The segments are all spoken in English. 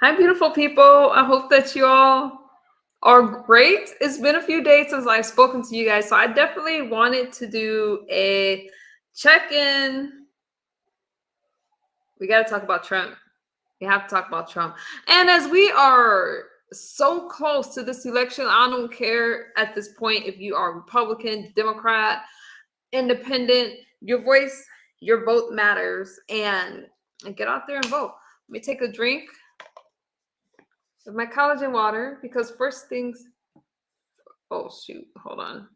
Hi, beautiful people. I hope that you all are great. It's been a few days since I've spoken to you guys, so I definitely wanted to do a check in. We got to talk about Trump. We have to talk about Trump. And as we are so close to this election, I don't care at this point if you are Republican, Democrat, Independent, your voice, your vote matters. And get out there and vote. Let me take a drink of my collagen water because first things, oh shoot, hold on.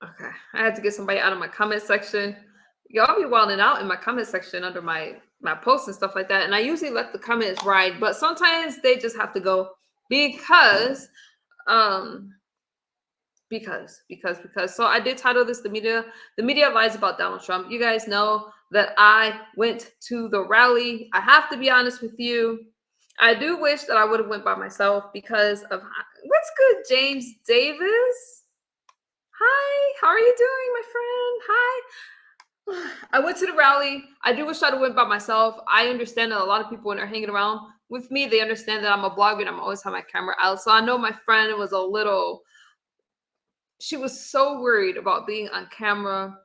Okay, I had to get somebody out of my comment section. Y'all be wilding out in my comment section under my posts and stuff like that, and I usually let the comments ride, but sometimes they just have to go because um because so I did title this the media lies about Donald Trump. You guys know that I went to the rally. I have to be honest with you, I do wish that I would have went by myself because of what's good, James Davis. Hi, how are you doing, my friend? Hi. I went to the rally. I do wish I'd have went by myself. I understand that a lot of people when they're hanging around with me, they understand that I'm a blogger and I'm always have my camera out. So I know my friend was a little, she was so worried about being on camera,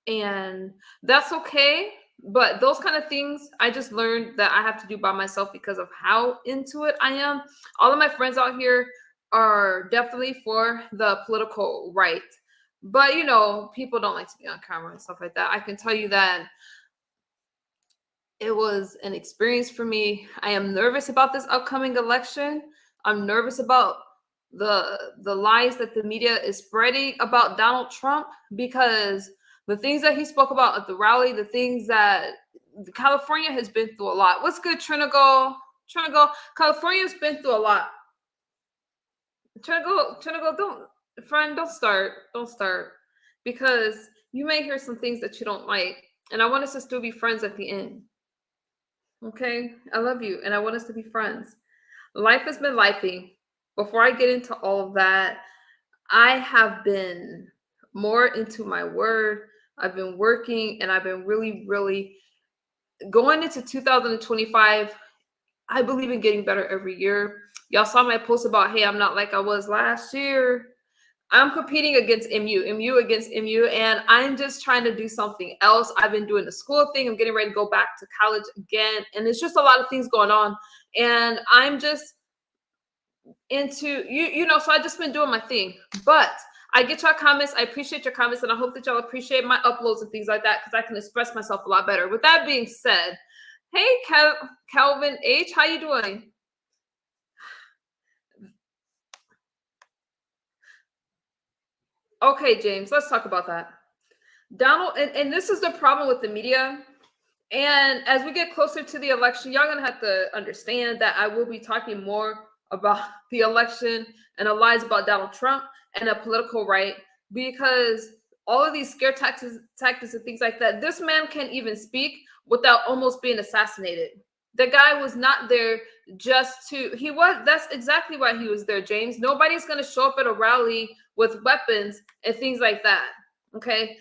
and that's okay. But those kind of things I just learned that I have to do by myself because of how into it I am. All of my friends out here are definitely for the political right, but people don't like to be on camera and stuff like that. I can tell you that it was an experience for me. I am nervous about this upcoming election. I'm nervous about the lies that the media is spreading about Donald Trump, because the things that he spoke about at the rally, the things that California has been through a lot. What's good, Trinagle? Trinagle, California's been through a lot. Trinagle, don't start. Don't start. Because you may hear some things that you don't like. And I want us to still be friends at the end. Okay? I love you and I want us to be friends. Life has been lifing. Before I get into all of that, I have been more into my word. I've been working and I've been really, really going into 2025. I believe in getting better every year. Y'all saw my post about, hey, I'm not like I was last year. I'm competing against MU against MU, and I'm just trying to do something else. I've been doing the school thing. I'm getting ready to go back to college again, and it's just a lot of things going on. And I'm just into so I just been doing my thing. But I get your comments. I appreciate your comments, and I hope that y'all appreciate my uploads and things like that because I can express myself a lot better. With that being said, hey, Calvin H, how you doing? Okay, James, let's talk about that. Donald, and this is the problem with the media. And as we get closer to the election, y'all gonna have to understand that I will be talking more about the election and the lies about Donald Trump and the political right, because all of these scare tactics and things like that, this man can't even speak without almost being assassinated. The guy was not there just to, he was, that's exactly why he was there, James. Nobody's gonna show up at a rally with weapons and things like that. Okay,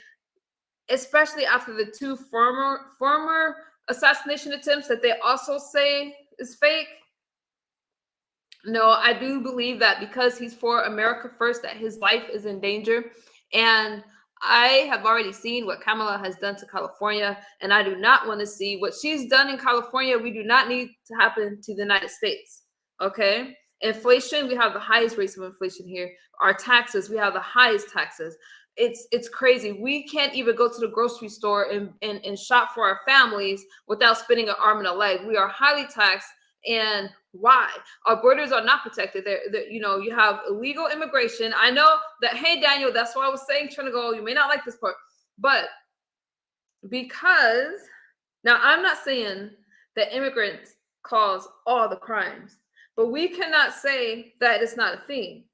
especially after the two former assassination attempts that they also say is fake. No, I do believe that because he's for America first, that his life is in danger. And I have already seen what Kamala has done to California, and I do not want to see what she's done in California. We do not need to happen to the United States. Okay. Inflation, we have the highest rates of inflation here. Our taxes, we have the highest taxes. It's crazy. We can't even go to the grocery store and shop for our families without spending an arm and a leg. We are highly taxed. And why? Our borders are not protected. You have illegal immigration. I know that, hey, Daniel, that's what I was saying, Trinigo. You may not like this part, but because now I'm not saying that immigrants cause all the crimes, but we cannot say that it's not a thing.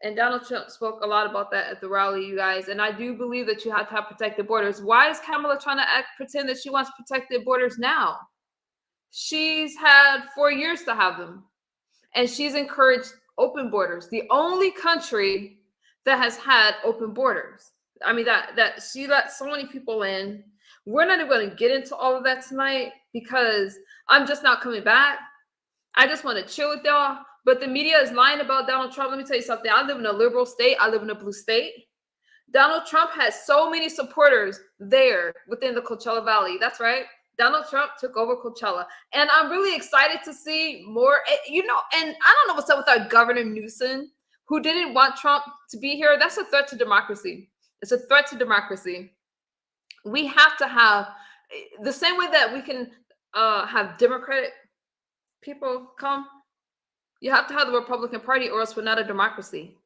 And Donald Trump spoke a lot about that at the rally, you guys. And I do believe that you have to have protected borders. Why is Kamala trying to pretend that she wants protected borders now? She's had 4 years to have them. And she's encouraged open borders. The only country that has had open borders. I mean, that she let so many people in. We're not even going to get into all of that tonight because I'm just not coming back. I just want to chill with y'all. But the media is lying about Donald Trump. Let me tell you something. I live in a liberal state. I live in a blue state. Donald Trump has so many supporters there within the Coachella Valley. That's right. Donald Trump took over Coachella. And I'm really excited to see more, and I don't know what's up with our Governor Newsom, who didn't want Trump to be here. That's a threat to democracy. It's a threat to democracy. We have to have the same way that we can have Democratic people come. You have to have the Republican Party, or else we're not a democracy.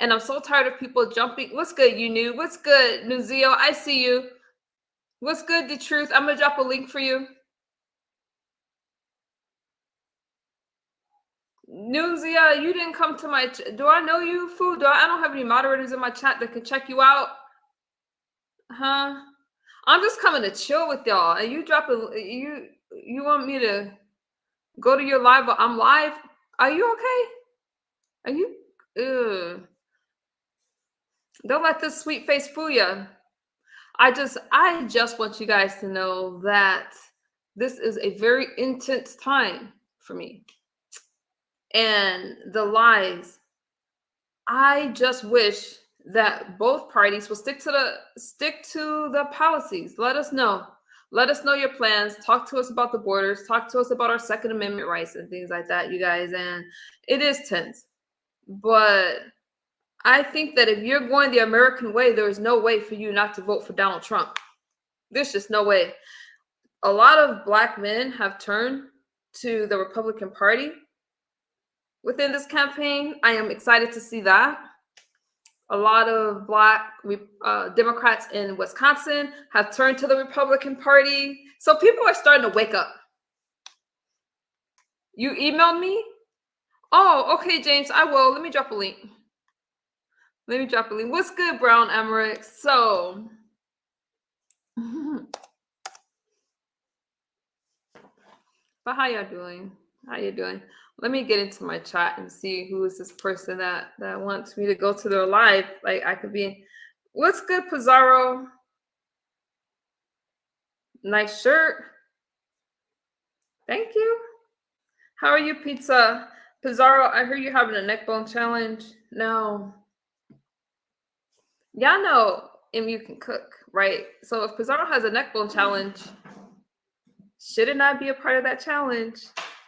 And I'm so tired of people jumping. What's good, you new? What's good, Nuzio? I see you. What's good, The Truth? I'm going to drop a link for you. Nuzia, you didn't come to my... Do I know you, Food? I don't have any moderators in my chat that can check you out. Huh? I'm just coming to chill with y'all. And you drop a... You want me to go to your live? I'm live. Are you okay? Are you... Ugh. Don't let this sweet face fool you. I just want you guys to know that this is a very intense time for me. And the lies, I just wish that both parties will stick to the policies. Let us know your plans. Talk to us about the borders. Talk to us about our Second Amendment rights and things like that, you guys. And it is tense, but I think that if you're going the American way, there is no way for you not to vote for Donald Trump. There's just no way. A lot of Black men have turned to the Republican Party within this campaign. I am excited to see that. A lot of Black Democrats in Wisconsin have turned to the Republican Party. So people are starting to wake up. You emailed me? Oh, okay, James, I will. Let me drop a link. What's good, Brown Emmerich? So, but how y'all doing? Let me get into my chat and see who is this person that wants me to go to their live. Like, I could be. What's good, Pizarro? Nice shirt. Thank you. How are you, Pizza? Pizarro, I heard you having a neck bone challenge. No. Y'all know you can cook, right? So if Pizarro has a neck bone challenge, should it not be a part of that challenge?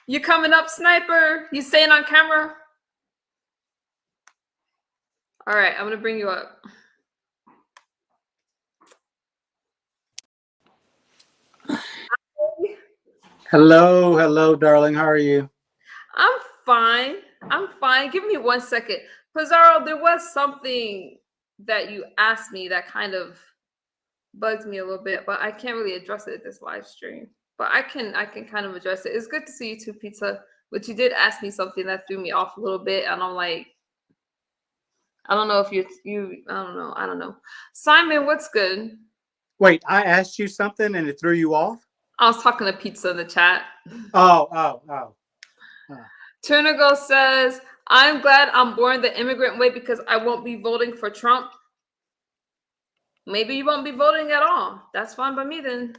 You coming up, Sniper? You staying on camera? All right, I'm going to bring you up. Hello, darling. How are you? I'm fine. Give me 1 second. Pizarro, there was something that you asked me that kind of bugs me a little bit, but I can't really address it at this live stream. But I can kind of address it. It's good to see you too, Pizza. But you did ask me something that threw me off a little bit, and I'm like, I don't know if I don't know. Simon, what's good? Wait, I asked you something and it threw you off? I was talking to Pizza in the chat. Oh. Turnigo says, I'm glad I'm born the immigrant way because I won't be voting for Trump. Maybe you won't be voting at all. That's fine by me then.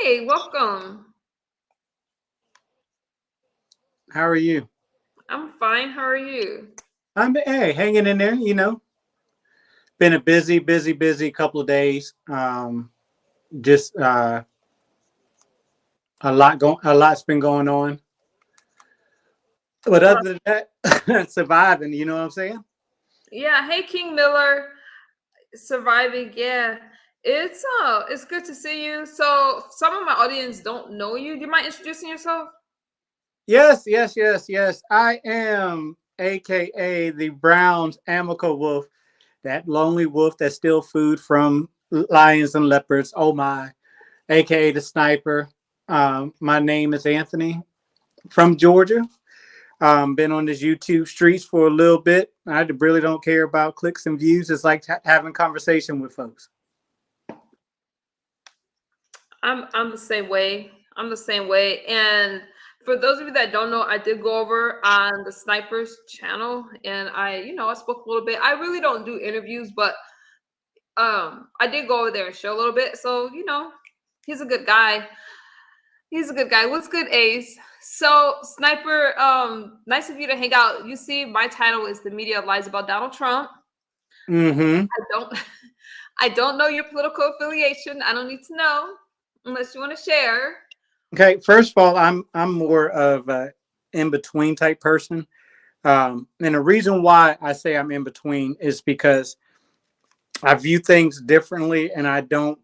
Hey, welcome. How are you? I'm fine. How are you? I'm hanging in there, Been a busy couple of days. Just a lot's been going on. But other than that, surviving, you know what I'm saying? Yeah. Hey, King Miller. Surviving. Yeah. It's good to see you. So some of my audience don't know you. Do you mind introducing yourself? Yes. I am AKA the Browns Amica Wolf, that lonely wolf that steals food from lions and leopards. Oh my. AKA the Sniper. My name is Anthony from Georgia. Been on this YouTube streets for a little bit. I really don't care about clicks and views. It's like having conversation with folks. I'm the same way. And For those of you that don't know, I did go over on the Snipers channel, and I spoke a little bit. I really don't do interviews, but I did go over there and show a little bit. So he's a good guy. He's a good guy. What's good, Ace? So, Sniper, nice of you to hang out. You see, my title is "The Media Lies About Donald Trump." Mm-hmm. I don't, I don't know your political affiliation. I don't need to know unless you want to share. Okay. First of all, I'm more of a in between type person, and the reason why I say I'm in between is because I view things differently, and I don't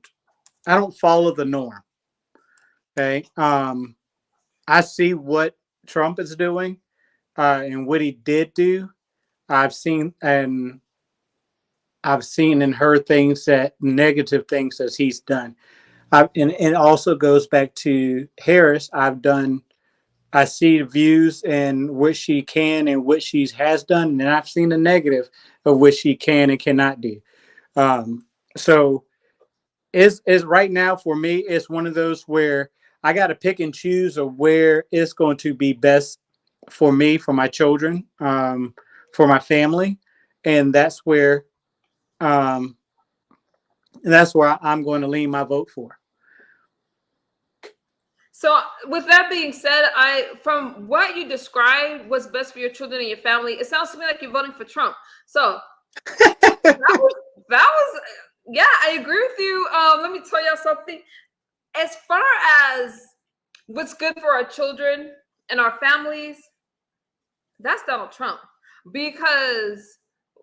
follow the norm. Okay. I see what Trump is doing, and what he did do. I've seen and I've seen and heard things that negative things that he's done. And it also goes back to Harris. I see the views and what she can and what she has done, and I've seen the negative of what she can and cannot do. So is right now for me, it's one of those where I got to pick and choose of where it's going to be best for me, for my children, for my family, and um, that's where I'm going to lean my vote for. So, with that being said, from what you described, what's best for your children and your family, it sounds to me like you're voting for Trump. So that was yeah, I agree with you. Let me tell y'all something. As far as what's good for our children and our families, that's Donald Trump, because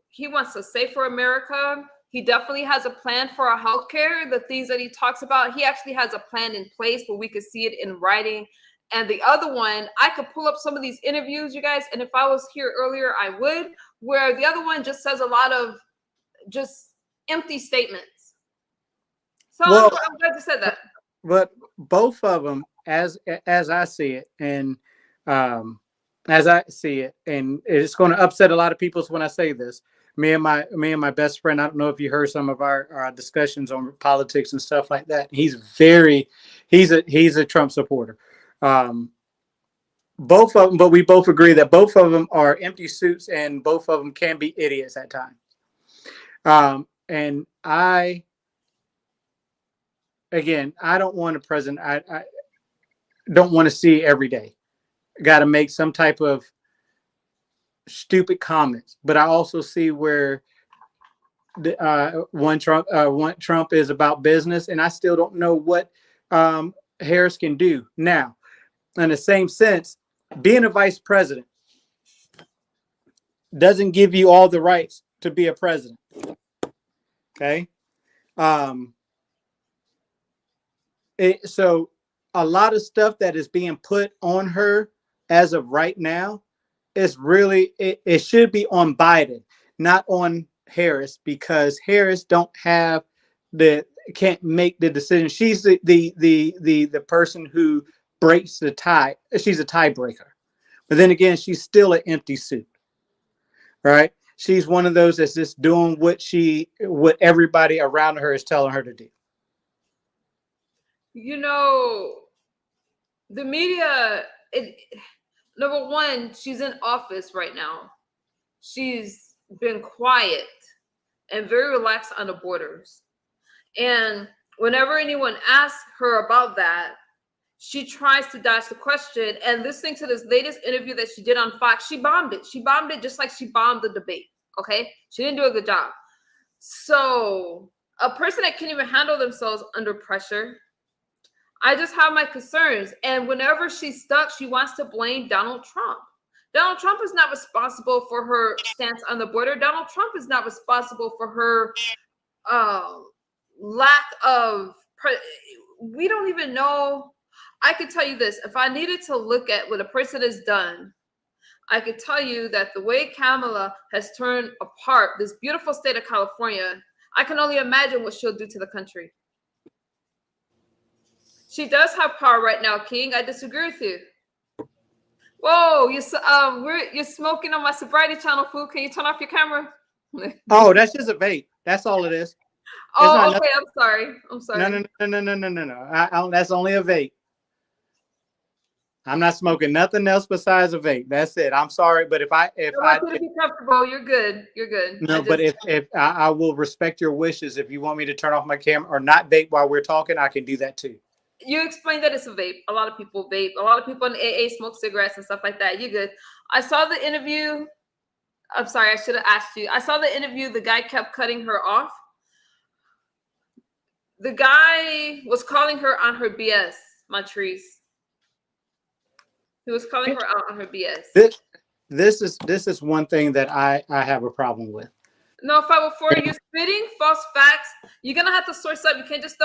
he wants a safer America. He definitely has a plan for our healthcare. The things that he talks about, he actually has a plan in place where we could see it in writing. And the other one, I could pull up some of these interviews, you guys, and if I was here earlier, I would, where the other one just says a lot of just empty statements. So I'm Well, glad you said that. but both of them, as I see it, and um, as I see it, and it's going to upset a lot of people when I say this. Me and my best friend. I don't know if you heard some of our discussions on politics and stuff like that. He's a Trump supporter. Um, both of them, but we both agree that both of them are empty suits, and both of them can be idiots at times. And I don't want a president. I don't want to see every day. Got to make some type of stupid comments, but I also see where one Trump is about business, and I still don't know what Harris can do now. In the same sense, being a vice president doesn't give you all the rights to be a president. Okay. Um, so a lot of stuff that is being put on her as of right now is really it should be on Biden, not on Harris, because Harris don't have the can't make the decision. She's the person who breaks the tie. She's a tiebreaker. But then again, she's still an empty suit, right? She's one of those that's just doing what everybody around her is telling her to do. You know, the media, number one, she's in office right now. She's been quiet and very relaxed on the borders. And whenever anyone asks her about that, she tries to dodge the question. And listening to this latest interview that she did on Fox, she bombed it. She bombed it just like she bombed the debate. Okay. She didn't do a good job. So, a person that can't even handle themselves under pressure, I just have my concerns. And whenever she's stuck, she wants to blame Donald Trump. Donald Trump is not responsible for her stance on the border. Donald Trump is not responsible for her lack of. We don't even know. I could tell you this: if I needed to look at what a person has done, I could tell you that the way Kamala has turned apart this beautiful state of California, I can only imagine what she'll do to the country. She does have power right now, King. I disagree with you. Whoa, you're smoking on my sobriety channel, fool. Can you turn off your camera? Oh, that's just a vape. That's all it is. It's Oh, not okay. I'm sorry. I'm no, sorry. no, no, no, no, no, no, no. That's only a vape. I'm not smoking nothing else besides a vape. That's it. I'm sorry, but if I I want you to be comfortable. You're good. You're good. I no, but just if I will respect your wishes. If you want me to turn off my camera or not vape while we're talking, I can do that too. you explained that it's a vape. A lot of people vape. A lot of people in AA smoke cigarettes and stuff like that. You good? I saw the interview. I'm sorry, I should have asked you. I saw the interview. The guy kept cutting her off. The guy was calling her on her BS, Montrese. He was calling her out on her BS. This is one thing that I have a problem with. No, 504, you're spitting false facts. You're gonna have to source up. You can't just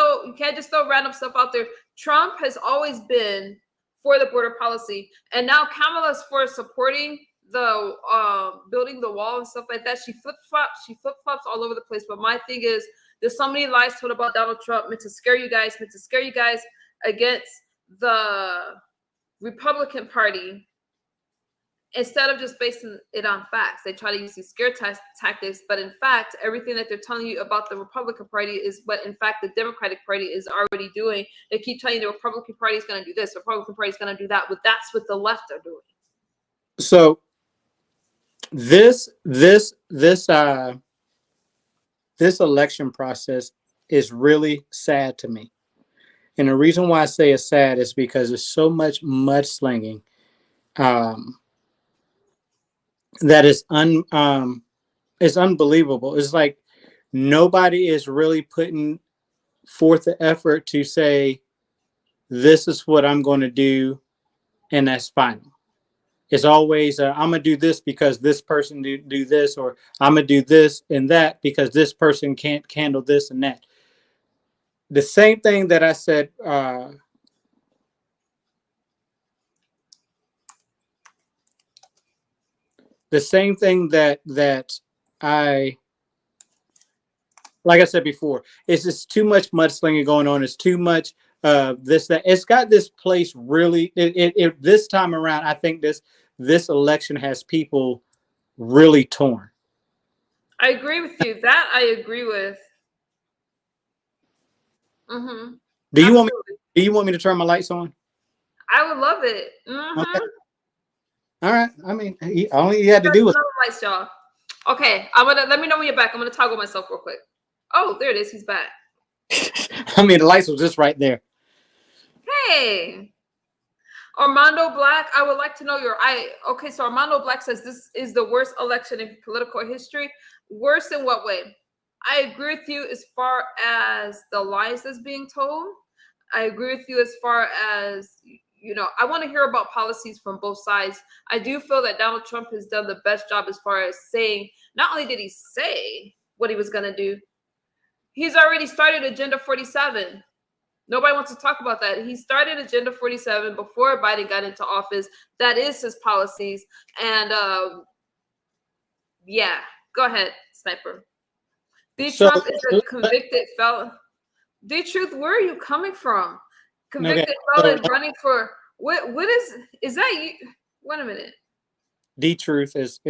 throw random stuff out there. Trump has always been for the border policy, and now Kamala's for supporting the building the wall and stuff like that. She flip flops all over the place. But my thing is, there's so many lies told about Donald Trump, meant to scare you guys against the Republican Party, instead of just basing it on facts. They try to use these scare tactics, but in fact, everything that they're telling you about the Republican Party is what, in fact, the Democratic Party is already doing. They keep telling you the Republican Party is going to do this, the Republican Party is going to do that, but that's what the left are doing. So this election process is really sad to me. And the reason why I say it's sad is because there's so much mudslinging that is unbelievable. It's like nobody is really putting forth the effort to say, this is what I'm going to do, and that's final. It's always I'm gonna do this because this person do this, or I'm gonna do this and that because this person can't handle this and that. The same thing that I said. The same thing that I like I said before. It's just too much mudslinging going on. It's too much this that. It's got this place really. It this time around, I think this election has people really torn. I agree with you. That I agree with. Mm-hmm. Do you want me? Absolutely. Do you want me to turn my lights on? I would love it. Okay. Mm-hmm. All right. I mean, all you had to do was. Lights, y'all. Okay, let me know when you're back. I'm gonna toggle myself real quick. Oh, there it is. He's back. I mean, the lights was just right there. Hey, Armando Black, I would like to know okay, so Armando Black says this is the worst election in political history. Worse in what way? I agree with you as far as the lies that's being told. I agree with you as far as, I want to hear about policies from both sides. I do feel that Donald Trump has done the best job as far as saying, not only did he say what he was going to do, he's already started Agenda 47. Nobody wants to talk about that. He started Agenda 47 before Biden got into office. That is his policies. And yeah, go ahead, Sniper. Trump is a convicted felon. D-Truth, where are you coming from? Convicted felon running for what is that you? Wait a minute. D-Truth is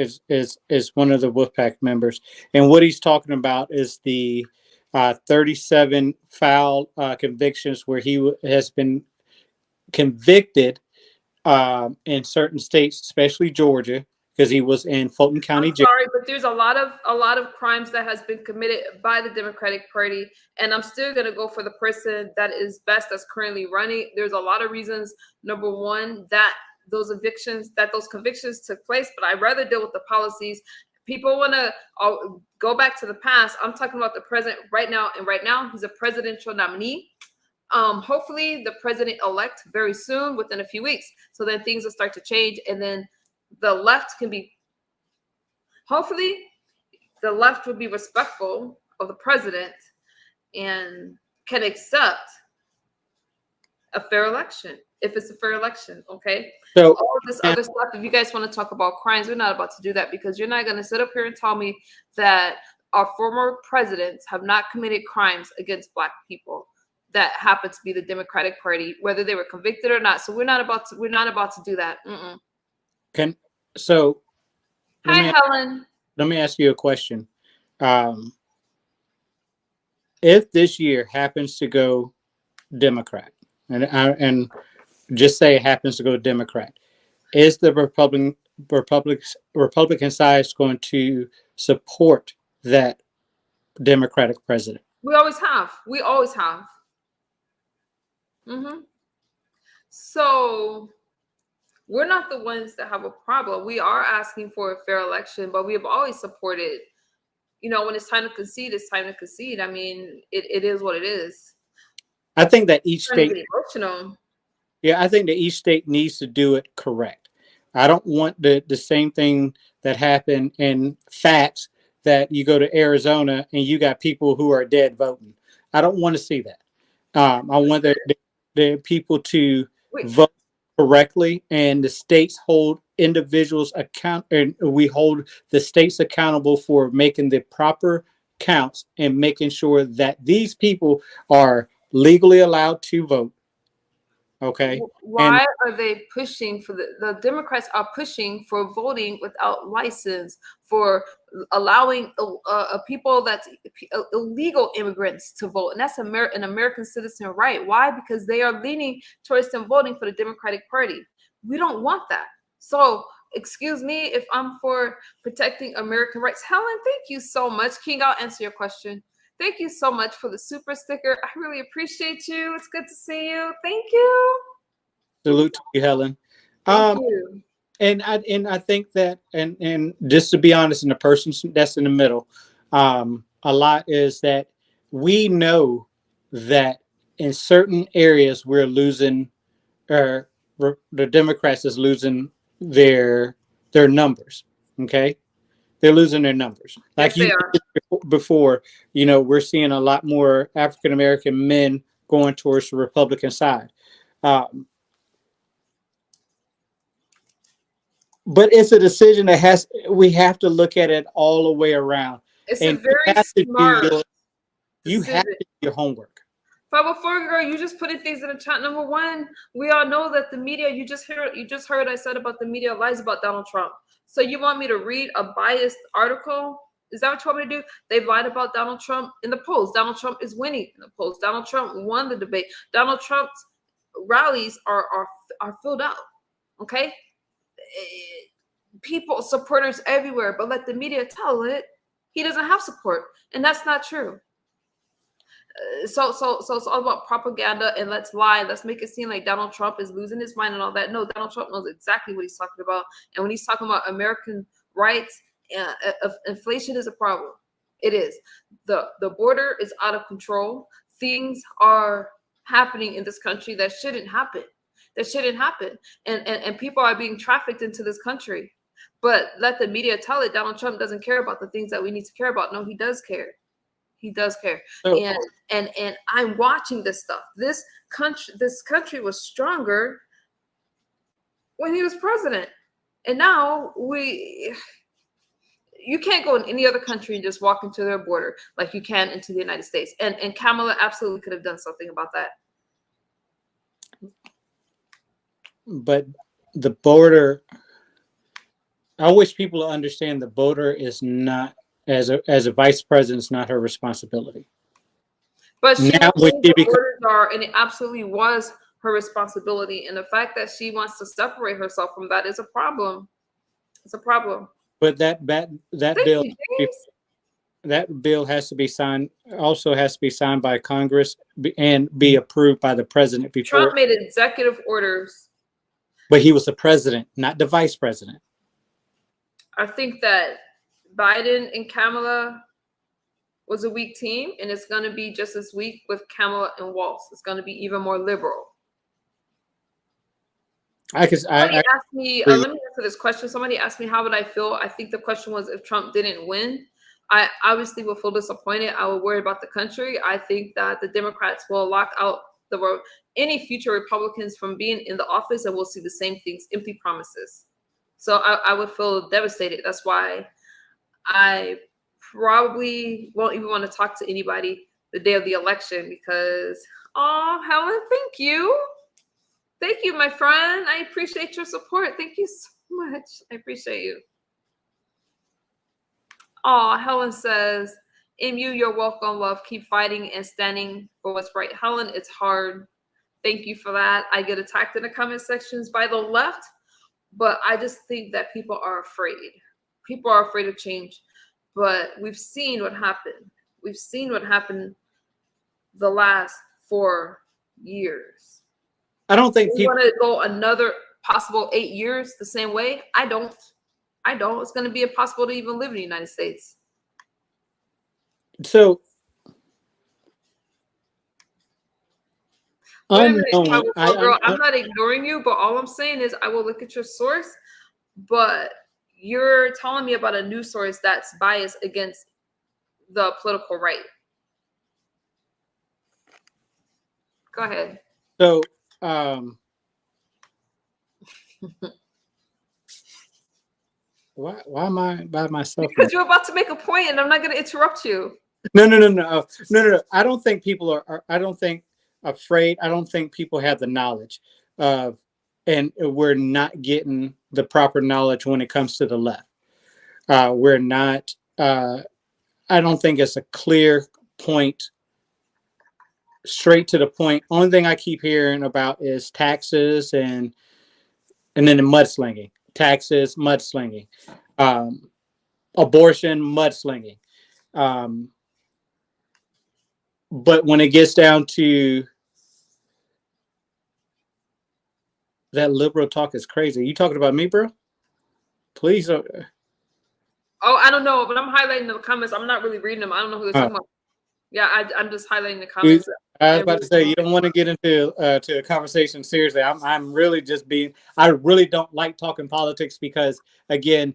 one of the Wolfpack members, and what he's talking about is the 37 foul convictions where he has been convicted in certain states, especially Georgia, because he was in Fulton County jail. Sorry, but there's a lot of crimes that has been committed by the Democratic Party, and I'm still gonna go for the person that is best that's currently running. There's a lot of reasons. Number one, that those convictions took place, but I'd rather deal with the policies. People want to go back to the past. I'm talking about the present right now, and right now he's a presidential nominee. Hopefully the president-elect very soon, within a few weeks, so then things will start to change, and then the left can be, hopefully the left will be respectful of the president and can accept a fair election, if it's a fair election. Okay, so all of this other stuff, if you guys want to talk about crimes, we're not about to do that, because you're not going to sit up here and tell me that our former presidents have not committed crimes against Black people that happen to be the Democratic Party, whether they were convicted or not. So we're not about to do that. Hi, Helen. Let me ask you a question. If this year happens to go Democrat, and just say it happens to go Democrat, is the Republican side going to support that Democratic president? We always have. We always have. Hmm. So we're not the ones that have a problem. We are asking for a fair election, but we have always supported. When it's time to concede, it's time to concede. I mean, it is what it is. I think that each I'm trying to state, get emotional. yeah, I think that each state needs to do it correct. I don't want the same thing that happened in facts, that you go to Arizona and you got people who are dead voting. I don't want to see that. I want the people to Wait, vote correctly, and the states hold individuals account, and we hold the states accountable for making the proper counts and making sure that these people are legally allowed to vote. Okay. And why are they pushing for the Democrats are pushing for voting without license, for allowing people that's illegal immigrants to vote, and that's an American citizen right? Why? Because they are leaning towards them voting for the Democratic Party. We don't want that. So excuse me if I'm for protecting American rights. Helen, thank you so much. King, I'll answer your question. Thank you so much for the super sticker. I really appreciate you. It's good to see you. Thank you. salute to you, Helen. Thank Um, you. and I think that, and just to be honest, and the person that's in the middle, a lot is that we know that in certain areas we're losing, or the Democrats is losing their numbers. Okay, they're losing their numbers. Like Yes, you they are. mentioned before, we're seeing a lot more African American men going towards the Republican side. Um, but it's a decision that we have to look at it all the way around, It's a and you very have to do smart you have decision. to do your homework. 504 girl, you just putting things in the chat. Number one, we all know that the media, you just heard I said about the media lies about Donald Trump. So you want me to read a biased article? Is that what you want me to do? They've lied about Donald Trump in the polls. Donald Trump is winning in the polls. Donald Trump won the debate. Donald Trump's rallies are filled out. Okay? People, supporters everywhere, but let the media tell it. He doesn't have support. And that's not true. So it's all about propaganda, and let's lie. Let's make it seem like Donald Trump is losing his mind and all that. No, Donald Trump knows exactly what he's talking about. And when he's talking about American rights, inflation is a problem. It is. The border is out of control. Things are happening in this country that shouldn't happen. That shouldn't happen. And people are being trafficked into this country. But let the media tell it. Donald Trump doesn't care about the things that we need to care about. No, he does care. He does care. So, And I'm watching this stuff. This country was stronger when he was president. And now you can't go in any other country and just walk into their border like you can into the United States. And Kamala absolutely could have done something about that. but the border, I wish people understand the border is not, as a vice president, is not her responsibility. But she Now was when who she the becomes, borders are, and it absolutely was her responsibility. And the fact that she wants to separate herself from that is a problem. It's a problem. but that Thank bill, you, James. that bill has to be signed, also has to be signed by Congress, and be approved by the president before. Trump made executive orders. But he was the president, not the vice president. I think that Biden and Kamala was a weak team, and it's going to be just as weak with Kamala and Walz. It's going to be even more liberal. Somebody I asked me, agree. let me answer this question. Somebody asked me, how would I feel? I think the question was, if Trump didn't win, I obviously would feel disappointed. I would worry about the country. I think that the Democrats will lock out any future Republicans from being in the office, and we'll see the same things, empty promises. So I would feel devastated. That's why I probably won't even want to talk to anybody the day of the election because, oh, Helen, thank you. Thank you, my friend. I appreciate your support. Thank you so much. I appreciate you. Oh, Helen says, MU, you're welcome, love. Keep fighting and standing for what's right. Helen, it's hard. Thank you for that. I get attacked in the comment sections by the left, but I just think that people are afraid. People are afraid of change. But we've seen what happened. We've seen what happened the last 4 years. I don't think We people. want to go another possible 8 years the same way. I don't. It's going to be impossible to even live in the United States. So Wait a minute, unknowing. girl. I'm not ignoring you, but all I'm saying is I will look at your source, but you're telling me about a news source that's biased against the political right. Go ahead. So why am I by myself? Because you're about to make a point, and I'm not going to interrupt you. No. I don't think people are. I don't think afraid. I don't think people have the knowledge, and we're not getting the proper knowledge when it comes to the left. We're not. I don't think it's a clear point, straight to the point. Only thing I keep hearing about is taxes and then the mudslinging, taxes, mudslinging, abortion, mudslinging. But when it gets down to that liberal talk is crazy. You talking about me, bro? Please. Oh, I don't know, but I'm highlighting the comments. I'm not really reading them. I don't know who they're talking about. Yeah, I'm just highlighting the comments. I was about to say you don't want to get into to a conversation seriously. I'm really just being. I really don't like talking politics because again,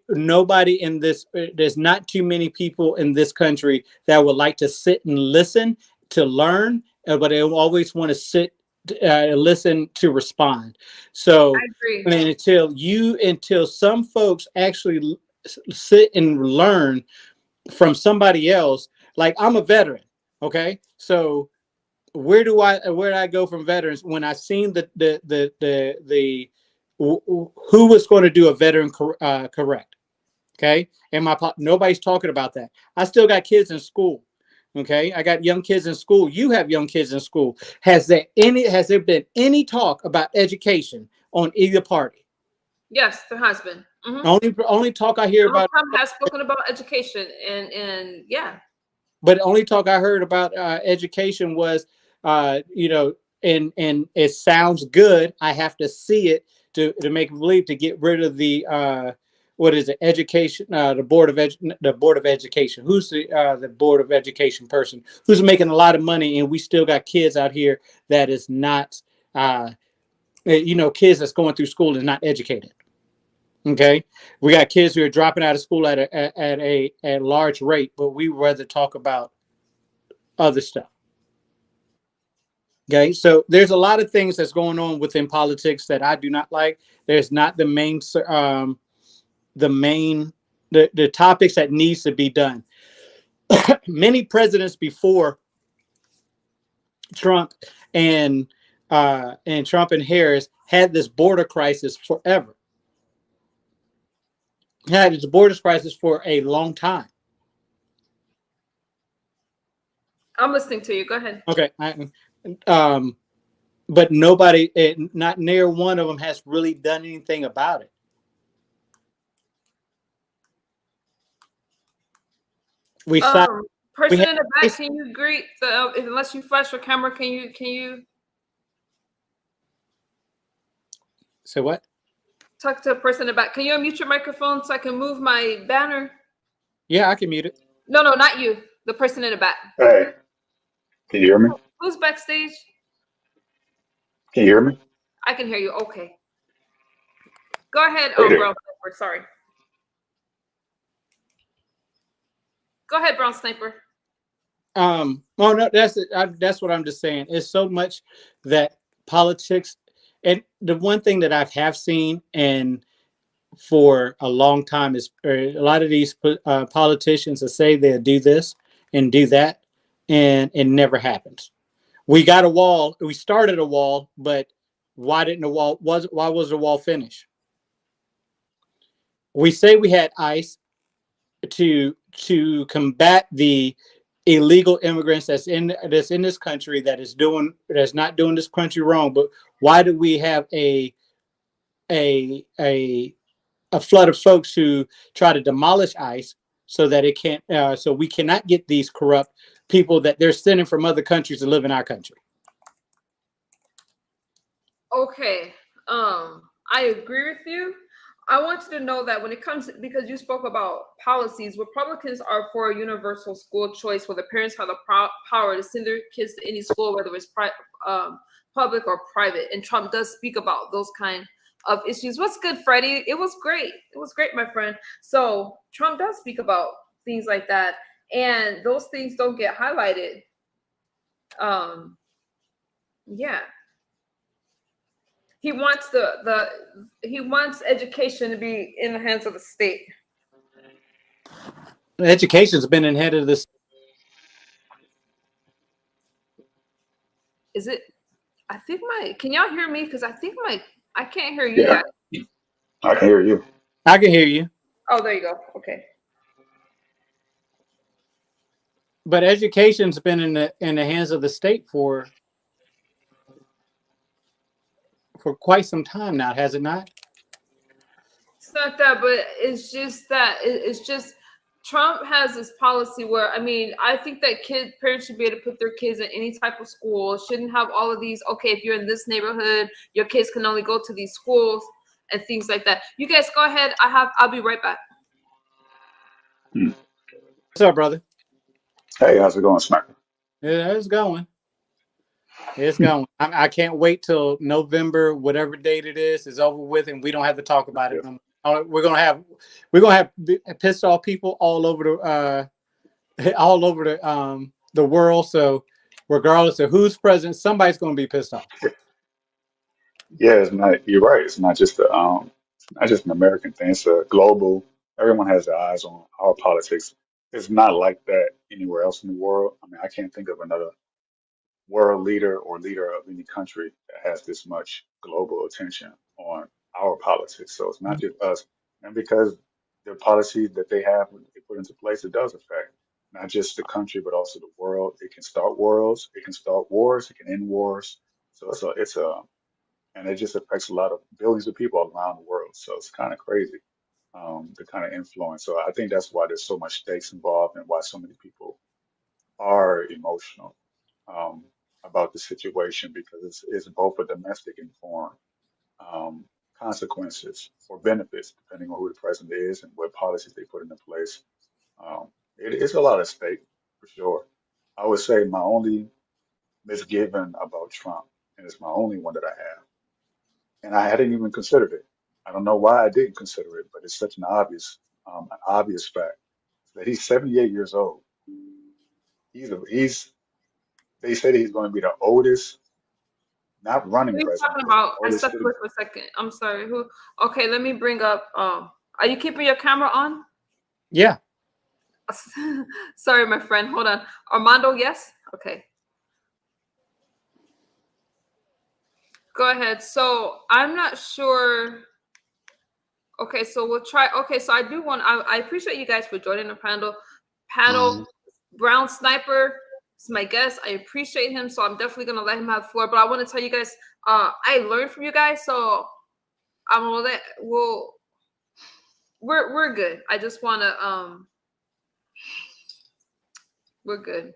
nobody in this. There's not too many people in this country that would like to sit and listen to learn, but they always want to sit, listen to respond. So I agree. I mean, until some folks actually sit and learn from somebody else. Like I'm a veteran. Okay, so where do I go from veterans when I seen the who was going to do a veteran correct? Okay, and nobody's talking about that. I still got kids in school. Okay, I got young kids in school. You have young kids in school. Has there been any talk about education on either party? Yes, there has been. Only talk I hear Donald about. Trump has spoken about education, and yeah. But the only talk I heard about education was, and it sounds good. I have to see it to make believe to get rid of the what is it? Education, the board of education. Who's the board of education person who's making a lot of money, and we still got kids out here that is not, kids that's going through school is not educated. Okay, we got kids who are dropping out of school at a large rate, but we rather talk about other stuff. Okay, so there's a lot of things that's going on within politics that I do not like. There's not the main, the topics that needs to be done. Many presidents before Trump and Trump and Harris had this border crisis forever. Had this border crisis for a long time. I'm listening to you. Go ahead. Okay, but nobody, not near one of them, has really done anything about it. We saw. Person in the back, can you greet the? Unless you flash your camera, can you? Say what? Talk to a person in the back. Can you unmute your microphone so I can move my banner? Yeah, I can mute it. No, not you. The person in the back. Hey, can you hear me? Who's backstage? Can you hear me? I can hear you. Okay. Go ahead. Hey there. Brown Sniper. Sorry. Go ahead, Brown Sniper. Oh no, that's what I'm just saying. It's so much that politics, and the one thing that I have seen and for a long time is a lot of these politicians that say they'll do this and do that, and it never happens. We got a wall. We started a wall, but why was the wall finished? We say we had ICE to combat the illegal immigrants that's in this country that's not doing this country wrong. But why do we have a a a flood of folks who try to demolish ICE so that it can't so we cannot get these corrupt people that they're sending from other countries to live in our country? Okay. I agree with you. I want you to know that when it comes, because you spoke about policies, Republicans are for a universal school choice where the parents have the power to send their kids to any school, whether it's public or private. And Trump does speak about those kind of issues. What's good, Freddie? It was great. It was great, my friend. So Trump does speak about things like that, and those things don't get highlighted. Yeah. He wants he wants education to be in the hands of the state. Education's been in head of this. Is it? I think can y'all hear me? Because I think I can't hear you Yeah, guys. I can hear you. I can hear you. Oh, there you go. Okay. But education's been in the hands of the state for quite some time now, has it not? It's not that, but it's just that it's just Trump has this policy where, I mean, I think that parents should be able to put their kids in any type of school. It shouldn't have all of these. Okay, if you're in this neighborhood, your kids can only go to these schools and things like that. You guys go ahead. I'll be right back. What's up, brother? Hey, how's it going, Smacker? Yeah, it's going. It's going. I can't wait till November, whatever date it is over with, and we don't have to talk about it. We're gonna have pissed off people all over the world. So regardless of who's president, somebody's gonna be pissed off. Yeah, it's not. You're right. It's not just an American thing. It's a global. Everyone has their eyes on our politics. It's not like that anywhere else in the world. I mean, I can't think of another world leader or leader of any country that has this much global attention on our politics. So it's not just us. And because the policies that they have, they put into place, it does affect not just the country, but also the world. It can start worlds, it can start wars, it can end wars. So and it just affects a lot of billions of people around the world. So it's kind of crazy, the kind of influence. So I think that's why there's so much stakes involved and why so many people are emotional um, about the situation because it's both a domestic and foreign um, consequences or benefits, depending on who the president is and what policies they put into place. It's a lot at stake for sure. I would say my only misgiving about Trump, and it's my only one that I have, and I hadn't even considered it. I don't know why I didn't consider it, but it's such an obvious fact that he's 78 years old. He's they say that he's going to be the oldest, not running What are you president, talking but the about? I oldest stepped sitting away for a second. I'm sorry. Who? Okay, let me bring up. Are you keeping your camera on? Yeah. Sorry, my friend. Hold on. Armando, yes? Okay. Go ahead. So I'm not sure. Okay, so we'll try. Okay, so I appreciate you guys for joining the panel. Brown Sniper is my guest. I appreciate him, so I'm definitely gonna let him have the floor. But I want to tell you guys, I learned from you guys, so I'm gonna we're good. I just wanna we're good.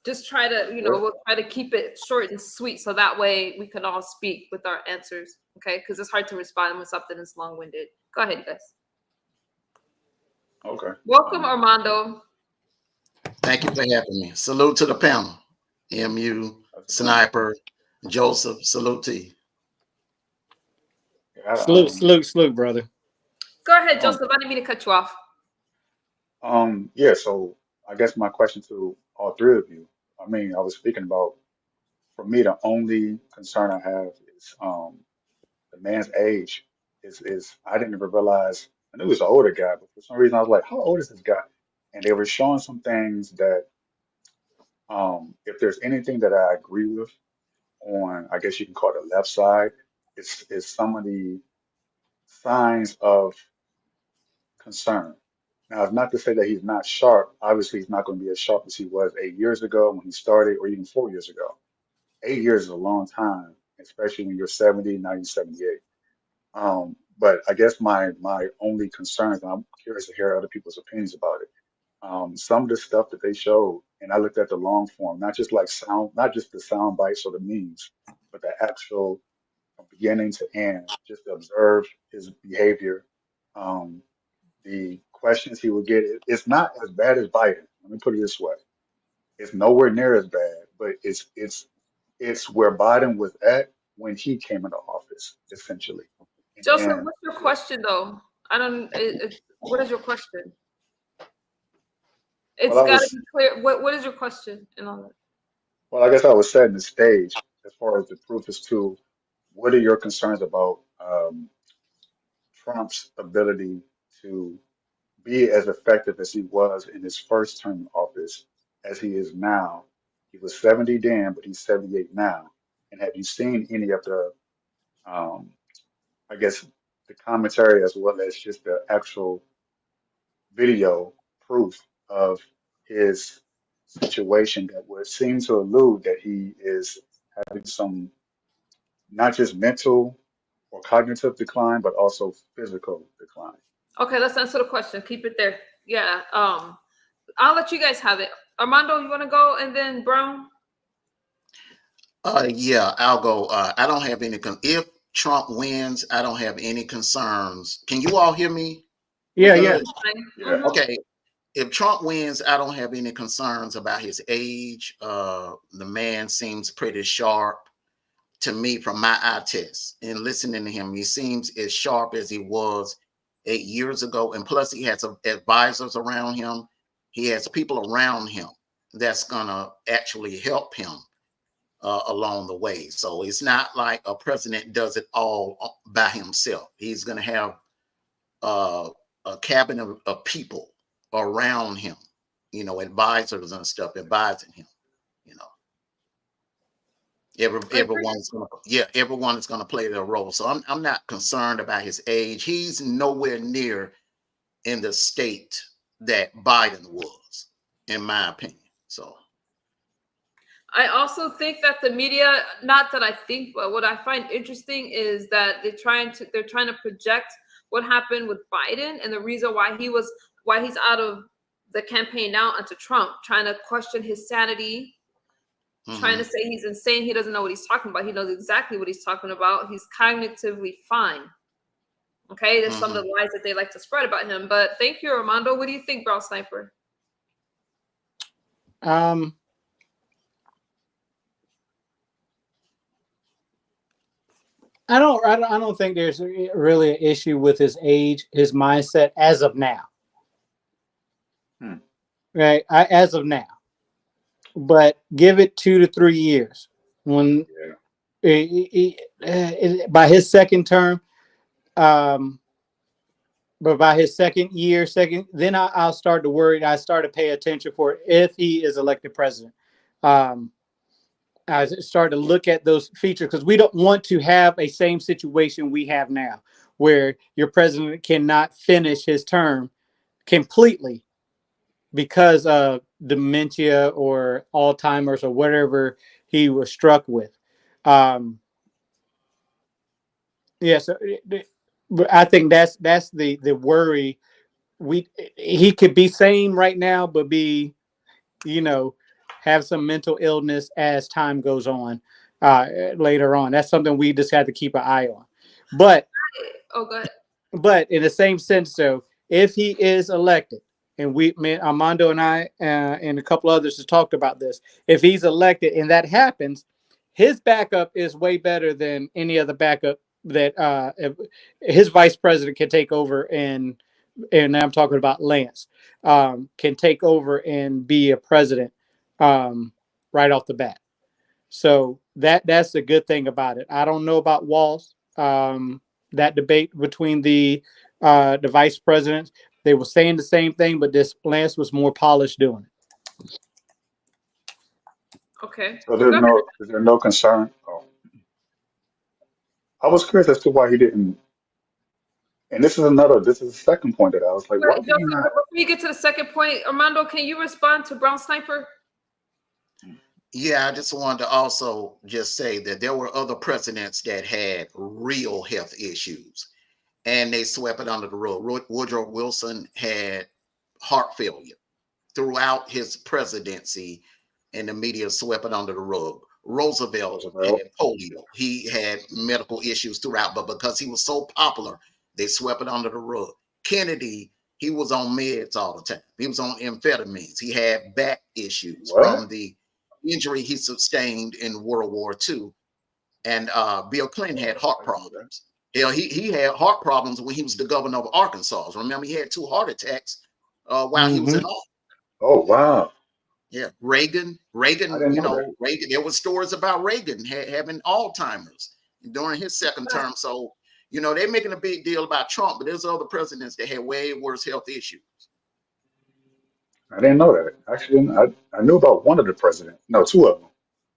Just try to, we'll try to keep it short and sweet so that way we can all speak with our answers. Okay, because it's hard to respond when something is long-winded. Go ahead, you guys. Okay. Welcome, Armando. Thank you for having me. Salute to the panel. MU, Sniper, Joseph, salute to you. Yeah, Salute, brother. Go ahead, Joseph. I didn't mean to cut you off. yeah, so I guess my question to all three of you, I mean, I was speaking about, for me, the only concern I have is the man's age is I didn't even realize, I knew he was an older guy, but for some reason I was like, how old is this guy? And they were showing some things that if there's anything that I agree with on, I guess you can call it the left side, it's some of the signs of concern. Now, it's not to say that he's not sharp. Obviously, he's not going to be as sharp as he was 8 years ago when he started, or even 4 years ago. 8 years is a long time, especially when you're 70, now you're 78. But I guess my only concerns, and I'm curious to hear other people's opinions about it. Some of the stuff that they showed, and I looked at the long form, not just like sound, not just the sound bites or the memes, but the actual from beginning to end, just to observe his behavior. Um, the questions he would get, it's not as bad as Biden. Let me put it this way. It's nowhere near as bad, but it's where Biden was at when he came into office, essentially. And Joseph, then what's your the, question though? I don't. What is your question? well, It's I got to was be clear. What is your question and all that? well, I guess I was setting the stage as far as the proof is to what are your concerns about Trump's ability to be as effective as he was in his first term in office as he is now. He was 70 then, but he's 78 now. And have you seen any of the, um, I guess, the commentary as well as just the actual video proof of his situation that would seem to allude that he is having some not just mental or cognitive decline, but also physical decline? Okay, let's answer the question. Keep it there. Yeah. I'll let you guys have it. Armando, you want to go, and then Brown. Yeah, I'll go. I don't have any. If Trump wins, I don't have any concerns. Can you all hear me? We Yeah, can hear yeah. Good. you fine. Yeah. Okay. If Trump wins, I don't have any concerns about his age. The man seems pretty sharp to me from my eye test. And listening to him, he seems as sharp as he was 8 years ago. And plus, he has some advisors around him. He has people around him that's gonna actually help him along the way. So it's not like a president does it all by himself. He's going to have uh, a cabinet of people around him, advisors and stuff advising him. You know, I agree. everyone's going to, yeah, everyone is going to play their role. So I'm not concerned about his age. He's nowhere near in the state that Biden was, in my opinion. So. I also think that the media, not that I think, but what I find interesting is that they're trying to project what happened with Biden and the reason why he's out of the campaign now onto Trump, trying to question his sanity, trying to Mhm, say he's insane, he doesn't know what he's talking about. He knows exactly what he's talking about. He's cognitively fine. Okay, there's some of mhm. the lies that they like to spread about him. But thank you, Armando. What do you think, Brown Sniper? Um, I don't think there's really an issue with his age, his mindset as of now, Hmm. right? As of now, but give it 2 to 3 years when Yeah. by his second term, um, but by his second year, then I'll start to worry. I start to pay attention for if he is elected president. Um, I start to look at those features because we don't want to have a same situation we have now, where your president cannot finish his term completely because of dementia or Alzheimer's or whatever he was struck with. Um, yeah, so but I think that's the worry. He could be sane right now, but be you know have some mental illness as time goes on later on. That's something we just have to keep an eye on. But Oh, good. but in the same sense, though, if he is elected, and Armando and I and a couple others have talked about this, if he's elected and that happens, his backup is way better than any other backup that his vice president can take over and I'm talking about Lance can take over and be a president right off the bat. So that's the good thing about it. I don't know about Walls. That debate between the vice presidents, they were saying the same thing, but this Lance was more polished doing it. Okay. So Go ahead. is there no concern? Oh, I was curious as to why he didn't. And this is the second point that I was like, why Wait, did he Joseph, not? before you get to the second point, Armando, can you respond to Brown Sniper? Yeah, I just wanted to also just say that there were other presidents that had real health issues and they swept it under the rug. Woodrow Wilson had heart failure throughout his presidency, and the media swept it under the rug. Roosevelt had Roosevelt? polio. He had medical issues throughout, but because he was so popular, they swept it under the rug. Kennedy, he was on meds all the time. He was on amphetamines. He had back issues What? from the injury he sustained in World War II. And Bill Clinton had Oh, heart I didn't know that. problems. You know, he had heart problems when he was the governor of Arkansas. Remember, he had 2 heart attacks while he was Mm-hmm. in office. Oh, wow. Yeah, I Reagan, didn't you know that. know, Reagan. There were stories about Reagan having Alzheimer's during his second term. So, you know, they're making a big deal about Trump, but there's other presidents that had way worse health issues. I didn't know that. Actually, I knew about one of the presidents. No, two of them.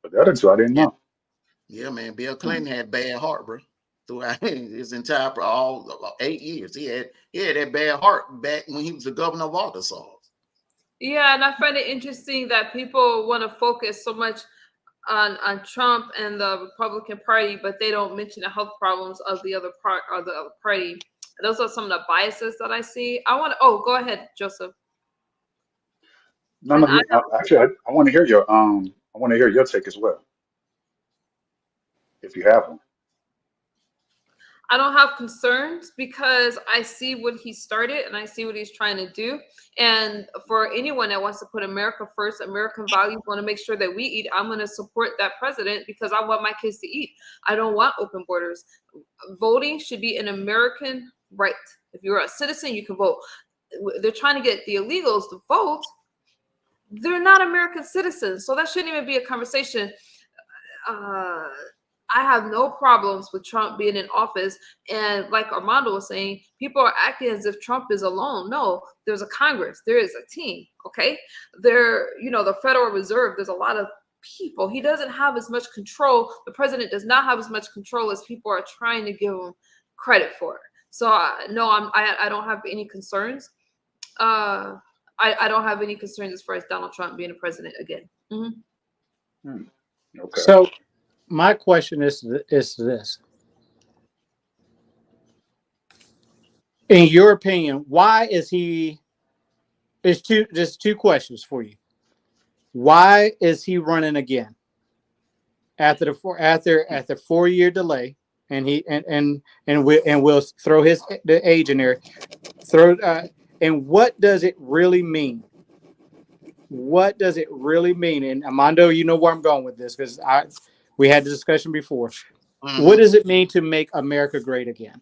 But the other two, I didn't Yeah, know. yeah, man. Bill Hmm. Clinton had bad heart, bro. Throughout his entire all 8 years, he had that bad heart back when he was the governor of Arkansas. Yeah, and I find it interesting that people want to focus so much on Trump and the Republican Party, but they don't mention the health problems of the other part or the other party. Those are some of the biases that I see. I want to. Oh, go ahead, Joseph. No, And no. Actually, I want to hear your I want to hear your take as well, if you have one. I don't have concerns because I see what he started and I see what he's trying to do. And for anyone that wants to put America first, American values, want to make sure that we eat, I'm going to support that president because I want my kids to eat. I don't want open borders. Voting should be an American right. If you're a citizen, you can vote. They're trying to get the illegals to vote. They're not American citizens. So that shouldn't even be a conversation. uh, I have no problems with Trump being in office. And like Armando was saying, people are acting as if Trump is alone. No, there's a Congress, there is a team. Okay. There, the Federal Reserve, there's a lot of people. He doesn't have as much control. The president does not have as much control as people are trying to give him credit for. So no, I don't have any concerns. I don't have any concerns as far as Donald Trump being a president again. Mhm. Hmm. Okay. So my question is this: in your opinion, why is he? There's two questions for you. Why is he running again after the 4 year delay? And he and we'll throw the age in there. And what does it really mean? What does it really mean? And Armando, you know where I'm going with this because we had the discussion before. What Mhm. does it mean to make America great again?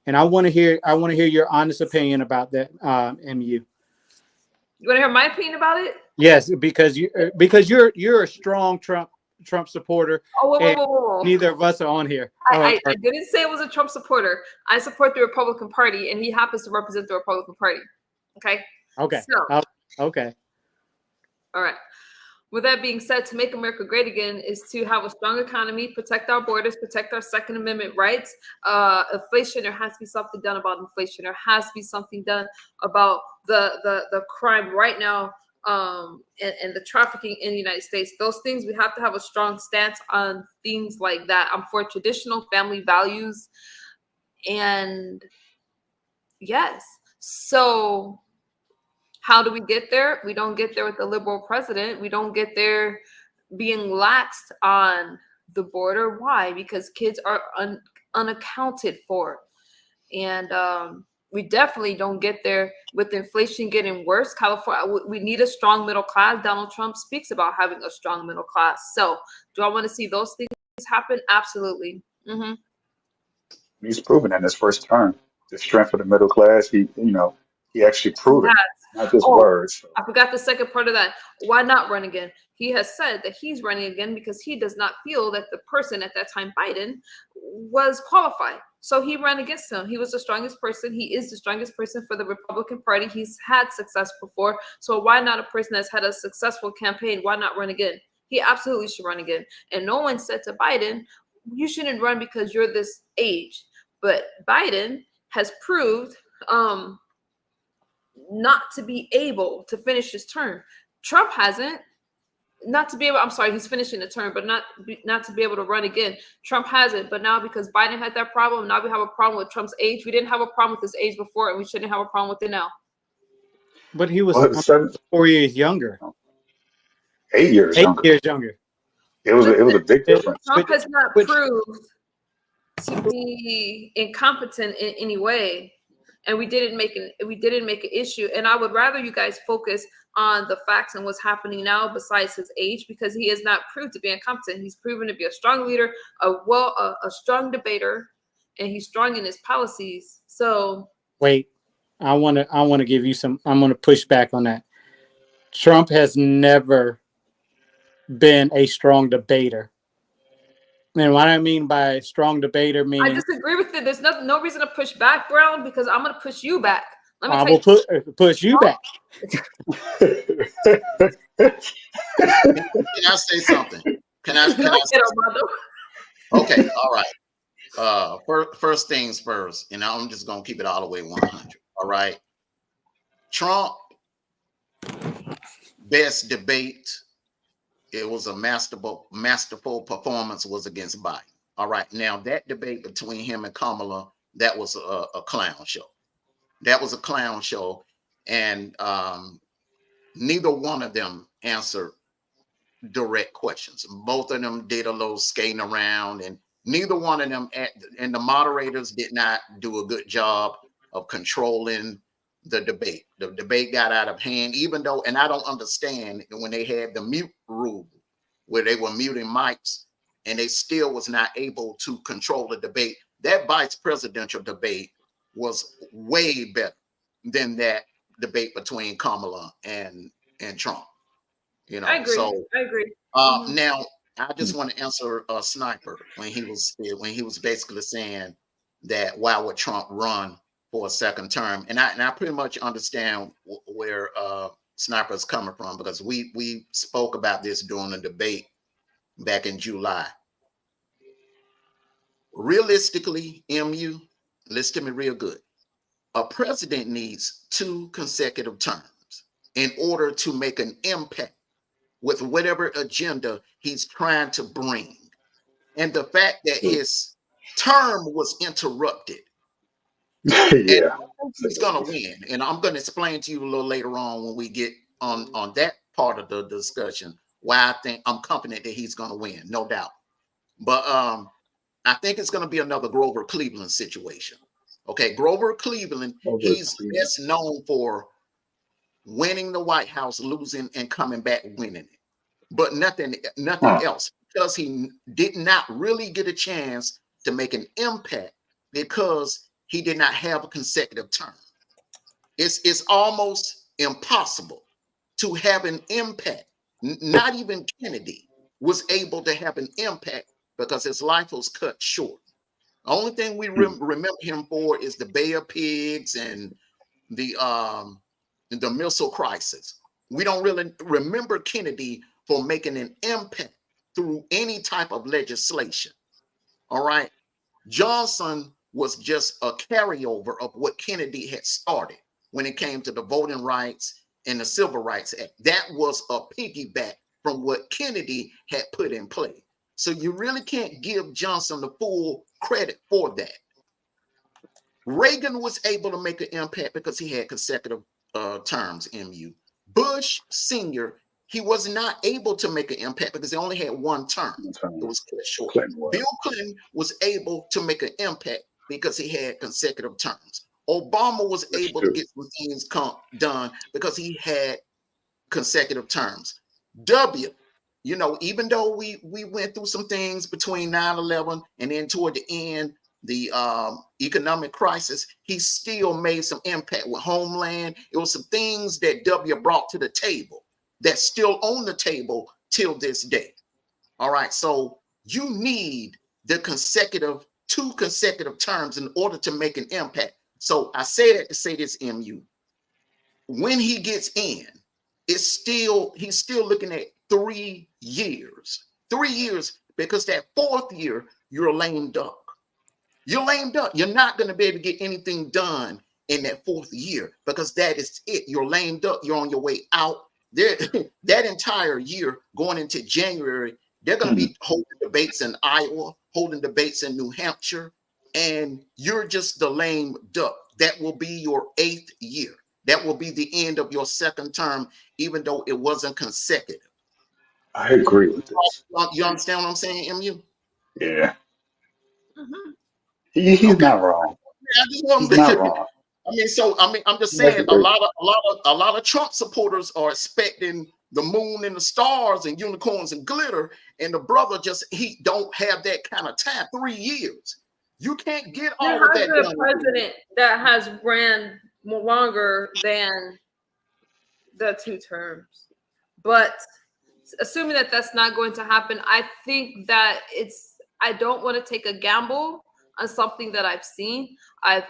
And I want to hear your honest opinion about that, MU. You want to hear my opinion about it? Yes, because you're a strong Trump supporter, Oh, whoa, whoa, and whoa, whoa, whoa. neither of us are on here. I didn't say it was a Trump supporter. I support the Republican Party, and he happens to represent the Republican Party. Okay. Okay. So, Okay. all right. With that being said, to make America great again is to have a strong economy, protect our borders, protect our Second Amendment rights. Inflation, there has to be something done about inflation. There has to be something done about the crime right now, and the trafficking in the United States. Those things, we have to have a strong stance on things like that. I'm for traditional family values, and yes. So how do we get there? We don't get there with the liberal president. We don't get there being laxed on the border. Why? Because kids are unaccounted for. And we definitely don't get there with inflation getting worse. California, we need a strong middle class. Donald Trump speaks about having a strong middle class. So do I want to see those things happen? Absolutely. Mm-hmm. He's proven in his first term the strength of the middle class. He actually proven it, not just Oh, words. So, I forgot the second part of that. Why not run again? He has said that he's running again because he does not feel that the person at that time, Biden, was qualified. So he ran against him. He was the strongest person. He is the strongest person for the Republican Party. He's had success before. So why not a person that's had a successful campaign? Why not run again? He absolutely should run again. And no one said to Biden, you shouldn't run because you're this age. But Biden has proved not to be able to finish his term. Trump hasn't. Not to be able, I'm sorry, he's finishing the term, but not to be able to run again. Trump hasn't, but now because Biden had that problem, now we have a problem with Trump's age. We didn't have a problem with his age before, and we shouldn't have a problem with it now. But he was Well, 4 years younger. 8 years 8 years younger. younger. It was a big difference. Trump has not Which proved to be incompetent in any way, and we didn't make an issue. And I would rather you guys focus on the facts and what's happening now besides his age, because he has not proved to be incompetent. He's proven to be a strong leader, a strong debater, and he's strong in his policies. So wait, I want to give you some. I'm going to push back on that. Trump has never been a strong debater. And what I mean by strong debater I means disagree with it. There's no reason to push back, Brown, because I'm going to push you back. Let me I tell will push you back. Can I say something? Can I say something? Okay, all right. First things first, and I'm just gonna keep it all the way 100. All right. Trump best debate. It was a masterful performance was against Biden. All right. Now that debate between him and Kamala, that was a clown show. That was a clown show, and neither one of them answered direct questions. Both of them did a little skating around, and neither one of them and the moderators did not do a good job of controlling the debate. The debate got out of hand, even though, and I don't understand when they had the mute rule where they were muting mics and they still was not able to control the debate. That vice presidential debate was way better than that debate between Kamala and Trump. You know, I agree. so I agree. now I just want to answer a Sniper when he was basically saying that why would Trump run for a second term, and I pretty much understand where Sniper is coming from, because we spoke about this during the debate back in July. Realistically, MU, listen to me real good. A president needs 2 consecutive terms in order to make an impact with whatever agenda he's trying to bring. And the fact that his term was interrupted, and Yeah. he's going to win. And I'm going to explain to you a little later on when we get on that part of the discussion why I think I'm confident that he's going to win, no doubt. But I think it's going to be another Grover Cleveland situation. Okay, Grover Cleveland, he's best known for winning the White House, losing, and coming back winning it, but nothing else, because he did not really get a chance to make an impact because he did not have a consecutive term. It's almost impossible to have an impact. Not even Kennedy was able to have an impact because his life was cut short. The only thing we remember him for is the Bay of Pigs and the missile crisis. We don't really remember Kennedy for making an impact through any type of legislation. All right. Johnson was just a carryover of what Kennedy had started when it came to the voting rights and the Civil Rights Act. That was a piggyback from what Kennedy had put in play. So you really can't give Johnson the full credit for that. Reagan was able to make an impact because he had consecutive terms, MU. Bush Sr., he was not able to make an impact because he only had one term. It was cut short. Bill Clinton was able to make an impact because he had consecutive terms. Obama was able to get some things done because he had consecutive terms. W, you know, even though we went through some things between 9/11 and then toward the end, the economic crisis, he still made some impact with Homeland. It was some things that W brought to the table that's still on the table till this day. All right, so you need the 2 consecutive terms in order to make an impact. So I say that to say this, MU. When he gets in, he's still looking at 3 years. 3 years, because that 4th year, you're a lame duck. You're lame duck. You're not going to be able to get anything done in that 4th year because that is it. You're lame duck. You're on your way out. There, that entire year going into January, they're going to Mm. be holding debates in Iowa, holding debates in New Hampshire, and you're just the lame duck. That will be your 8th year. That will be the end of your 2nd term, even though it wasn't consecutive. I agree with this. You understand what I'm saying, MU? Yeah, Mhm. he's Okay. not wrong. I just He's want not to. wrong. I'm just He makes saying a great point. a lot of Trump supporters are expecting the moon and the stars and unicorns and glitter, and the brother just he don't have that kind of time. 3 years, you can't get There all of has that been a done. president that has ran longer than the 2 terms. But assuming that that's not going to happen, I think that I don't want to take a gamble on something that I've seen. I've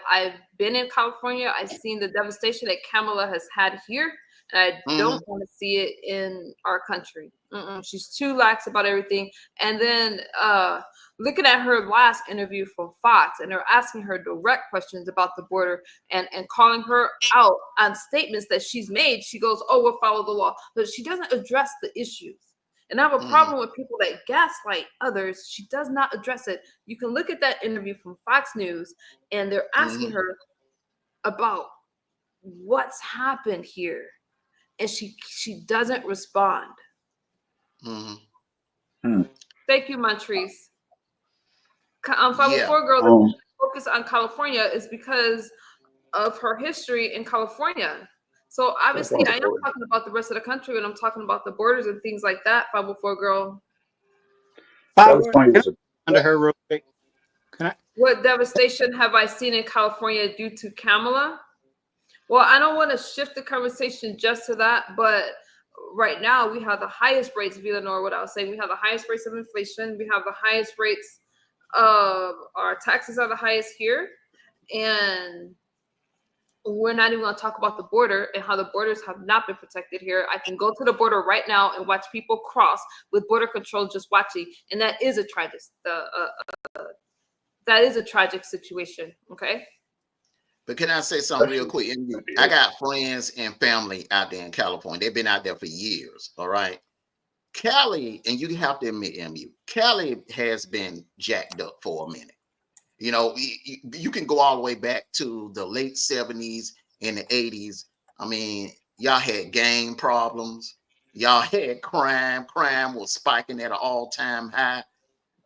been in California. I've seen the devastation that Kamala has had here, and I Mhm, don't want to see it in our country. She's too lax about everything. And then looking at her last interview from Fox, and they're asking her direct questions about the border and calling her out on statements that she's made. She goes, "Oh, we'll follow the law," but she doesn't address the issues. And I have a mhm, problem with people that gaslight others. She does not address it. You can look at that interview from Fox News, and they're asking mhm, her about what's happened here, and she doesn't respond. mhm. Hmm. Thank you, Montrese. Yeah, 504 girl, the Um, focus on California is because of her history in California. So that's obviously, I am wonderful. talking about the rest of the country when I'm talking about the borders and things like that. 504 girl, Five, California can I was a under what her real quick? Can I? what devastation have I seen in California due to Kamala? Well, I don't want to shift the conversation just to that, but right now we have the highest rates of Illinois. What I was saying, we have the highest rates of inflation. We have the highest rates of our taxes are the highest here, and we're not even going to talk about the border and how the borders have not been protected here. I can go to the border right now and watch people cross with border control just watching, and that is a tragic. That is a tragic situation. Okay. but can I say something real especially quick? San I Diego. got friends and family out there in California. They've been out there for years. All right. Cali, and you have to admit, MU, Cali has been jacked up for a minute. You know, you can go all the way back to the late 70s and the 80s. I mean, y'all had gang problems. Y'all had crime. Crime was spiking at an all-time high.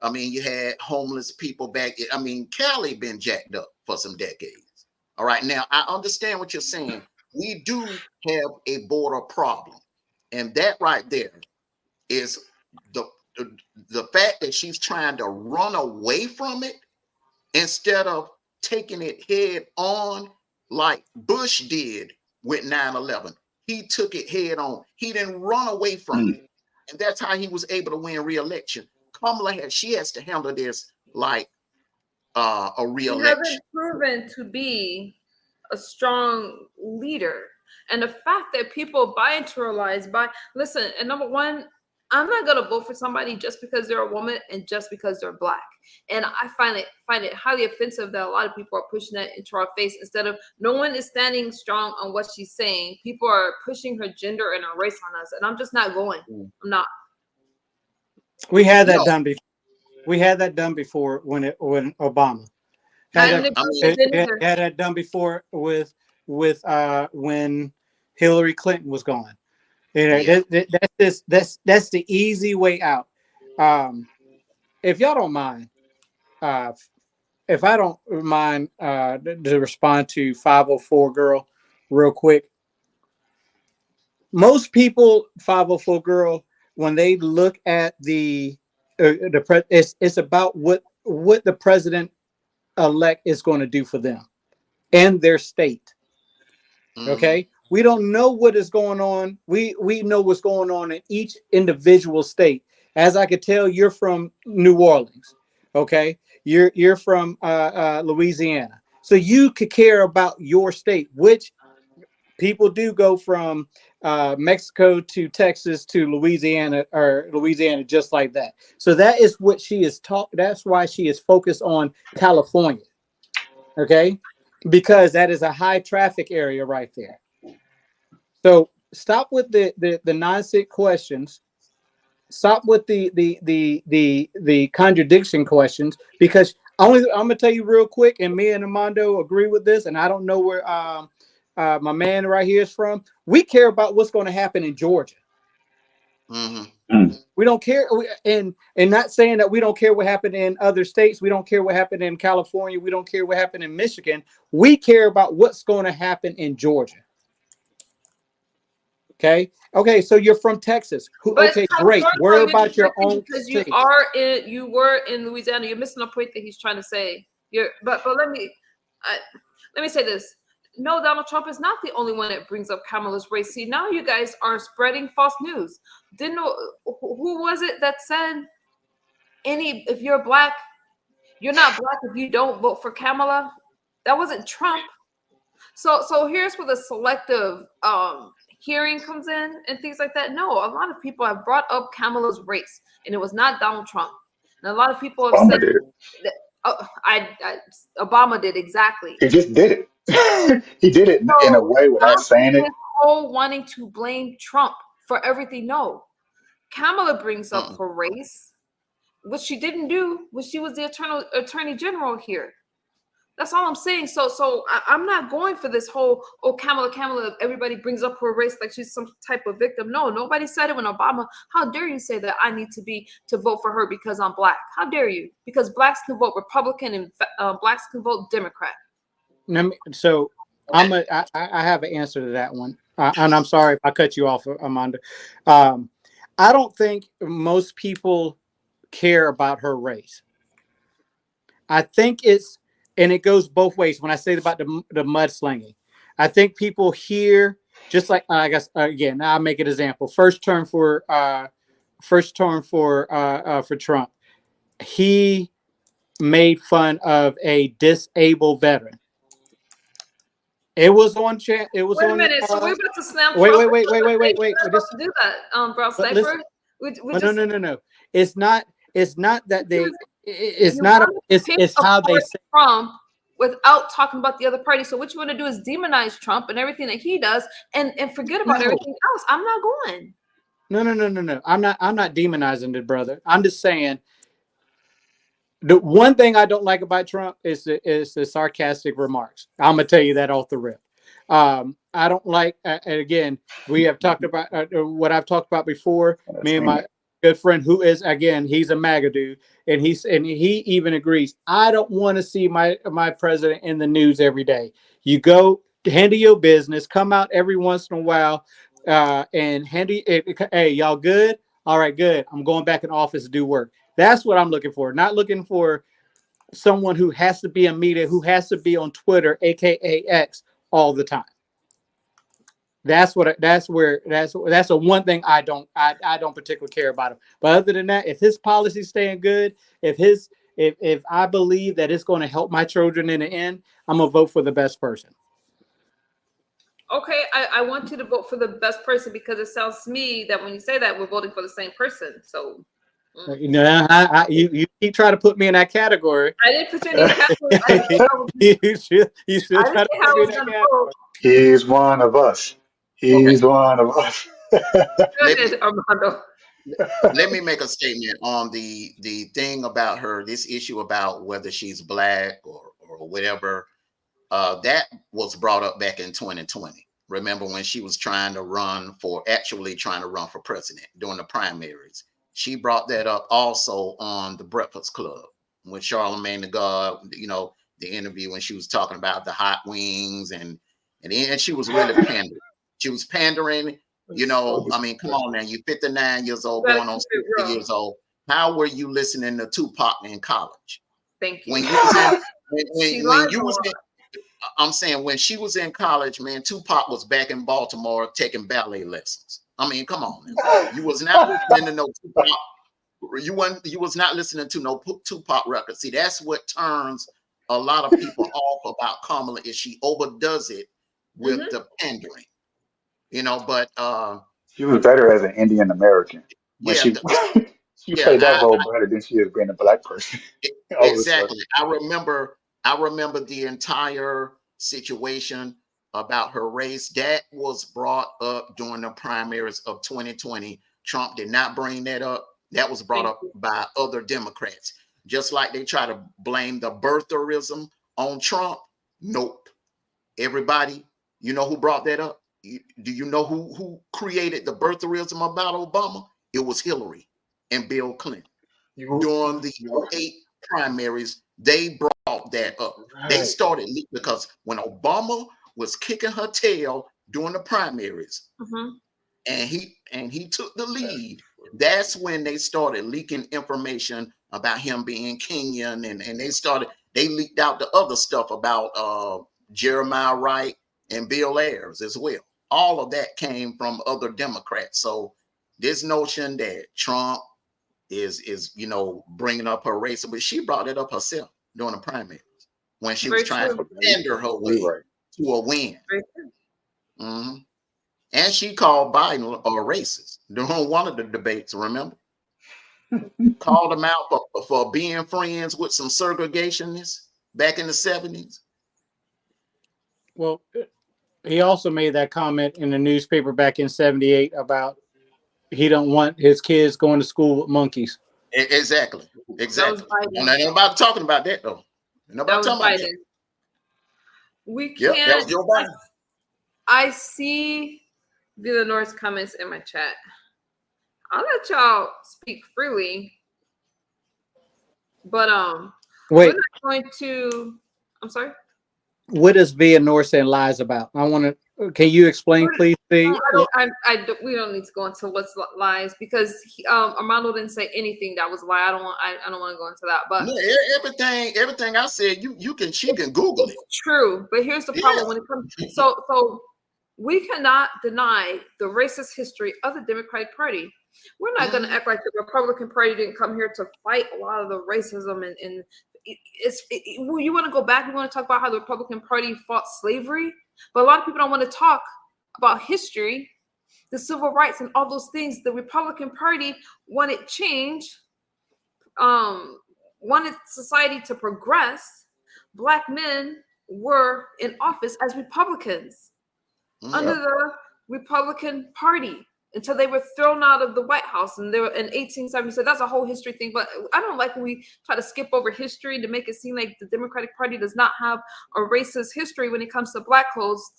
I mean, you had homeless people back. I mean, Cali been jacked up for some decades. All right. Now, I understand what you're saying. We do have a border problem. And that right there is the, the, the fact that she's trying to run away from it instead of taking it head on like Bush did with 9/11. He took it head on. He didn't run away from Hmm. it. And that's how he was able to win re-election. She has to handle this like a She hasn't re-election. proven to be a strong leader. And the fact that people buy into her lies, listen, and number one, I'm not gonna vote for somebody just because they're a woman and just because they're black. And I find it highly offensive that a lot of people are pushing that into our face instead of no one is standing strong on what she's saying. People are pushing her gender and her race on us, and I'm just not going. I'm not. We had that No, done before. We had that done before when Obama had And that. I mean, Had that done before with when Hillary Clinton was gone. You know, yeah. that's the easy way out. Um, if y'all don't mind, uh, if I don't mind to respond to 504 girl real quick. Most people 504 girl when they look at it's about what the president elect is going to do for them and their state. Mm-hmm, Okay, we don't know what is going on. We know what's going on in each individual state. As I could tell, you're from New Orleans. Okay, you're from Louisiana, so you could care about your state, which People do go from Mexico to Texas to Louisiana, or Louisiana, just like that. So that is what she is taught. That's why she is focused on California. Okay, because that is a high traffic area right there. So stop with the nonsense questions. Stop with the contradiction questions, because I'm gonna tell you real quick, and me and Armando agree with this, and I don't know where my man right here is from. We care about what's going to happen in Georgia. Mm-hmm. We don't care, and not saying that we don't care what happened in other states. We don't care what happened in California. We don't care what happened in Michigan. We care about what's going to happen in Georgia. Okay. Okay. So you're from Texas. But Okay, great. California, Where you're about your neglecting own because state? you were in Louisiana. You're missing the point that he's trying to say. But let me say this. No, Donald Trump is not the only one that brings up Kamala's race. See, now you guys are spreading false news. Didn't know who was it that said if you're black, you're not black if you don't vote for Kamala? That wasn't Trump. So here's where the selective hearing comes in and things like that. No, a lot of people have brought up Kamala's race, and it was not Donald Trump. And a lot of people have Obama said did. that Obama did exactly. He just did it. He did it in a So way without stop saying this it. whole wanting to blame Trump for everything. No, Kamala brings up Mm-mm. her race. What she didn't do was she was the attorney general here. That's all I'm saying. I'm not going for this whole, oh, Kamala, everybody brings up her race like she's some type of victim. No, nobody said it when Obama. How dare you say that I need to vote for her because I'm black? How dare you? Because blacks can vote Republican and blacks can vote Democrat. So I have an answer to that one, and I'm sorry if I cut you off, Amanda. Um, I don't think most people care about her race. I think and it goes both ways. When I say about the mudslinging, I think people here, just like I guess again, I'll make an example. First term for Trump, he made fun of a disabled veteran. It was on chat. It was Wait a on. minute. So we're about to slam Wait, Trump. wait, wait, wait, wait, wait, wait. We're not about to do that, Brown But listen. Sniper. We No, no, just no, no, no. It's not. It's not that they. It's you not. want to pick It's how they apart say. Trump without talking about the other party. So what you want to do is demonize Trump and everything that he does, and forget about No, everything else. I'm not going. no, no, no, no, no. I'm not. I'm not demonizing the brother. I'm just saying. The one thing I don't like about Trump is the sarcastic remarks. I'm gonna tell you that off the rip. I don't like. And again, we have talked about what I've talked about before. I've Me and seen my it. good friend, who is again, he's a MAGA dude, and he even agrees. I don't want to see my president in the news every day. You go handle your business. Come out every once in a while, and handle it. Hey, y'all good? All right, good. I'm going back in office to do work. That's what I'm looking for. Not looking for someone who has to be in media, who has to be on Twitter, aka X, all the time. That's the one thing I don't particularly care about him. But other than that, if his policy's staying good, if I believe that it's going to help my children in the end, I'm gonna vote for the best person. Okay, I want you to vote for the best person because it sounds to me that when you say that, we're voting for the same person. So You know, you keep trying to put me in that category. I didn't put you in any category. You should I didn't try to say put how I me in was that going to vote. category. He's one of us. Okay, He's one of us. go Let me ahead, Armando. let me make a statement on the thing about her. This issue about whether she's black or whatever. That was brought up back in 2020. Remember when she was actually trying to run for president during the primaries? She brought that up also on the Breakfast Club with Charlamagne the God, the interview when she was talking about the hot wings and she was really pandering. She was pandering, So I mean, come on now, you're 59 years You old, gotta going on keep it 60 real. years old. How were you listening to Tupac in college? Thank you. When you was in She when lies you a was lot. in I'm saying when she was in college, man, Tupac was back in Baltimore taking ballet lessons. I mean, come on now. You was not listening to no Tupac. You was not listening to no Tupac records. See, that's what turns a lot of people off about Kamala is she overdoes it with the pandering, but She was better as an Indian American when yeah, she she yeah, played that role better than she has been a black person. All of a sudden, exactly. I remember the entire situation about her race that was brought up during the primaries of 2020. Trump did not bring that up. That was brought Thank up you. by other Democrats. Just like they try to blame the birtherism on Trump. Nope. Everybody, you know who brought that up? Do you know who created the birtherism about Obama? It was Hillary and Bill Clinton. you During the '08 primaries, they brought that up. They right. started because when Obama was kicking her tail during the primaries, Mhm. and he took the lead, that's when they started leaking information about him being Kenyan, and they leaked out the other stuff about Jeremiah Wright and Bill Ayers as well. All of that came from other Democrats. So this notion that Trump is bringing up her race, but she brought it up herself during the primaries when she was Very trying to true. pander her Very way right. to a win. Very true. Mhm. And she called Biden a racist during one of the debates. Remember, called him out for being friends with some segregationists back in the '70s. Well, he also made that comment in the newspaper back in '78 about he don't want his kids going to school with monkeys. Exactly, That was exactly. Biden. Ain't nobody talking about that though. Ain't That nobody was talking about that. Biden. We Yep, that was can't. Joe Biden. I see Villanor's comments in my chat. I'll let y'all speak freely, but we're Wait, not going to. I'm sorry. what is Via North saying lies about? I want to. Can you explain, please? No, See, we don't need to go into what's lies because Armando didn't say anything that was a lie. I don't want to go into that, but No, everything I said, she can Google it. true. But here's the problem when it comes. So we cannot deny the racist history of the Democratic Party. We're not going to act like the Republican Party didn't come here to fight a lot of the racism and you want to go back. We want to talk about how the Republican Party fought slavery, but a lot of people don't want to talk about history, the civil rights, and all those things. The Republican Party wanted change, wanted society to progress. Black men were in office as Republicans under the Republican Party until they were thrown out of the White House, and they were in 1870. So that's a whole history thing. But I don't like when we try to skip over history to make it seem like the Democratic Party does not have a racist history when it comes to black codes.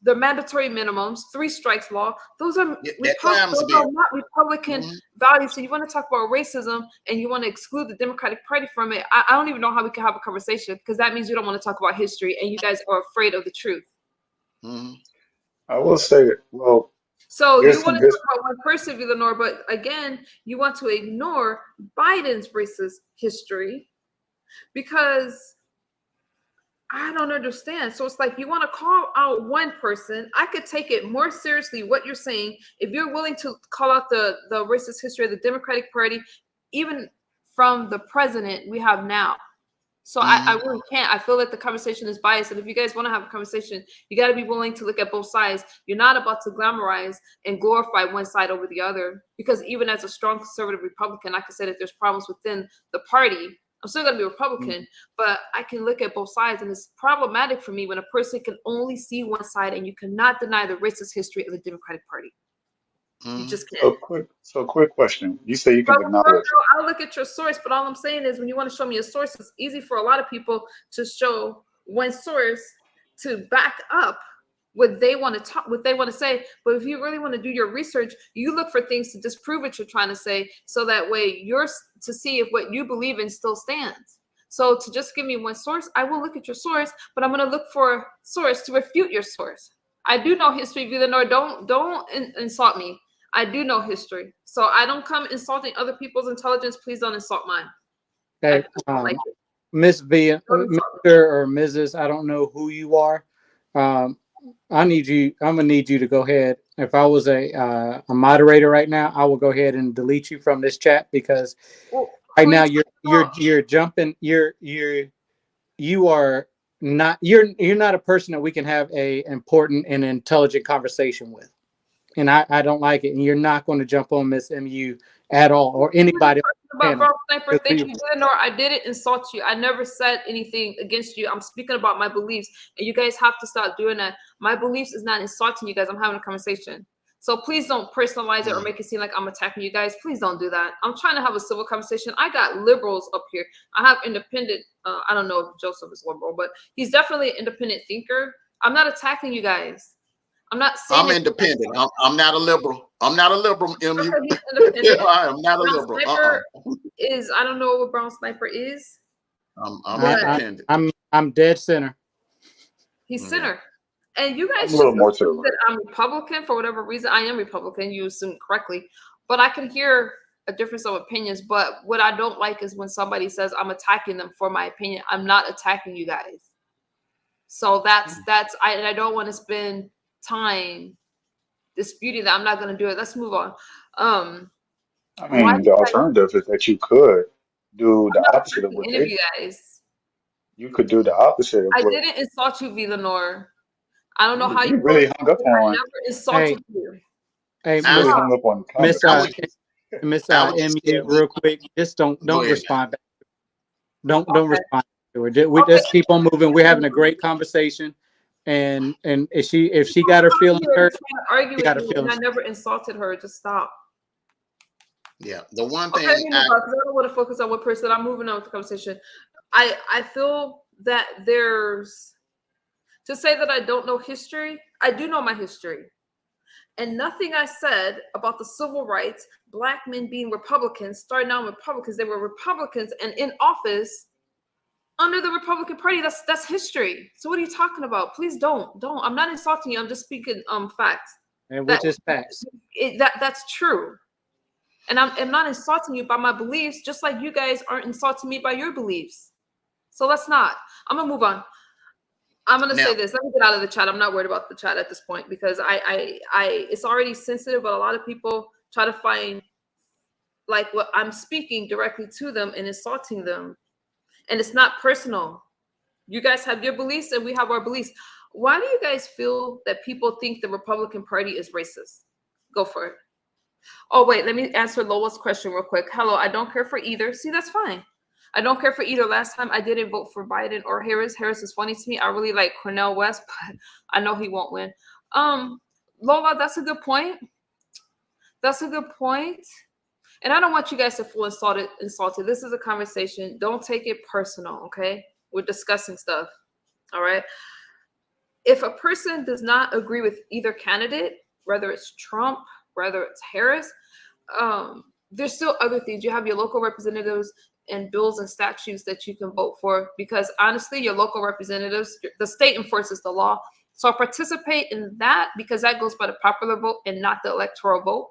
The mandatory minimums, 3 strikes law. Those are not Republican values. So you want to talk about racism and you want to exclude the Democratic Party from it. I don't even know how we can have a conversation because that means you don't want to talk about history and you guys are afraid of the truth. I will say that. Well, So there's you some want to good. talk about one person, Villanor, but again, you want to ignore Biden's racist history because I don't understand. So it's like you want to call out one person. I could take it more seriously what you're saying if you're willing to call out the racist history of the Democratic Party, even from the president we have now. So I really can't. I feel like the conversation is biased. And if you guys want to have a conversation, you got to be willing to look at both sides. You're not about to glamorize and glorify one side over the other. Because even as a strong conservative Republican, I can say that there's problems within the party. I'm still going to be Republican, but I can look at both sides. And it's problematic for me when a person can only see one side and you cannot deny the racist history of the Democratic Party. You just can't. Quick question. You say you can deny it. I'll look at your source, but all I'm saying is when you want to show me a source, it's easy for a lot of people to show one source to back up what they want to say. But if you really want to do your research, you look for things to disprove what you're trying to say, so that way you're to see if what you believe in still stands. So to just give me one source, I will look at your source, but I'm going to look for a source to refute your source. I do know history, Villanor. Don't insult me. I do know history. So I don't come insulting other people's intelligence. Please don't insult mine. okay, Miss Via, Mr. or Mrs. I don't know who you are. I'm gonna need you to go ahead. If I was a moderator right now, I will go ahead and delete you from this chat because right now you're jumping. You are not you're not a person that we can have a important and intelligent conversation with, and I don't like it. And you're not going to jump on Miss MU at all, or anybody on the About panel. Bro Sniper, thank you, Eleanor. I didn't insult you. I never said anything against you. I'm speaking about my beliefs, and you guys have to stop doing that. My beliefs is not insulting you guys. I'm having a conversation. So please don't personalize it or make it seem like I'm attacking you guys. Please don't do that. I'm trying to have a civil conversation. I got liberals up here. I have independent. I don't know if Joseph is liberal, but he's definitely an independent thinker. I'm not attacking you guys. I'm not saying I'm independent. I'm not a liberal. I'm not a liberal, MU. he's independent. I am not a Brown liberal. Sniper is, I don't know what Brown Sniper is. I'm But independent. I'm dead center. he's center. And you guys I'm a should little more to the assume that I'm Republican for whatever reason. I am Republican. You assume correctly. But I can hear a difference of opinions. But what I don't like is when somebody says I'm attacking them for my opinion. I'm not attacking you guys. So I don't want to spend time disputing that. I'm not going to do it. Let's move on. I mean, the alternative is that you could do the opposite of what Any they of do. you guys. You could do the opposite of I what didn't insult you, Villanor. I don't know how you you really hung up I on. never insulted you. Hey, You really Stop. hung up on the Miss I would, I would just MU, tell you, real quick, just don't go ahead. respond back. Don't Okay. respond to her. We Okay. just keep on moving. We're having a great conversation, and if she got her feelings You're hurt, trying to argue she got her with me, and I feelings. never insulted her. Just stop. Yeah, the one Okay, thing because I don't want to focus on one person. I'm moving on with the conversation. I feel that there's to say that I don't know history. I do know my history. And nothing I said about the civil rights, black men being Republicans, starting out Republicans, they were Republicans and in office under the Republican Party. That's history. So what are you talking about? Please don't. I'm not insulting you. I'm just speaking facts. And which is facts. That's true. And I'm not insulting you by my beliefs, just like you guys aren't insulting me by your beliefs. So let's not. I'm gonna move on. I'm gonna now, say this. Let me get out of the chat. I'm not worried about the chat at this point because I it's already sensitive, but a lot of people try to find like what I'm speaking directly to them and insulting them. And it's not personal. You guys have your beliefs and we have our beliefs. Why do you guys feel that people think the Republican Party is racist? Go for it. Oh, wait, let me answer Lola's question real quick. Hello, I don't care for either. See, that's fine. I don't care for either. Last time I didn't vote for Biden or Harris. Harris is funny to me. I really like Cornel West, but I know he won't win. Lola, that's a good point. That's a good point. And I don't want you guys to feel insulted. This is a conversation. Don't take it personal, okay? We're discussing stuff. All right. If a person does not agree with either candidate, whether it's Trump, whether it's Harris, there's still other things. You have your local representatives and bills and statutes that you can vote for because honestly, your local representatives, the state enforces the law. So participate in that because that goes by the popular vote and not the electoral vote.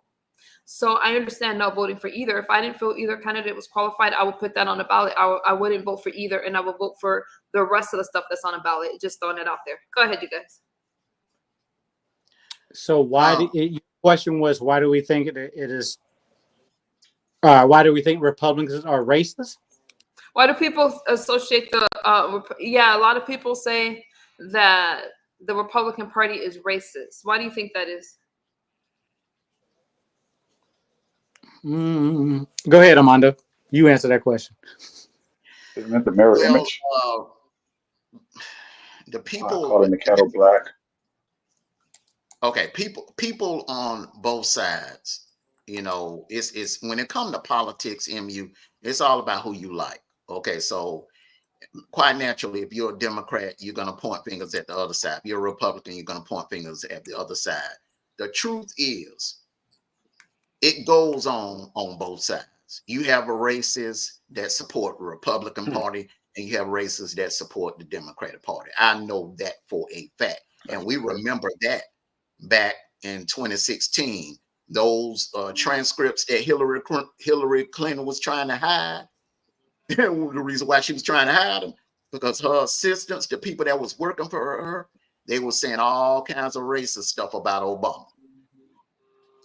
So I understand not voting for either. If I didn't feel either candidate was qualified, I would put that on the ballot. I wouldn't vote for either, and I would vote for the rest of the stuff that's on the ballot. Just throwing it out there. Go ahead, you guys. So your question was why do we think it is? Why do we think Republicans are racist? Why do people associate the? A lot of people say that the Republican Party is racist. Why do you think that is? Go ahead, Amanda. You answer that question. Isn't it the mirror well, image? the people Calling the kettle black. Okay, people on both sides, it's when it comes to politics, MU, it's all about who you like. Okay, so quite naturally, if you're a Democrat, you're going to point fingers at the other side. If you're a Republican, you're going to point fingers at the other side. The truth is, it goes on both sides. You have a racists that support the Republican Party, and you have racists that support the Democratic Party. I know that for a fact, and we remember that back in 2016, those transcripts that Hillary Clinton was trying to hide. The reason why she was trying to hide them because her assistants, the people that was working for her, they were saying all kinds of racist stuff about Obama.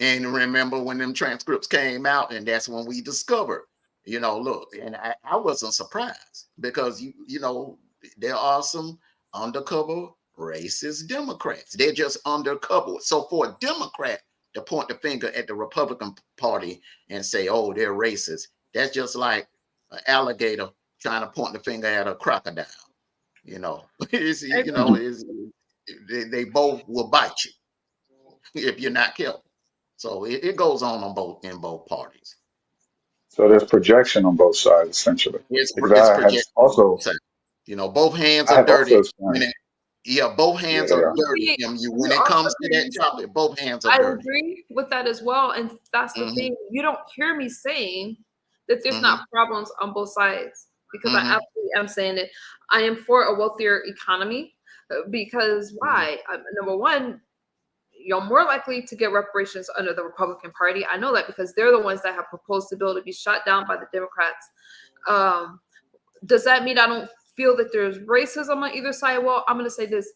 And remember when them transcripts came out, and that's when we discovered, look, and I wasn't surprised because you know there are some undercover racist Democrats. They're just undercover. So for a Democrat to point the finger at the Republican Party and say, "Oh, they're racist," that's just like an alligator trying to point the finger at a crocodile. You know, Exactly. they both will bite you if you're not careful. So it goes on both in both parties. So there's projection on both sides, essentially. Because It's I have projected on both also, sides. You know, both hands I are have also dirty when experienced, both yeah, hands they are are. dirty. See, When you it also comes to hear that me. chocolate, both hands are I dirty. agree with that as well, and that's the Hmm. thing. You don't hear me saying that there's Hmm. not problems on both sides because I Hmm. absolutely am saying it. I am for a wealthier economy because Hmm. why? Number one, you're more likely to get reparations under the Republican Party. I know that because they're the ones that have proposed the bill to be shot down by the Democrats. Um, does that mean I don't feel that there's racism on either side? Well, I'm going to say this: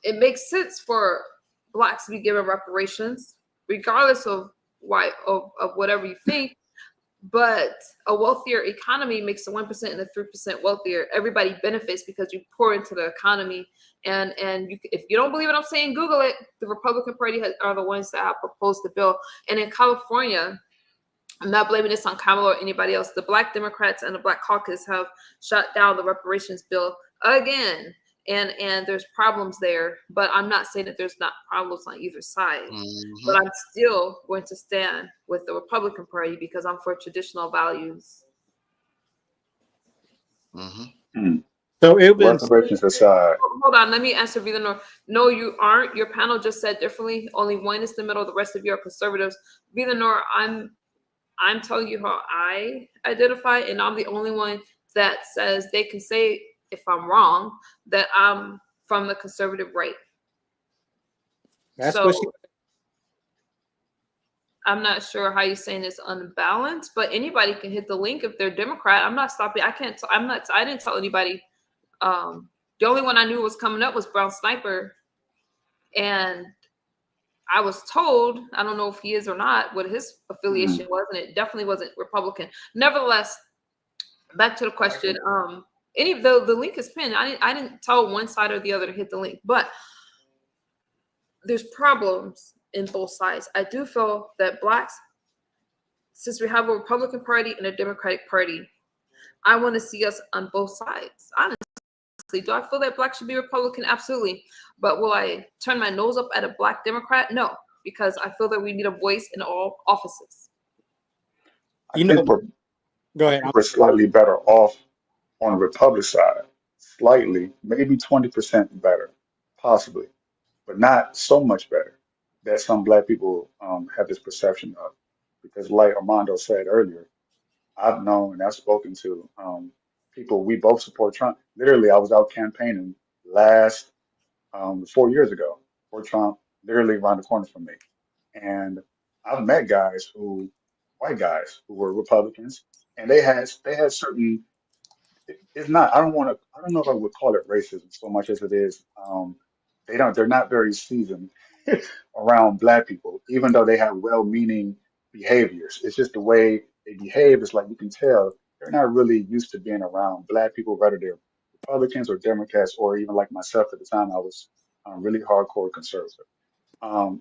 it makes sense for blacks to be given reparations, regardless of why of whatever you think. But a wealthier economy makes the 1% and the 3% wealthier. Everybody benefits because you pour into the economy. And if you don't believe what I'm saying, Google it. The Republican Party are the ones that have proposed the bill. And in California, I'm not blaming this on Kamala or anybody else. The Black Democrats and the Black Caucus have shut down the reparations bill again. And there's problems there, but I'm not saying that there's not problems on either side. But Hmm. I'm still going to stand with the Republican Party because I'm for traditional values. Hmm. Hmm. So it been Reparations aside, Hold on, let me answer Vita Nor. No, you aren't. Your panel just said differently. Only one is the middle. The rest of you are conservatives. Vita Nor, I'm telling you how I identify, and I'm the only one that says they can say if I'm wrong that I'm from the conservative right. that's what she. So I'm not sure how you're saying it's unbalanced, but anybody can hit the link if they're Democrat. I'm not stopping. I can't. I'm not. I didn't tell anybody. Um, the only one I knew was coming up was Brown Sniper, and I was told, I don't know if he is or not, what his hmm, affiliation was, and it definitely wasn't Republican. Nevertheless, back to the question. Any of the link is pinned. I didn't tell one side or the other to hit the link, but there's problems in both sides. I do feel that blacks, since we have a Republican Party and a Democratic Party, I want to see us on both sides. Honestly, do I feel that blacks should be Republican? Absolutely. But will I turn my nose up at a black Democrat? No, because I feel that we need a voice in all offices. I You know, think we're go I ahead. think we're slightly better off on the Republic side. Slightly, maybe 20% better, possibly, but not so much better that some black people have this perception of. Because, like Armando said earlier, I've known and I've spoken to people. We both support Trump. Literally, I was out campaigning last 4 years ago for Trump, literally around the corner from me. And I've met guys who, white guys who were Republicans, and they had certain. It's not. I don't want to. I don't know if I would call it racism so much as it is. They don't. They're not very seasoned around black people, even though they have well-meaning behaviors. It's just the way they behave. It's like you can tell they're not really used to being around black people, whether they're Republicans or Democrats, or even like myself at the time, I was really hardcore conservative.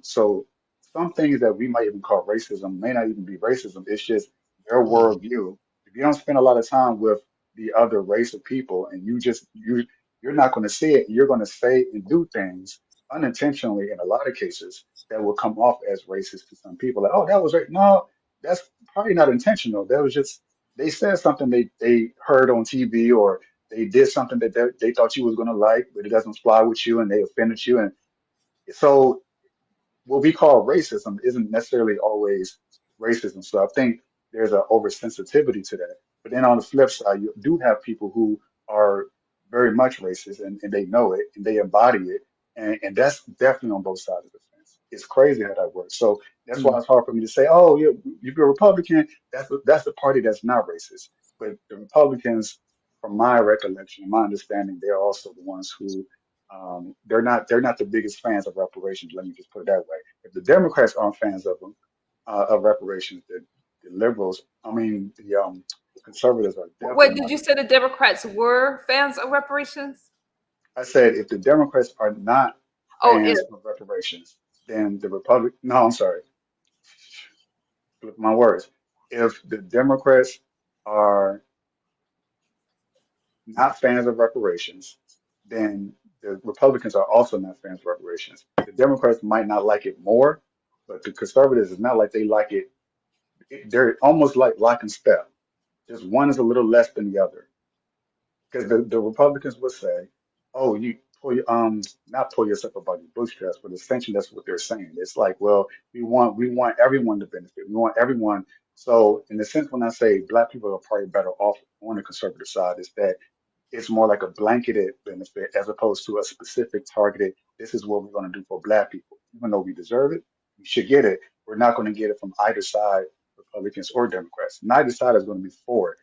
So some things that we might even call racism may not even be racism. It's just their Hmm. worldview. If you don't spend a lot of time with the other race of people, and you're not going to see it, you're going to say and do things unintentionally in a lot of cases that will come off as racist to some people. Like, oh, that was right. No, that's probably not intentional. That was just they said something they heard on TV, or they did something that they thought you was going to like, but it doesn't fly with you, and they offended you. And so what we call racism isn't necessarily always racism. So I think there's an oversensitivity to that. But then on the flip side, you do have people who are very much racist, and they know it and they embody it. And that's definitely on both sides of the fence. It's crazy how that works. So that's why Mm, it's hard for me to say, oh, you're a Republican. That's the party that's not racist. But the Republicans, from my recollection and my understanding, they're also the ones who they're not the biggest fans of reparations. Let me just put it that way. If the Democrats aren't fans of them, of reparations, the liberals, the conservatives are What definitely did not you going say? The Democrats were fans of reparations? I said if the Democrats are not Oh, if. fans of reparations, then the Republic. No, I'm sorry, flip my words. If the Democrats are not fans of reparations, then the Republicans are also not fans of reparations. The Democrats might not like it more, but the conservatives is not like they like it. They're almost like lock and step. Just one is a little less than the other. Because the Republicans would say, "Oh, you pull your not pull yourself up by your bootstraps," but essentially that's what they're saying. It's like, well, we want everyone to benefit. We want everyone. So in the sense, when I say black people are probably better off on the conservative side, is that it's more like a blanketed benefit as opposed to a specific targeted. This is what we're going to do for black people, even though we deserve it. We should get it. We're not going to get it from either side, Republicans or Democrats. Neither side is going to be for it.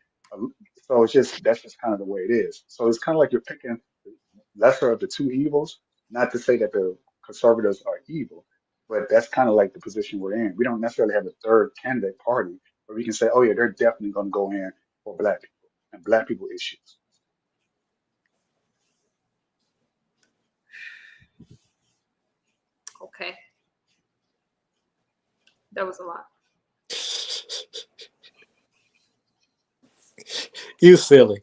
So it's just that's just kind of the way it is. So it's kind of like you're picking the lesser of the two evils. Not to say that the conservatives are evil, but that's kind of like the position we're in. We don't necessarily have a third candidate party where we can say, oh yeah, they're definitely going to go in for black people and black people issues. Okay, that was a lot. You silly.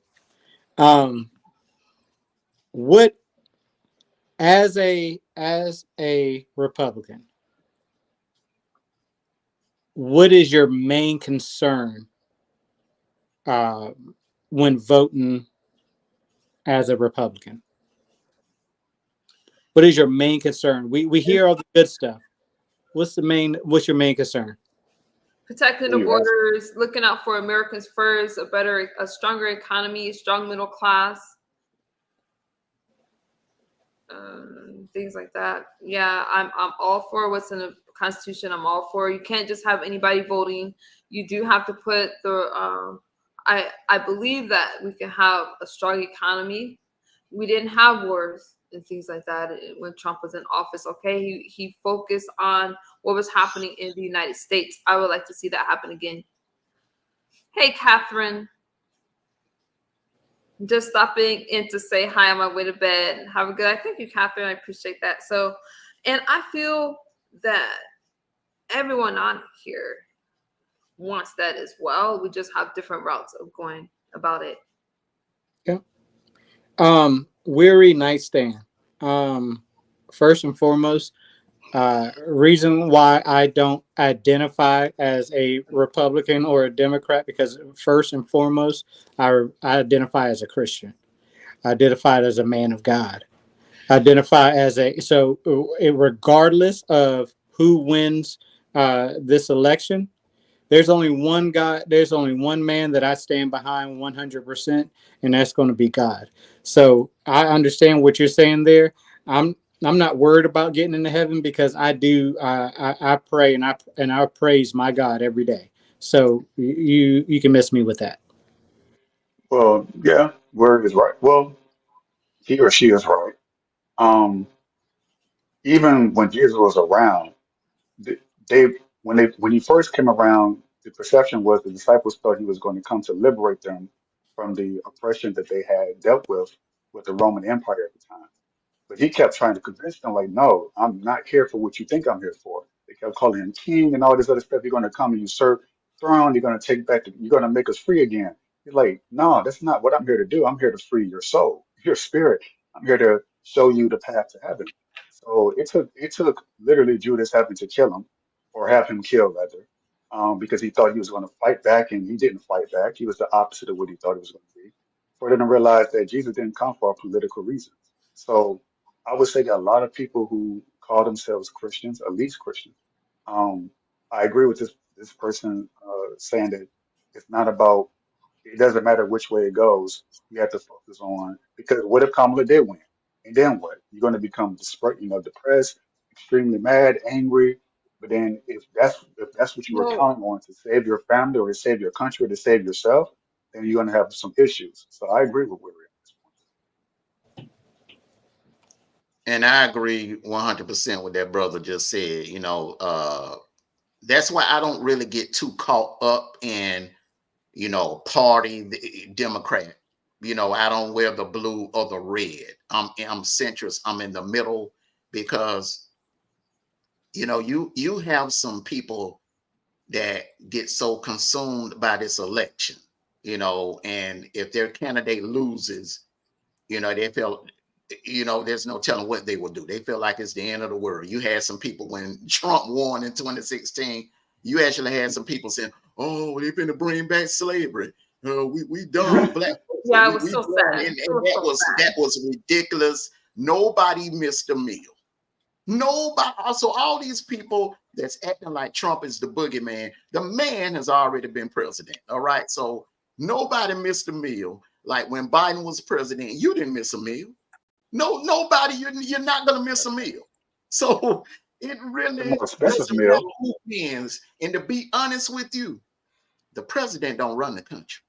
What as a Republican, what is your main concern uh, when voting as a Republican? What is your main concern? We hear all the good stuff. What's your main concern? Protecting Who the you asking? borders, looking out for Americans first, a stronger economy, a strong middle class, things like that. Yeah, I'm all for what's in the Constitution. I'm all for. You can't just have anybody voting. You do have to put the. I believe that we can have a strong economy. We didn't have wars and things like that when Trump was in office. Okay, he focused on what was happening in the United States. I would like to see that happen again. Hey, Catherine. Just stopping in to say hi on my way to bed. Have a good night. Thank you, Catherine. I appreciate that. So, and I feel that everyone on here wants that as well. We just have different routes of going about it. Yeah. Weary nightstand. First and foremost, reason why I don't identify as a Republican or a Democrat, because first and foremost, I identify as a Christian. I identify as a man of God. I identify as regardless of who wins this election, there's only one God. There's only one man that I stand behind 100%, and that's going to be God. So I understand what you're saying there. I'm I'm not worried about getting into heaven because I do. I pray and I praise my God every day. So you can miss me with that. Well, yeah, word is right. Well, he or she is right. Um, Even when Jesus was around, th- they when he first came around, the perception was the disciples thought he was going to come to liberate them from the oppression that they had dealt with the Roman Empire at the time. But he kept trying to convince them, like, no, I'm not here for what you think I'm here for. They kept calling him king and all this other stuff. You're going to come and usurp throne. You're going to take back. You're going to make us free again. He's like, no, that's not what I'm here to do. I'm here to free your soul, your spirit. I'm here to show you the path to heaven. So it took literally Judas having to kill him, or have him killed rather, because he thought he was going to fight back, and he didn't fight back. He was the opposite of what he thought he was going to be. For them to realize that Jesus didn't come for political reasons. So I would say that a lot of people who call themselves Christians, at least Christians, um, I agree with this person saying that it's not about. It doesn't matter which way it goes. You have to focus on, because what if Kamala did win, and then what? You're going to become depressed, extremely mad, angry. But then if that's what you were No, counting on to save your family or to save your country or to save yourself, then you're going to have some issues. So I agree with Willie at this point. And I agree 100% with that brother just said. That's why I don't really get too caught up in, party Democrat. You know, I don't wear the blue or the red. I'm centrist. I'm in the middle because, you know, you have some people that get so consumed by this election, you know, and if their candidate loses, you know, they feel, you know, there's no telling what they will do. They feel like it's the end of the world. You had some people when Trump won in 2016, you actually had some people saying, oh, they're going to bring back slavery. We done, black folks, Yeah, it was we so done. sad. And It was so that sad. was ridiculous. Nobody missed a meal. Nobody. So all these people that's acting like Trump is the boogeyman, the man has already been president. All right. So nobody missed a meal. Like when Biden was president, you didn't miss a meal. No, nobody. You're not going to miss a meal. So it The really more expensive doesn't matter meal. who wins. And to be honest with you, the president don't run the country.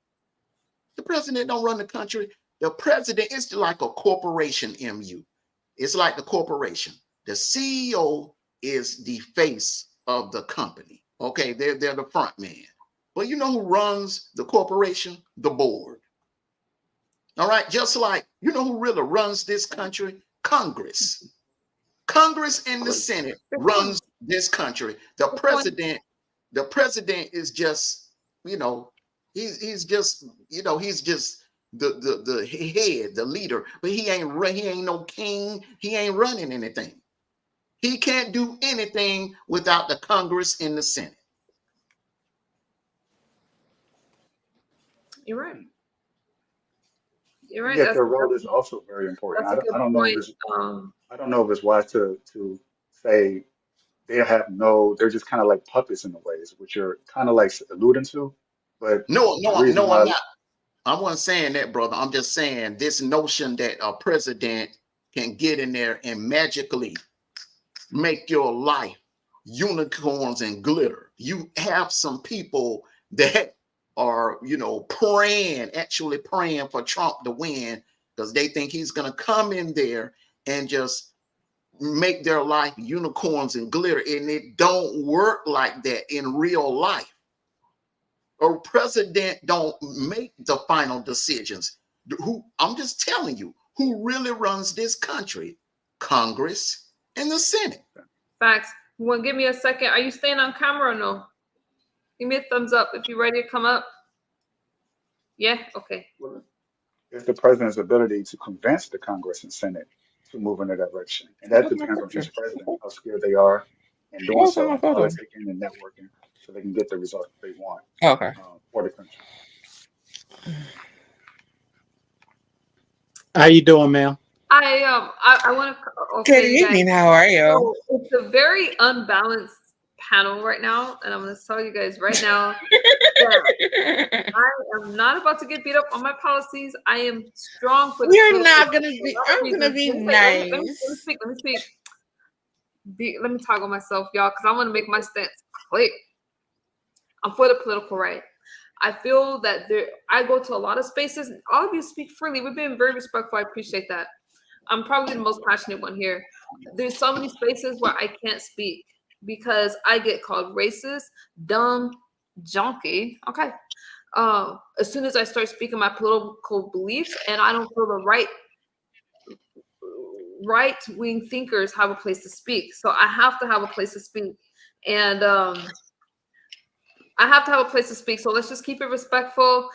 The president don't run the country. The president is like a corporation, MU. It's like the corporation. The CEO is the face of the company. Okay, they're the front man. But you know who runs the corporation? The board. All right, just like you know who really runs this country? Congress. Congress and the Senate Good point. runs this country. Good point. The president is just, you know, he's just, you know, he's just the head, the leader, but he ain't no king. He ain't running anything. He can't do anything without the Congress and the Senate. You're right. You're right. Yet their role is also very important. That's a good I don't know if point. it's I don't know if it's wise to say they have no, they're just kind of like puppets in the ways, which you're kind of like alluding to. But No, the no, reason no, I'm why, not. I wasn't saying that, brother. I'm just saying this notion that a president can get in there and magically make your life unicorns and glitter. You have some people that are, you know, actually praying for Trump to win because they think he's going to come in there and just make their life unicorns and glitter. And it don't work like that in real life. A president don't make the final decisions. Who I'm just telling you, who really runs this country? Congress and the Senate. Facts. You want to give me a second? Are you staying on camera or no? Give me a thumbs up if you're ready to come up. Yeah? Okay. is the president's ability to convince the Congress and Senate to move in a direction. And that Where's my depends on picture? each president, how skilled they are in doing Where's so, my in photo? politicking and networking, so they can get the results that they want Okay. for the country. How you doing, ma'am? I want to. Good Okay, you guys. evening. How are you? So it's a very unbalanced panel right now, and I'm going to tell you guys right now that I am not about to get beat up on my policies. I am strong for the You're political not gonna right for a be. lot of I'm gonna reasons. be Let me nice. speak. Let me speak. Let me toggle myself, y'all, because I want to make my stance clear. I'm for the political right. I feel that I go to a lot of spaces. All of you speak freely. We've been very respectful. I appreciate that. I'm probably the most passionate one here. There's so many spaces where I can't speak because I get called racist, dumb, junkie. Okay. As soon as I start speaking my political beliefs, and I don't feel the right wing thinkers have a place to speak. So I have to have a place to speak. And I have to have a place to speak. So let's just keep it respectful.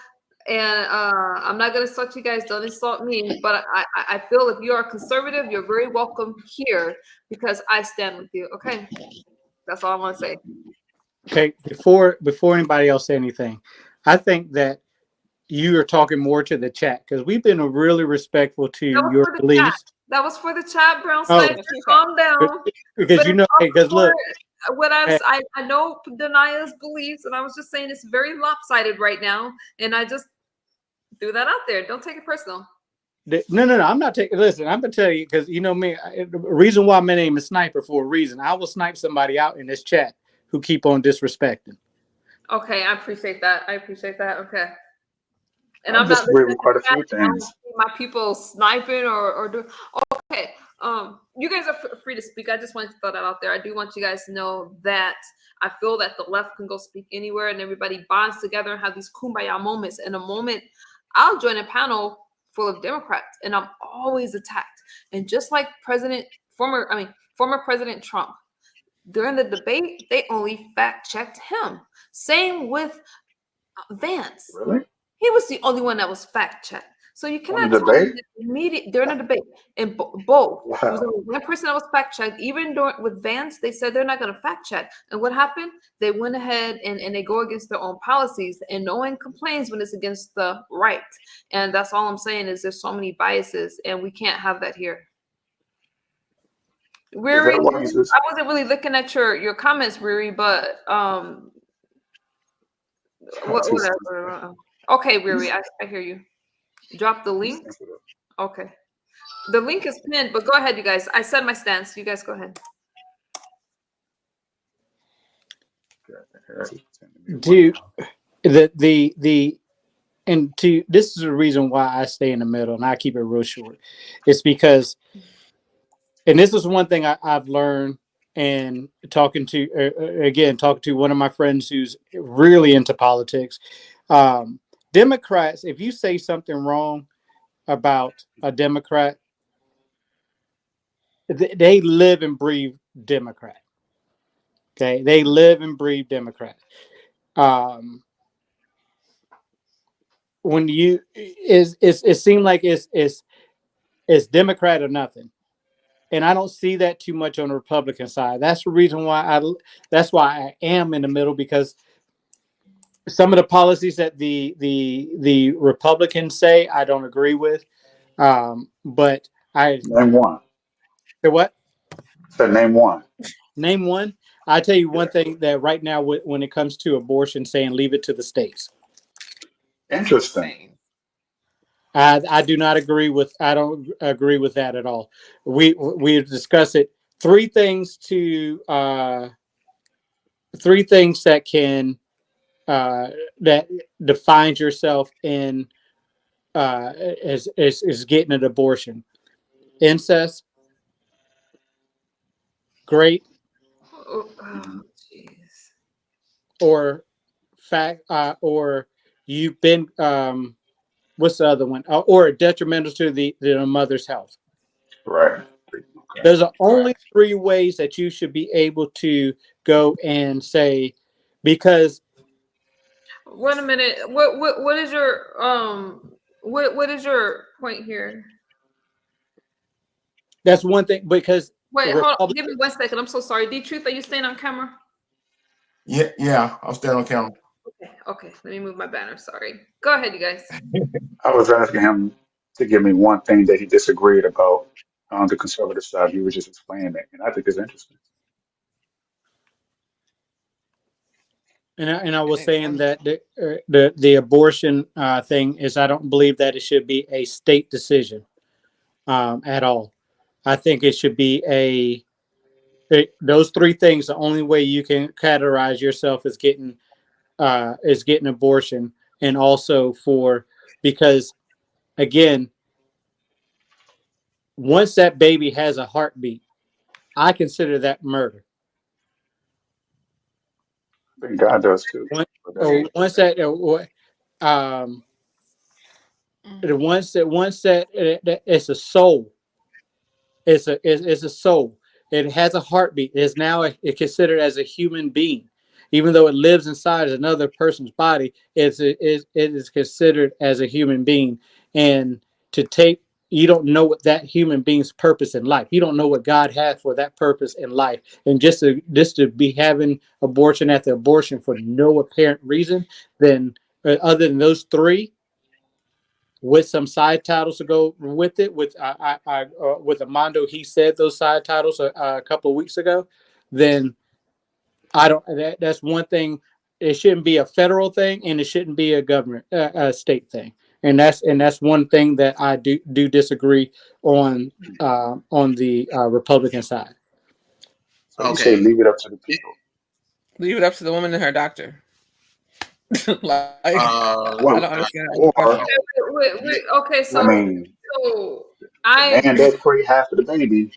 And I'm not gonna insult you guys. Don't insult me. But I feel if you are conservative, you're very welcome here because I stand with you. Okay, that's all I want to say. Okay, before anybody else say anything, I think that you are talking more to the chat because we've been really respectful to That was your for the chat. beliefs. That was for the chat, Brown Oh, Slicer. Calm down. because But you it's know, also because look, what I know Denia's beliefs, and I was just saying it's very lopsided right now, and I just threw that out there. Don't take it personal. no, I'm not taking. Listen, I'm gonna tell you because you know me. The reason why my name is Sniper for a reason. I will snipe somebody out in this chat who keep on disrespecting. Okay, I appreciate that. Okay. And I I'm not disagree listening with to quite a chat. few I don't things. see my people sniping or do. Okay. You guys are free to speak. I just wanted to throw that out there. I do want you guys to know that I feel that the left can go speak anywhere and everybody bonds together and have these kumbaya moments. In a moment, I'll join a panel full of Democrats, and I'm always attacked. And just like former President Trump, during the debate, they only fact checked him. Same with Vance. Really? He was the only one that was fact checked. So you On cannot the tell me debate? that immediate during the debate and both. There was Wow. only one person that was fact checked. Even during, with Vance, they said they're not going to fact check. And what happened? They went ahead and they go against their own policies, and no one complains when it's against the right. And that's all I'm saying is there's so many biases, and we can't have that here. Is Riri, that why he's this? I wasn't really looking at your comments, Riri, but whatever. Okay, Riri, I hear you. Drop the link. Okay. The link is pinned, but go ahead, you guys. I said my stance. You guys go ahead. Do the and to this is the reason why I stay in the middle and I keep it real short. It's because, and this is one thing I've learned, and talking to one of my friends who's really into politics. Democrats, if you say something wrong about a Democrat, they live and breathe Democrat. Okay, they live and breathe Democrat. When you it seemed like it's Democrat or nothing, and I don't see that too much on the Republican side. That's the reason why I am in the middle, because some of the policies that the Republicans say I don't agree with, but I Name one. what Said name one. name one. I tell you one Yeah. thing that right now when it comes to abortion, saying leave it to the states. Interesting. Same. I do not agree with. I don't agree with that at all. We discuss it. Three things that can that defines yourself in is getting an abortion: incest, grape, Oh, Mhm. jeez. or fact, or you've been what's the other one? Or detrimental to the mother's health. Right. Okay. There's only Correct. three ways that you should be able to go and say, because Wait a minute. What is your what is your point here? that's one thing. Because Wait, hold on. Give me Republicans, 1 second. I'm so sorry. D Truth, are you staying on camera? Yeah, I'll stay on camera. Okay. Let me move my banner. Sorry. Go ahead, you guys. I was asking him to give me one thing that he disagreed about on the conservative side. He was just explaining it, and I think it's interesting. and I was Makes saying sense. that the abortion thing is, I don't believe that it should be a state decision at all. I think it should be those three things. The only way you can categorize yourself is getting abortion, and also because again, once that baby has a heartbeat, I consider that murder. I think God does too. Once, But or that's once that, um, once that it's a soul. It's a soul. It has a heartbeat. It is now considered as a human being, even though it lives inside another person's body. It is considered as a human being, and to take you don't know what that human being's purpose in life. You don't know what God had for that purpose in life, and just to be having abortion after abortion for no apparent reason, then other than those three, with some side titles to go with it. With Armando, he said those side titles a couple of weeks ago. Then I don't. That's one thing. It shouldn't be a federal thing, and it shouldn't be a government, a state thing. And that's one thing that I do disagree on the Republican side. so you say Okay. leave it up to the people. Leave it up to the woman and her doctor. Like, I Well, don't understand the or question. Okay, I so mean, so the I man does pray half of the baby.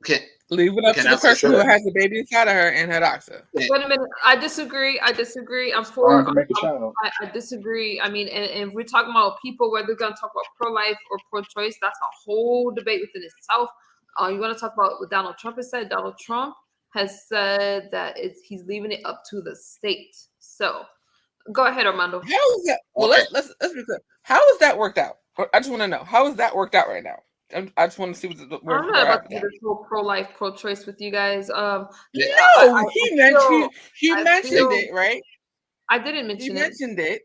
Can Leave it up Can to I the say person who Sure. has the baby inside of her and her doctor. something? Wait a minute. I disagree. I'm It's for. sperm to make a child. I disagree. I mean, and if we're talking about people, whether they're going to talk about pro-life or pro-choice, that's a whole debate within itself. You want to talk about what Donald Trump has said? Donald Trump has said that he's leaving it up to the state. So go ahead, Armando. How is that? Well, Okay. let's be clear. How is that worked out? I just want to know how is that worked out right now. I just want to see where I'm people not are at about with to do that. this whole pro-life, pro-choice with you guys. Yeah. No, I he mentioned feel it, right? I didn't He mention it. mentioned it,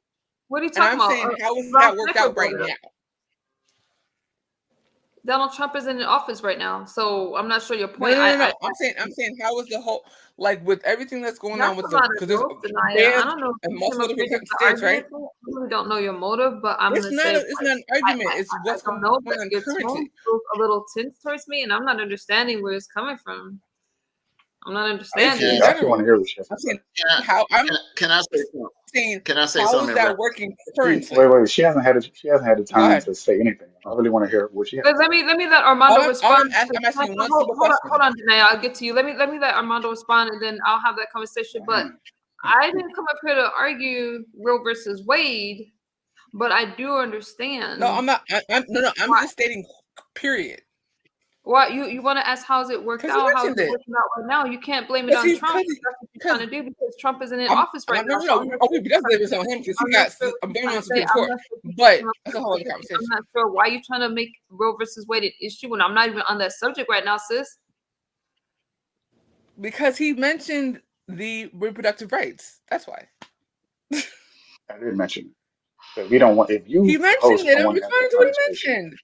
What are you and talking I'm about? saying how is Ron that worked Snicker out brought right it up. now? Donald Trump isn't in office right now, so I'm not sure your No, point. no, no, no. I'm saying how is the whole like with everything that's going on That's with a the lot of because there's growth, Denia. I bans don't know if in you came multiple up here different just to states, argue right? with me. I really don't know your motive, but I'm gonna say It's not an argument. It's I what's don't going know, but on your tone currently. feels a little tense towards me, and I'm not understanding where it's coming from. I'm not It's understanding. in Can, Yeah, I actually want to general. hear what she has to I'm say. saying how I'm can I say something? saying Can I say how is something in that reference? working She wait, currently? wait. She hasn't had the Go time ahead. to say anything. I really want to hear what she has But to say. let me let Armando respond. I'm asking you one Hold, simple hold on, question. hold on, Danae. I'll get to you. Let me let Armando respond, and then I'll have that conversation. But Damn. I didn't come up here to argue Roe versus Wade, but I do No, understand I'm not. I'm why. just stating. Period. What you want to ask? How's it worked Because he out? How is mentioned it it. working out right now? You can't blame it on Trump. That's what you're Because trying to do because Trump isn't in I'm office right now. no, So no, no. Oh, we definitely was on him because he I'm not got. sure what I'm you're blaming trying on to say. Supreme I'm Court, not sure if you're but trying that's a whole other to. I'm conversation. not sure why you trying to make Roe versus Wade an issue when I'm not even on that subject right now, sis. Because he mentioned the reproductive rights. That's why I did mention it. But we don't want, if he you, the mentioned host, it. don't I'm want to have responding that to what conversation, he mentioned.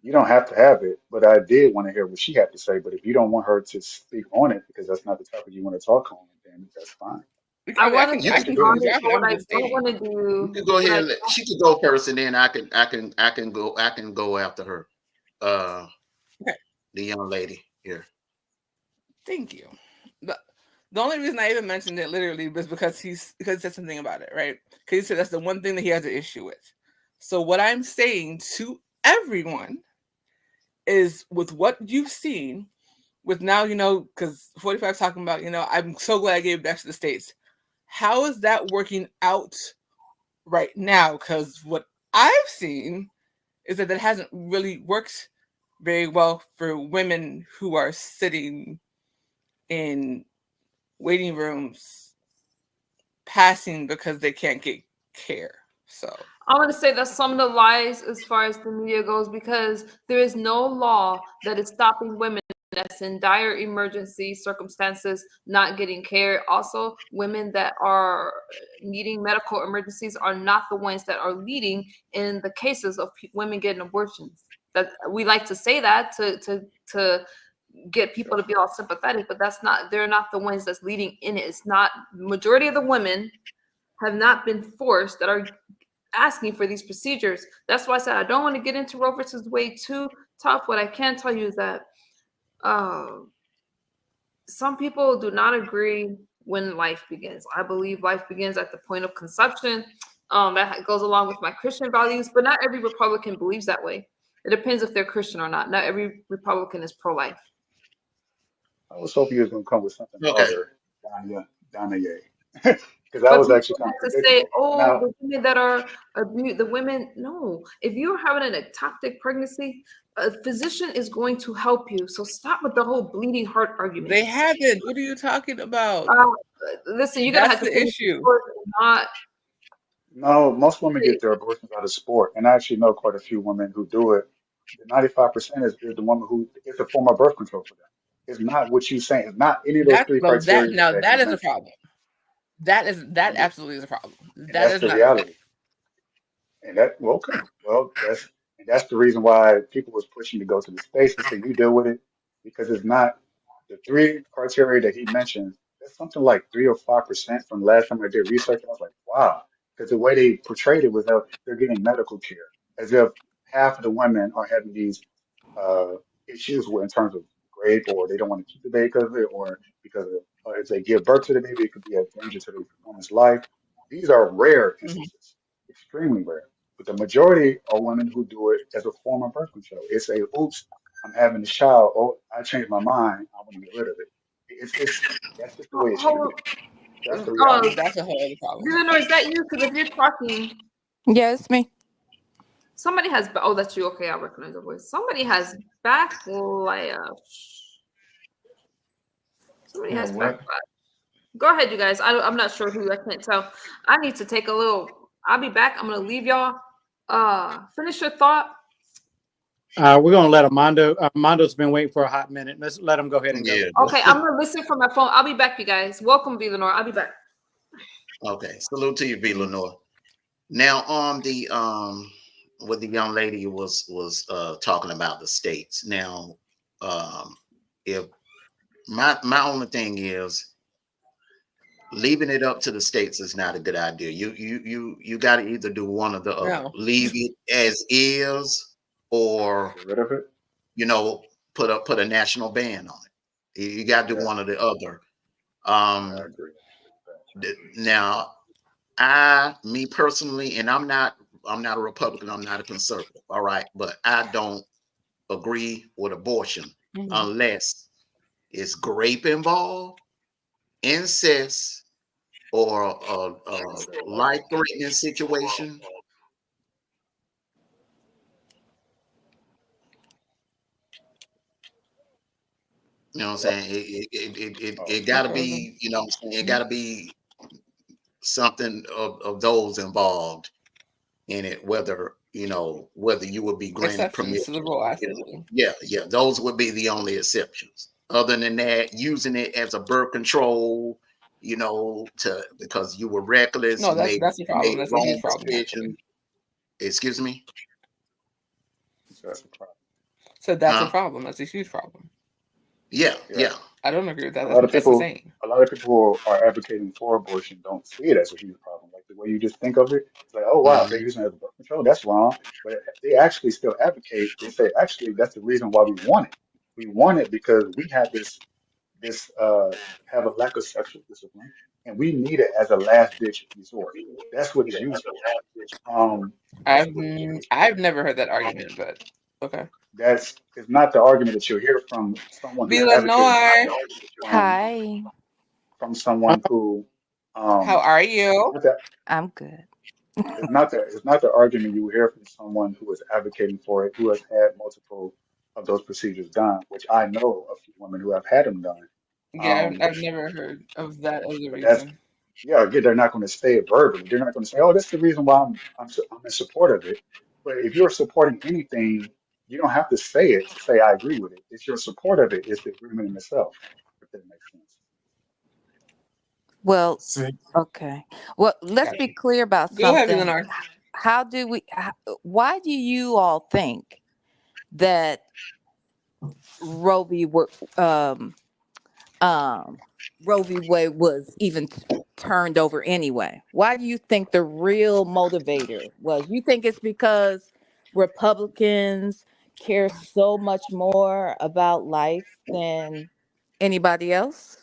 you don't have to have it. But I did want to hear what she had to say. But if you don't want her to speak on it because that's not the topic you want to talk on, then that's fine. I I mean, want to You I can speak can on speak it, after. but what I'm I just don't stating. want to you do, can go what ahead I and she can go first, and then I can go after her. Uh, Okay, the young lady here. thank you. The, the only reason I even mentioned it literally was because he said something about it, right? Because he said that's the one thing that he has an issue with. So what I'm saying to everyone is with what you've seen with now, because 45 talking about, I'm so glad I gave it back to the States. How is that working out right now? Because what I've seen is that hasn't really worked very well for women who are sitting in waiting rooms passing because they can't get care. So I'm going to say that's some of the lies as far as the media goes because there is no law that is stopping women that's in dire emergency circumstances not getting care. Also, women that are needing medical emergencies are not the ones that are leading in the cases of women getting abortions. That we like to say that to get people to be all sympathetic, but that's not. They're not the ones that's leading in it. It's not. Majority of the women have not been forced that are asking for these procedures. That's why I said I don't want to get into Roe versus Wade too tough. What I can tell you is that uh, some people do not agree when life begins. I believe life begins at the point of conception. That goes along with my Christian values, but not every Republican believes that way. It depends if they're Christian or not. Not every Republican is pro-life. I was hoping you was going to come with something Okay. harder, Donna Ye. Because that But was people actually kind of like to say, predictable. And "Oh, I, the women that are the women." No, if you're having an ectopic pregnancy, a physician is going to help you. So stop with the whole bleeding heart argument. they haven't. What are you talking about? Listen, you're gonna That's have to the finish the issue. story, not. no, most women get their abortions out of sport. And I actually know quite a few women who do it. The 95% is the woman who, it's a form of birth control for them. It's not what you saying. It's not any of those three criteria that That you is a mentioned. problem. That absolutely is a problem. And That that's is the not okay. reality. And that, well, okay, well, that's the reason why people was pushing to go to the space and say you deal with it because it's not the three criteria that he mentioned. That's something like 3 or 5% from the last time I did research. I was like, wow, because the way they portrayed it was that they're getting medical care, as if half of the women are having these uh, issues with in terms of rape, or they don't want to keep the baby because of it, or because of, if they give birth to the baby, it could be a danger to the woman's life. These are rare Mhm. instances, extremely rare. But the majority are women who do it as a form of birth control. It's a oops. I'm having a child. Oh, I changed my mind. I want to get rid of it. It's that's just the way it's treated. That's the reality. Oh, That's a whole other problem. Eleanor, is that you? Because if you're talking, Yeah, it's me. somebody has. Oh, that's you. Okay, I recognize the voice. Somebody has backlash. Somebody Yeah, has what? backlash. Go ahead, you guys. I'm not sure who. I can't tell. I need to take a little. I'll be back. I'm gonna leave y'all. Finish your thought. We're gonna let Armando. Armando's been waiting for a hot minute. Let's let him go ahead and go. Yeah. Okay, I'm gonna listen from my phone. I'll be back, you guys. Welcome, Eleanor. I'll be back. Okay. Salute to you, V. Lenore. Now on the what the young lady was talking about the states. Now, if my only thing is leaving it up to the states is not a good idea. You got to either do one or the other. No. Leave it as is, or Get rid of it. put a national ban on it. You got to do Yeah, one or the other. I agree. Now, me personally, and I'm not a Republican. I'm not a conservative. All right, but I don't agree with abortion unless it's grape involved, incest, or a life-threatening situation. You know what I'm Yep. saying? Oh, It You're got to frozen. be, you know what I'm saying? It got to be something of those involved in it, whether, whether you would be granted Exceptions to permission. the rule, absolutely. Yeah, those would be the only exceptions. Other than that, using it as a birth control, because you were reckless, No, you that's a made problem. a That's a wrong huge problem, decision. actually. Excuse me? so that's a problem. So that's a Huh? problem. That's a huge problem. Yeah, Yeah. yeah. I don't agree with that. A lot of That's people, insane. a lot of people who are advocating for abortion don't see it as a huge problem. Like the way you just think of it, it's like, oh wow, they're Mhm. using it as birth control. That's wrong. But they actually still advocate. They say actually that's the reason why we want it. We want it because we have this have a lack of sexual discipline, and we need it as a last ditch resort. That's what it's used for. I've I've never heard that argument, but okay. That's it's not the argument that you'll hear from someone who's advocating Villanor, from Hi. from Uh, someone who how um are it's you? not that I'm good. it's not the argument you will hear from someone who is advocating for it, who has had multiple of those procedures done, which I know a few women who have had them done. Yeah, Um, I've never heard of that as a but that's reason. yeah, again, they're not going to say it verbally. They're not going to say, "Oh, that's the reason why I'm in support of it." But if you're supporting anything, you don't have to say it to say I agree with it. It's your support of it. It's the agreement in itself. If that makes sense. Well, See, okay. Well, let's be Gotcha. clear about Go ahead, something. Villanor. How do we, why do you all think that Roe v. Um, um, Roe v. Wade was even turned over anyway? Why do you think the real motivator was? You think it's because Republicans care so much more about life than anybody else?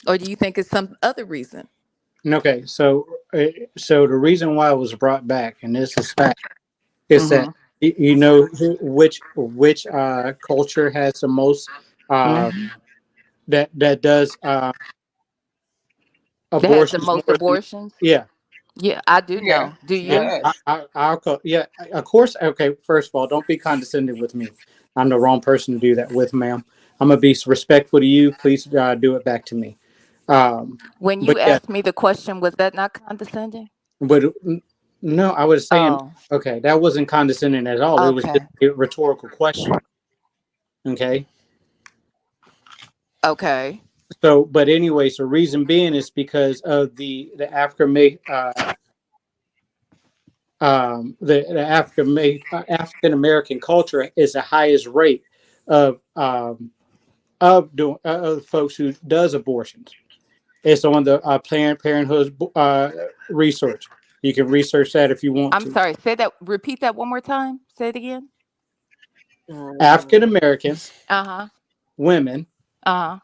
Or do you think it's some other reason? okay, so the reason why it was brought back, and this is fact, is that Mm-hmm. you know which culture has the most uh, Mm-hmm. that does That has the abortions most more than abortions? yeah. Yeah, I do Yeah, know. Do Yeah, you? us. I'll call. Yeah, of course. Okay, first of all, don't be condescending with me. I'm the wrong person to do that with, ma'am. I'm gonna be respectful to you. Please do it back to me. Um, When but you yeah, asked me the question, was that not condescending? but no, I was saying, Oh, okay, that wasn't condescending at all. It was just okay. a rhetorical question. Okay, Okay. so but anyways, the reason being is because of the African American culture is the highest rate of of folks who does abortions. It's on the Planned Parenthood research. You can research that if you want I'm to. sorry. Say that. Repeat that one more time. Say it again. African American Uh huh. women Uh huh.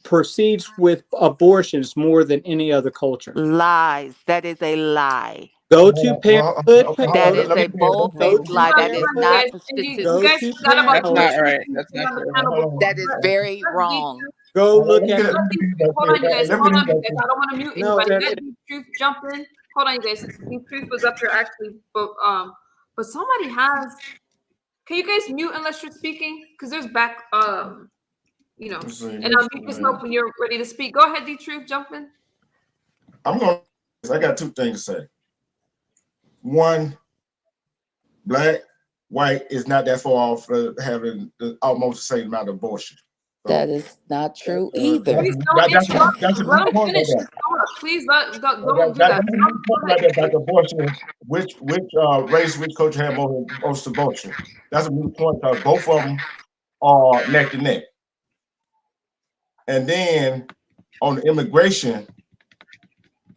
proceeds with abortions more than any other culture. Lies. That is a lie. Go to Parenthood. That Go is to a go bold-faced to lie. That is You Parenthood. not guys, the and you Go guys to forgot about That's the not Parenthood. literary right. things That's being not on the true. panel before. That is very wrong. Go look at Let hold on, you guys. Hold on, you guys. I don't want to mute no. anybody. Let Deep Truth jump in. Hold on, you guys. Deep Truth was up here actually, but somebody has. Can you guys mute unless you're speaking? Because there's back, you know, and mute yourself when you're ready to speak. Go ahead, Deep Truth, jump in. I got two things to say. One, black, white is not that far off having almost the same amount of abortion. So, That is not true either. Please don't interrupt. that's a Let him point finish right his thought. Please don't do that. That's a point right there about the abortion. Which race, which culture have most abortion? That's a new point because both of them are neck to neck. And then on the immigration,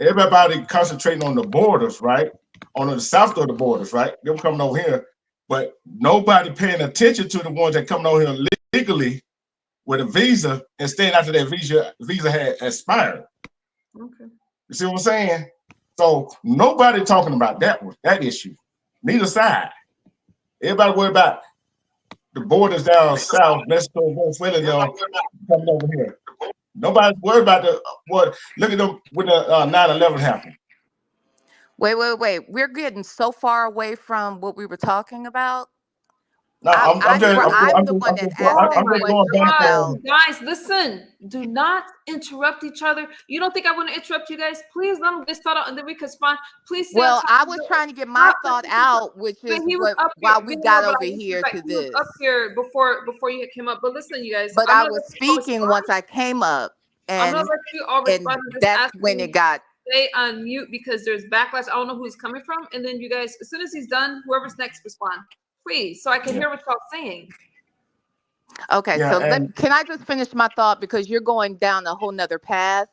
everybody concentrating on the borders, right? On the south of the borders, right? Them coming over here, but nobody paying attention to the ones that coming over here legally with a visa and staying after that visa had expired. Okay. You see what I'm saying? So nobody talking about that issue. Neither side. Everybody worry about the borders down south, Mexico, Venezuela, coming over here. Nobody's worried about what. Look at them when the 9/11 happened. Wait. We're getting so far away from what we were talking about. No, I'm I'm the one that asked Oh that my going back question about. on. Guys, listen. Do not interrupt each other. You don't think I want to interrupt you guys? Please let them get started out and then we can respond. Please stay on Well, top I of was the- trying to get my Stop thought interrupting. out, which But is he was what up here. why we no, got but over I here like, to he was up this. here before you came up. But listen, you guys, But I'm I gonna was let you all speaking respond. once I came up, I'm gonna and let you all respond and just that's ask when me it got. stay on mute because there's backlash. I don't know who he's coming from. And then you guys, as soon as he's done, whoever's next respond. Please, so I can hear what y'all saying. Okay, Yeah, so and can I just finish my thought because you're going down a whole nother path?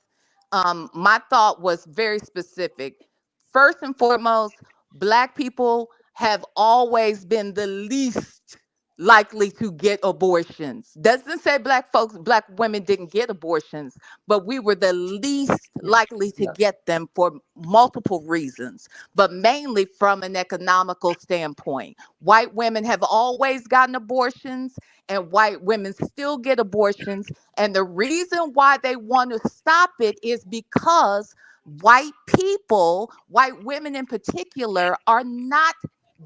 My thought was very specific. First and foremost, Black people have always been the least likely to get abortions. Doesn't say Black women didn't get abortions, but we were the least likely to get them for multiple reasons, but mainly from an economical standpoint. White women have always gotten abortions, and white women still get abortions. And the reason why they want to stop it is because white people, white women in particular, are not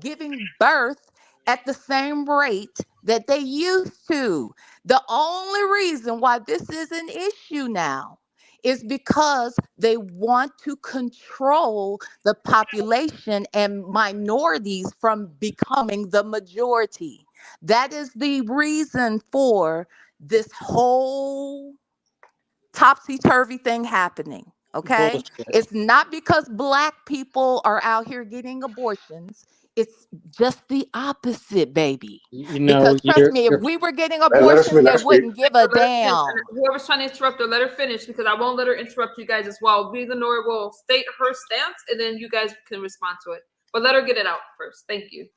giving birth at the same rate that they used to. The only reason why this is an issue now is because they want to control the population and minorities from becoming the majority. That is the reason for this whole topsy-turvy thing happening. Okay, bullshit. it's not because Black people are out here getting abortions. It's just the opposite, baby. You Because know, trust me, if we were getting abortions, Let they her speak. wouldn't give a Let her finish. damn. And whoever's trying to interrupt her, let her finish because I won't let her interrupt you guys as well. Vegan Nora will state her stance and then you guys can respond to it. But let her get it out first. Thank you.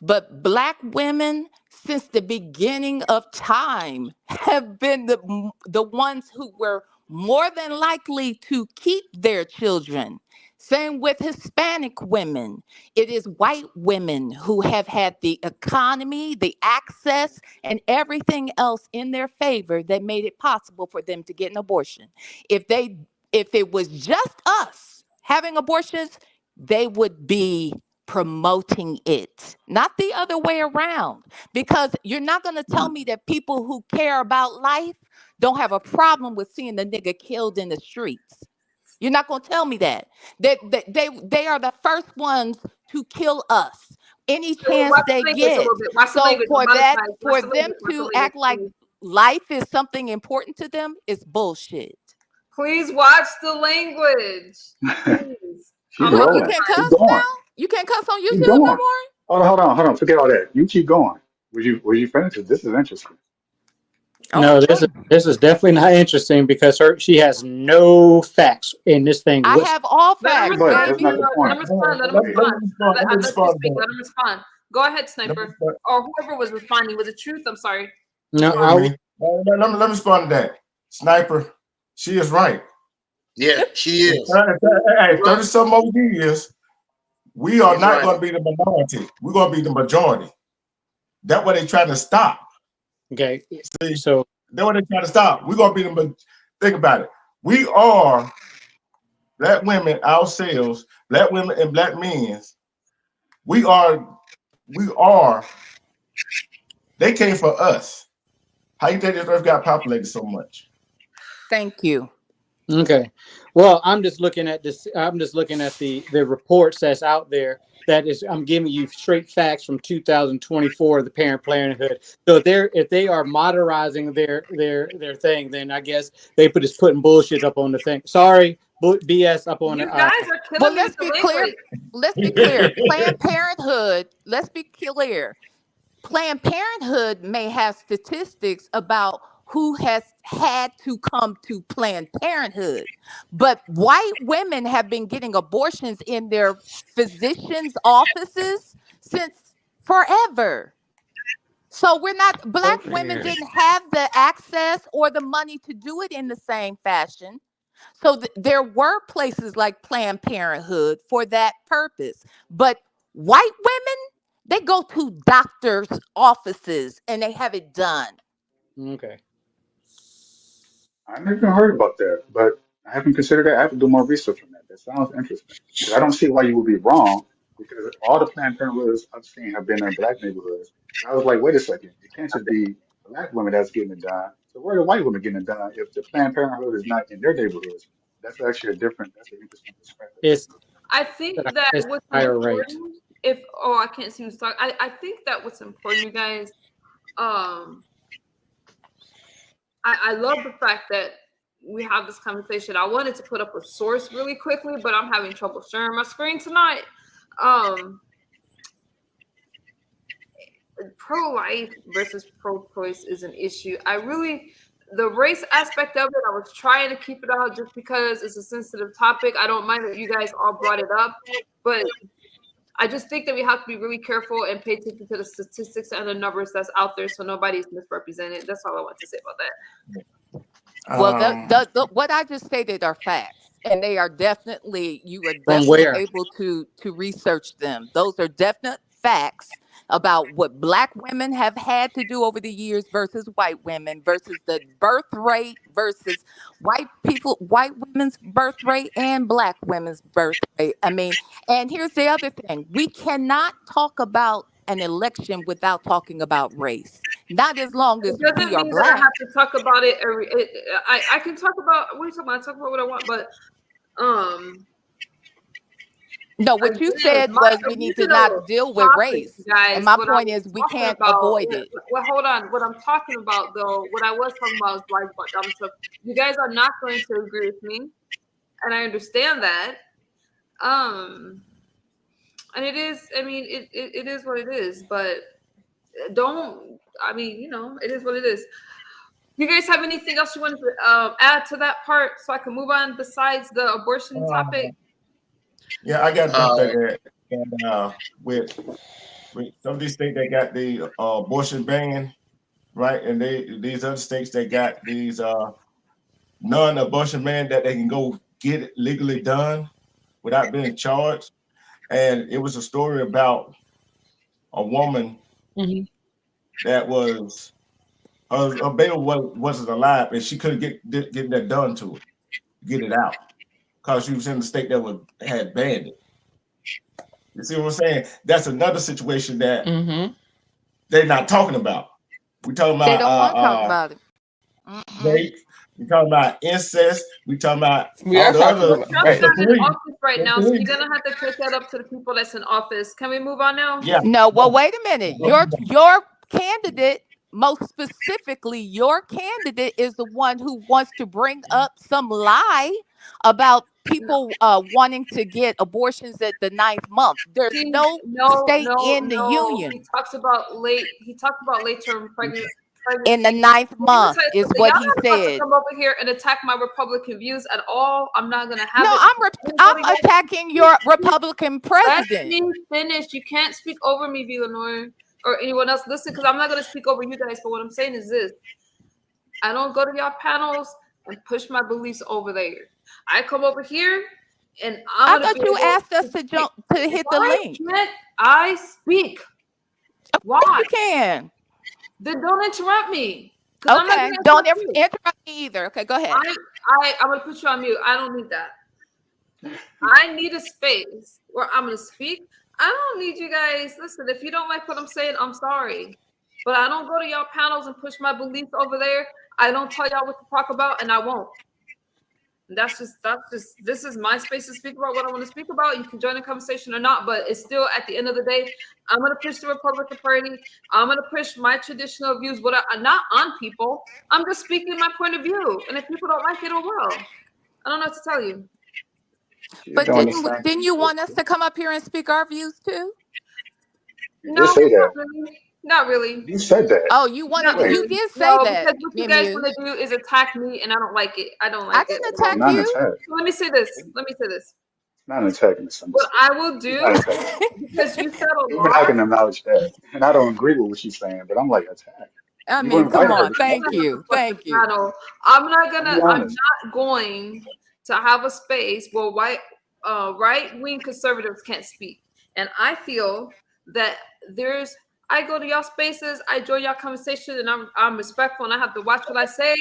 But Black women, since the beginning of time, have been the ones who were more than likely to keep their children. Same with Hispanic women. It is white women who have had the economy, the access, and everything else in their favor that made it possible for them to get an abortion. If it was just us having abortions, they would be promoting it, not the other way around. Because you're not going to tell me that people who care about life don't have a problem with seeing the nigga killed in the streets. You're not going to tell me that. They are the first ones to kill us any chance Watch they the language a get. little bit. Watch the So language. for Watch the them language. Watch the to language, act like please. life is something important to them is bullshit. Please watch the language. Please. Keep What, you rolling. can't Keep cuss going. now? You can't cuss on Keep YouTube no going. more? Hold on. Forget all that. You keep going. Would you finish it? This is interesting. Okay. no, this is definitely not interesting because she has no facts in this thing. I have all Let him facts, But respond. that's not baby. the Let point. him respond. Let him let respond. me respond. I Let me let you respond speak. to Let him respond. Go ahead, that. Sniper. Or whoever was responding. Was it Truth? I'm sorry. No, Excuse me. Let me respond to that. Sniper, she is right. Yeah, she is. Hey, 30 some more years, We are He's not right. going to be the minority. We're going to be the majority. That's what they're trying to stop. Okay. See, So that's what they're trying to stop. We're going to be the. Think about it. We are black women ourselves, black women and black men. We are. They came for us. How you think this earth got populated so much? Thank you. okay. Well, I'm just looking at this. I'm just looking at the reports that's out there. That is, I'm giving you straight facts from 2024, the Parent Parenthood. So if they are modernizing their thing, then I guess they just putting bullshit up on the thing. Sorry, BS up on You the. guys are Well, killing me with let's the be clear. language. Let's be clear. Planned Parenthood, let's be clear. Planned Parenthood may have statistics about who has had to come to Planned Parenthood, but white women have been getting abortions in their physicians' offices since forever. So we're not, black women Okay. didn't have the access or the money to do it in the same fashion. So there were places like Planned Parenthood for that purpose. But white women, they go to doctors' offices and they have it done. Okay. I never even heard about that, but I haven't considered that. I have to do more research on that. That sounds interesting because I don't see why you would be wrong because all the Planned Parenthoods I've seen have been in black neighborhoods. And I was like, wait a second, it can't just be black women that's getting it done. So where are the white women getting it done if the Planned Parenthood is not in their neighborhoods? That's actually that's an interesting perspective. It's I think that it's what's higher rate. important, if oh I can't see who's talking. I think that what's important, you guys. Um, I love the fact that we have this conversation. I wanted to put up a source really quickly, but I'm having trouble sharing my screen tonight. Um, Pro-life versus pro-choice is an issue. The race aspect of it, I was trying to keep it out just because it's a sensitive topic. I don't mind that you guys all brought it up, but I just think that we have to be really careful and pay attention to the statistics and the numbers that's out there so nobody's misrepresented. That's all I want to say about that. Well, Um, what I just stated are facts, and they are definitely, you are From definitely where? able to research them. Those are definite facts about what black women have had to do over the years versus white women, versus the birth rate versus white women's birth rate and black women's birth rate. I mean, and here's the other thing: we cannot talk about an election without talking about race. Not as long It as we doesn't are mean that I black. have to talk about it every. I can talk about what are you talking about? I talk about what I want, but um, No, what you again, said my was we need to original not deal with topic, race. And guys, my what I point was is we talking can't about. avoid it. Well, hold on. What I'm talking about, though, what I was talking about is life about Donald Trump. You guys are not going to agree with me, and I understand that. Um, and it is. I mean, it is what it is. But don't. I mean, it is what it is. You guys have anything else you want to add to that part so I can move on besides the abortion topic? yeah, I got a Uh, couple things that with some of these states that got the abortion ban, right? And these other states that got these non-abortion ban that they can go get it legally done without being charged. And it was a story about a woman Mhm. that was her baby wasn't alive, and she couldn't get that done to her, get it out, because she was in the state that had banned it. You see what I'm saying? That's another situation that Mhm. they're not talking about. We talking They about don't want to talk about it. Mm-mm. rape. We talking about incest. We talking about We all are the talking other about Trump's right. the not in three. office right The now, so three. you're gonna have to take that up to the people that's in office. Can we move on now? Yeah. No, well, wait a minute. Your candidate, most specifically, your candidate is the one who wants to bring up some lie about No, people wanting to get abortions at the ninth month. There's no no, state no, in the no. union He talks about late term in the pregnancy. ninth Let me month tell you is something. what Y'all he not about to said. come over here and attack my Republican views at all. I'm not gonna No, have it. I'm attacking your Republican Let president. me finish. You can't speak over me, Villanor, or anyone else. Listen, because I'm not gonna speak over you guys. But what I'm saying is this: I don't go to y'all panels and push my beliefs over there. I come over here and I I'm gonna thought be you able asked us to to speak. jump to hit the Why link. can't I speak? Of Why? course you can. Then don't interrupt me, because I'm not Okay. gonna Don't interrupt you. interrupt me either. Okay, go ahead. I'm gonna put you on mute. I don't need that. I need a space where I'm gonna speak. I don't need you guys. Listen, if you don't like what I'm saying, I'm sorry. But I don't go to y'all panels and push my beliefs over there. I don't tell y'all what to talk about, and I won't. That's just this is my space to speak about what I want to speak about. You can join the conversation or not, but it's still at the end of the day, I'm gonna push the Republican Party. I'm gonna push my traditional views, what I'm not on people. I'm just speaking my point of view. And if people don't like it, oh well. I don't know what to tell you. You're But doing the same didn't thing, you want us sister. to come up here and speak our views too? You No, did say that. not really. Not really. You said that. Oh, you wanted Not to, Wait, you really. did say No, that, because what you guys Mimu. want to do is attack me, and I don't like it. I don't I like it didn't at all. it's attack not an you. attack. So let me say this. Let me say this. It's not an attack, What misunderstood. I will It's not do, an attack. because you said a Even I lot. can acknowledge that. And I don't agree with what she's saying, but I'm like, attack. I You mean, come invited her on. to come up Thank here. you. Thank you. Battle. I'll be I'm honest. not going to have a space where right wing conservatives can't speak. And I feel that I go to y'all spaces, I join y'all conversation, and I'm respectful, and I have to watch what I say.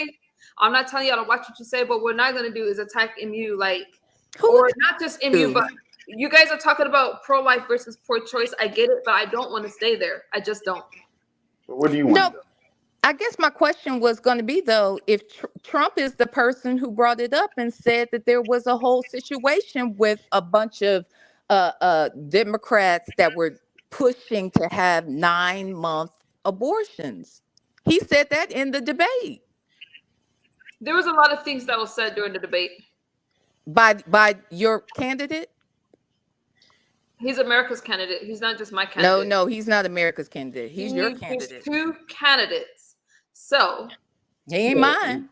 I'm not telling y'all to watch what you say, but what we're not gonna do is attack MU, Who or did not just MU, you? but you guys are talking about pro-life versus pro-choice. I get it, but I don't want to stay there. I just don't. But where do you want to No, go? I guess my question was going to be though, if Trump is the person who brought it up and said that there was a whole situation with a bunch of Democrats that were pushing to have 9-month abortions. He said that in the debate There was a lot of things that was said during the debate. by your candidate. He's America's candidate. He's not just my No, candidate. no, he's not America's candidate. He's your There's candidate. two candidates. So He ain't Yeah. mine.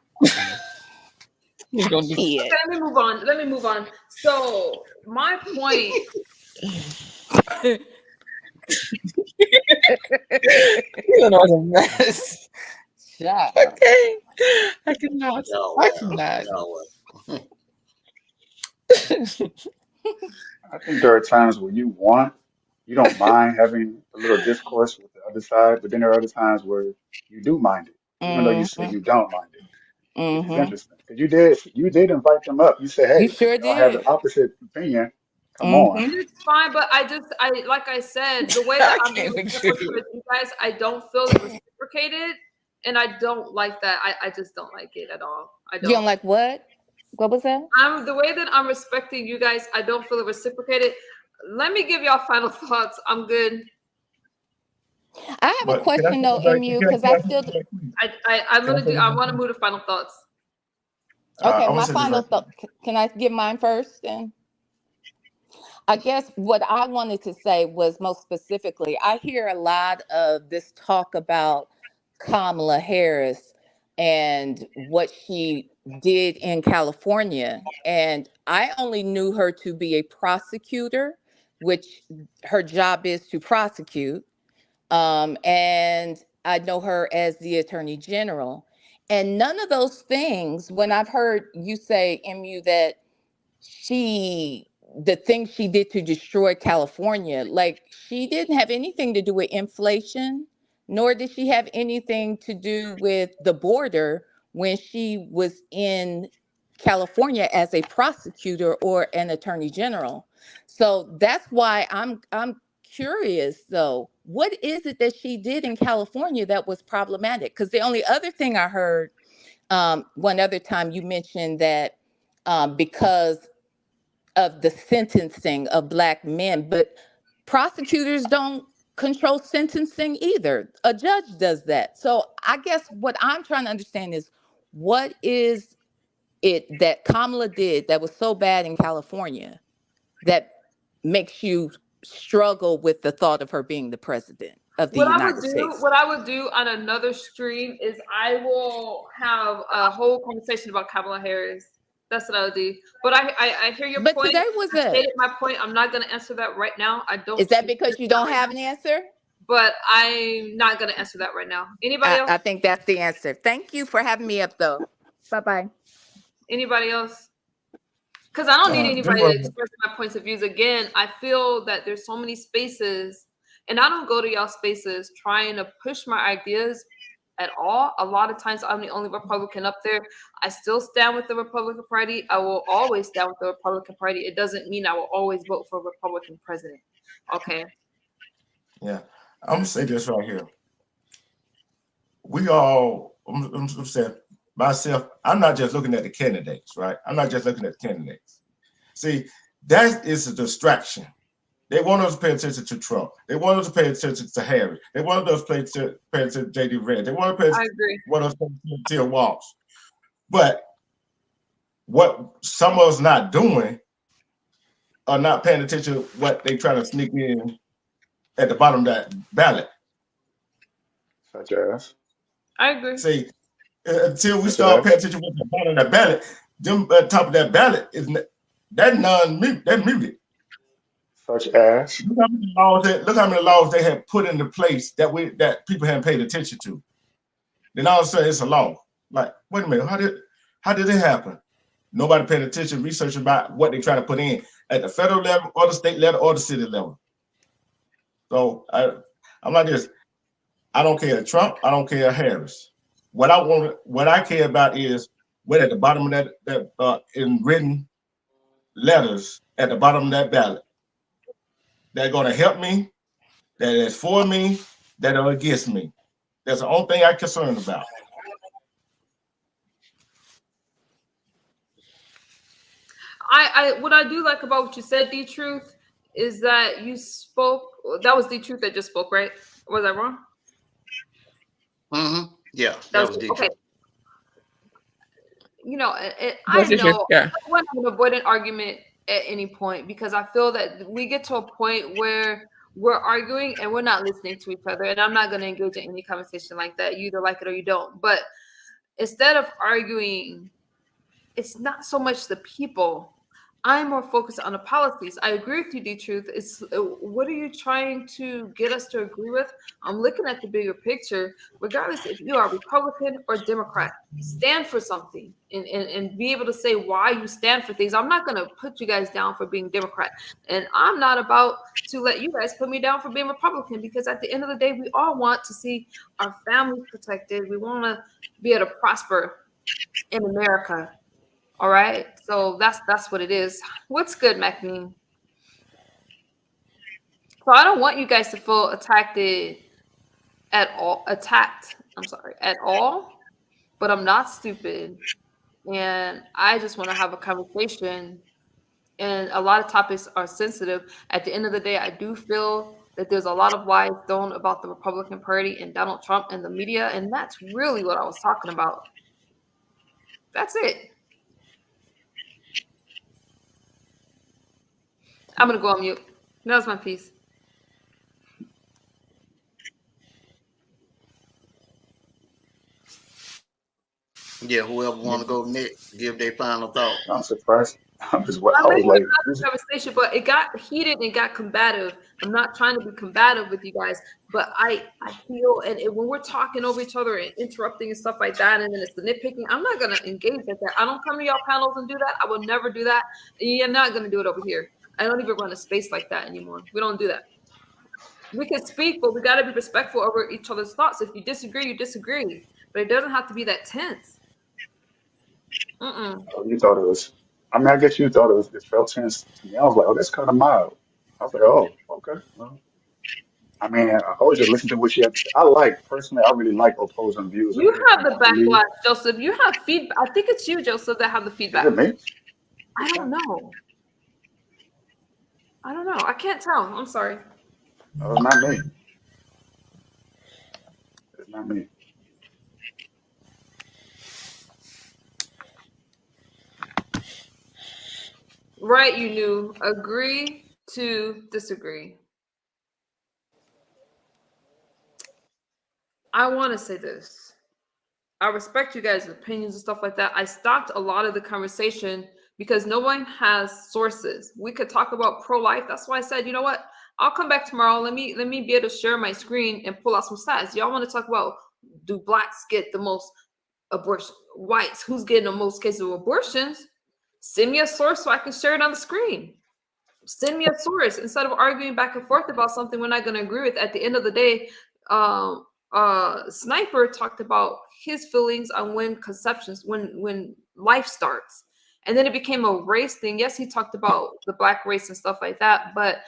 You don't do Shit. let me move on. Let me move on. So my point, you know, it's a mess. Shut up. Okay. I cannot. Y'all I well. cannot. Y'all well. I think there are times where you don't mind having a little discourse with the other side, but then there are other times where you do mind it, even though you say Mm-hmm. you don't mind it, which is Mm-hmm. interesting. Because you did invite them up. You said, You hey, if sure y'all have the did. opposite opinion, come on. Mm-hmm. it's fine, but I like I said, the way that I I'm being can't with respectful you. towards you guys, I don't feel it reciprocated, and I don't like that. I just don't like it at all. I You don't don't. like what? What was that? I'm the way that I'm respecting you guys. I don't feel it reciprocated. Let me give y'all final thoughts. I'm good. I have a But can I question take though, it back? MU, because I still. I'm Can I gonna take do. it I back? want to move to final thoughts. Okay, I want my to say this final right quick. thought. Can I give mine first? Then I guess what I wanted to say was most specifically, I hear a lot of this talk about Kamala Harris and what she did in California, and I only knew her to be a prosecutor, which her job is to prosecute. And I know her as the attorney general. And none of those things, when I've heard you say, MU, that the things she did to destroy California, like she didn't have anything to do with inflation, nor did she have anything to do with the border when she was in California as a prosecutor or an attorney general. So that's why I'm curious though, what is it that she did in California that was problematic? Because the only other thing I heard, one other time you mentioned that because of the sentencing of Black men, but prosecutors don't control sentencing either. A judge does that. So I guess what I'm trying to understand is, what is it that Kamala did that was so bad in California that makes you struggle with the thought of her being the president of the United States? What I would do on another stream is I will have a whole conversation about Kamala Harris. That's what I would do. But I hear your But point. today was I it. stated my point. I'm not going to answer that right now. I don't. Is that choose to because you answer that don't right have now, an answer? but I'm not going to answer that right now. Anybody else? I think that's the answer. Thank you for having me up, though. Bye bye. Anybody else? Because I don't need This anybody to was express my points of views. Again, I feel that there's so many spaces, and I don't go to y'all spaces trying to push my ideas at all. A lot of times I'm the only Republican up there. I still stand with the Republican Party. I will always stand with the Republican Party. It doesn't mean I will always vote for a Republican president. Okay. yeah. I'm gonna say this right here. We all, I'm saying myself. I'm not just looking at the candidates, right? I'm not just looking at the candidates. See, that is a distraction. They want us to pay attention to Trump. They want us to pay attention to Harry. They want us to pay attention to J.D. Red. They want I agree. us to pay attention to Tim Walsh. But what some of us not doing are not paying attention to what they trying to sneak in at the bottom of that ballot. Such as, I agree. See, until we such start paying as, attention to the bottom of that ballot, them at the top of that ballot is that non-muted. That muted. such as. Look how many laws they have put into place that people haven't paid attention to. Then all of a sudden it's a law. Like, wait a minute, how did it happen? Nobody paying attention, researching about what they're trying to put in at the federal level or the state level or the city level. So I'm like this. I don't care Trump, I don't care Harris. What I care about is what at the bottom of that in written letters at the bottom of that ballot. They're gonna help me, that is for me, that are against me. That's the only thing I'm concerned about. What I do like about what you said, D Truth, is that you spoke. That was D Truth that just spoke, right? Was I wrong? Mm-hmm. Yeah, That that was was okay. Detroit. You know, I What's your know yeah. I want to avoid an argument at any point because I feel that we get to a point where we're arguing and we're not listening to each other. And I'm not going to engage in any conversation like that. You either like it or you don't. But instead of arguing, it's not so much the people. I'm more focused on the policies. I agree with you, D Truth. It's what are you trying to get us to agree with? I'm looking at the bigger picture. Regardless if you are Republican or Democrat, stand for something and be able to say why you stand for things. I'm not going to put you guys down for being Democrat, and I'm not about to let you guys put me down for being Republican because at the end of the day, we all want to see our families protected. We want to be able to prosper in America. All right, so that's what it is. What's good, MacMean? So I don't want you guys to feel attacked at all. Attacked. I'm sorry, at all. But I'm not stupid, and I just want to have a conversation. And a lot of topics are sensitive. At the end of the day, I do feel that there's a lot of lies thrown about the Republican Party and Donald Trump and the media, and that's really what I was talking about. That's it. I'm gonna go on mute. That was my piece. Yeah, whoever want to go next, give their final thought. I'm surprised. I was I'm making like, a conversation, but it got heated and got combative. I'm not trying to be combative with you guys, but I feel when we're talking over each other and interrupting and stuff like that, and then it's the nitpicking, I'm not gonna engage at that. I don't come to y'all panels and do that. I will never do that. And you're not gonna do it over here. I don't even run a space like that anymore. We don't do that. We can speak, but we got to be respectful over each other's thoughts. If you disagree, you disagree, but it doesn't have to be that tense. oh, you thought it was. I mean, I guess you thought it felt tense to me. I was like, oh, that's kind of mild. I was like, oh, okay. Well, I mean, I always just listen to what she had to say. Personally, I really like opposing views of You have everything the I believe. backlash, Joseph. You have feedback. I think it's you, Joseph, that have the Is it feedback. me? I don't know. I can't tell. I'm sorry. No, it's not me. It's not me. Right, you knew. Agree to disagree. I want to say this. I respect you guys' opinions and stuff like that. I stopped a lot of the conversation because no one has sources. We could talk about pro-life. That's why I said, you know what? I'll come back tomorrow. Let me be able to share my screen and pull out some stats. Y'all want to talk about do blacks get the most abortion? Whites, who's getting the most cases of abortions? Send me a source so I can share it on the screen. Send me a source instead of arguing back and forth about something we're not going to agree with. At the end of the day, Sniper talked about his feelings on when life starts, and then it became a race thing. Yes, he talked about the black race and stuff like that, but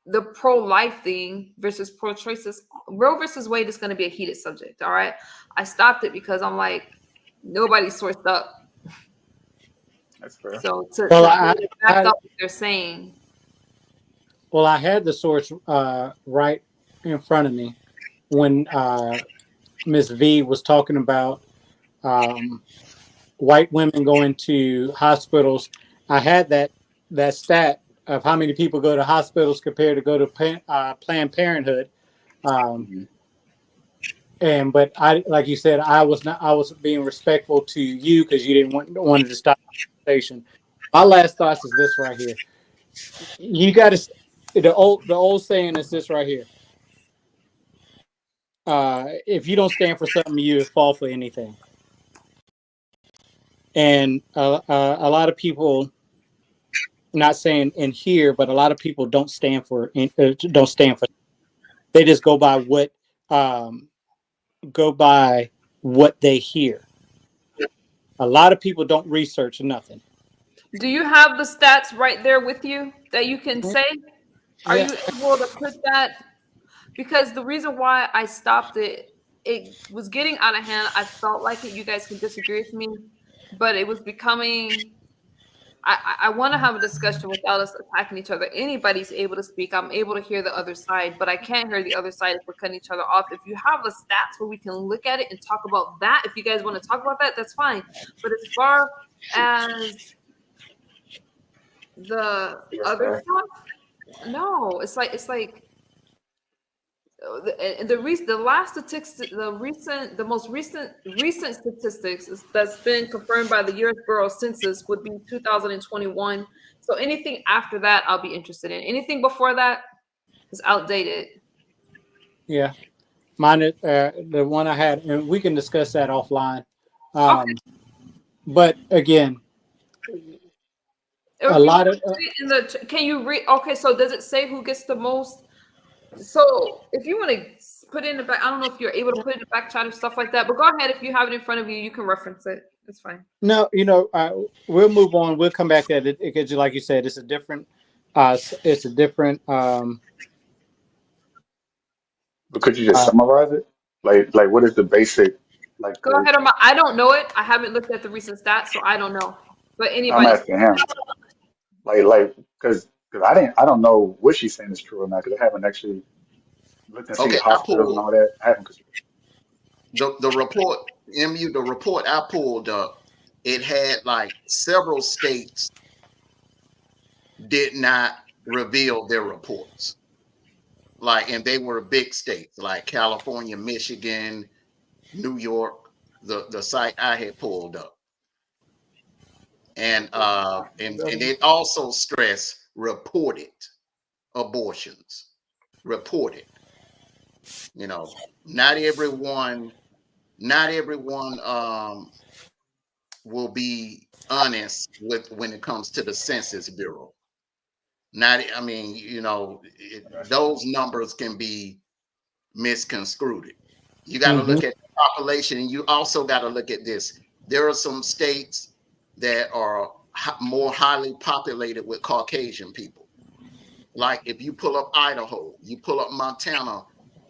the pro-life thing versus pro-choices, Roe versus Wade is going to be a heated subject. All right, I stopped it because I'm like, nobody's sourced up. That's fair. So to Well, back up what they're saying. well, I had the source right in front of me when Miss V was talking about white women going to hospitals. I had that stat of how many people go to hospitals compared to go to Planned Parenthood. Um, Mhm. and but I, like you said, I was being respectful to you because you didn't wanted to stop the conversation. My last thoughts is this right here. You got to the old saying is this right here. If you don't stand for something, you fall for anything. And a lot of people, not saying in here, but a lot of people don't stand for. They just um, go by what they hear. A lot of people don't research nothing. Do you have the stats right there with you that you can say? Are Yeah, you able to put that? Because the reason why I stopped it, it was getting out of hand. I felt like it. You guys can disagree with me, but it was becoming. I want to have a discussion without us attacking each other. Anybody's able to speak. I'm able to hear the other side, but I can't hear the other side if we're cutting each other off. If you have the stats where we can look at it and talk about that, if you guys want to talk about that, that's fine. But as far as the That's other fair. stuff, no, it's like the last statistics, the most recent statistics that's been confirmed by the U.S. Bureau of Census would be 2021. So anything after that, I'll be interested in. Anything before that is outdated. yeah. Mine, the one I had, and we can discuss that offline. Okay, But again, or a if you lot want of to see it in the, can you read? Okay, so does it say who gets the most? So if you want to put it in the back, I don't know if you're able to put it in the back chat or stuff like that, but go ahead. If you have it in front of you, you can reference it. It's fine. no, we'll move on. We'll come back at it because, like you said, it's a different, it's a different. But could you just Uh, summarize it? Like what is the basic, like Go the, ahead. I don't know it. I haven't looked at the recent stats, so I don't know. But no, I'm anybody, asking him, because I don't know what she's saying is true or not, because I haven't actually looked and see Okay, I hospitals and pulled all that. I haven't, cause, the report, the report I pulled up, it had like several states did not reveal their reports. Like, and they were big states like California, Michigan, New York, the site I had pulled up. And it also stressed reported abortions. Reported. You know, not everyone, not everyone will be honest with when it comes to the Census Bureau. Not, I mean, gotcha. those numbers can be misconstrued. You got to mhm, look at the population, and you also got to look at this. There are some states that are more highly populated with Caucasian people. Like if you pull up Idaho, you pull up Montana,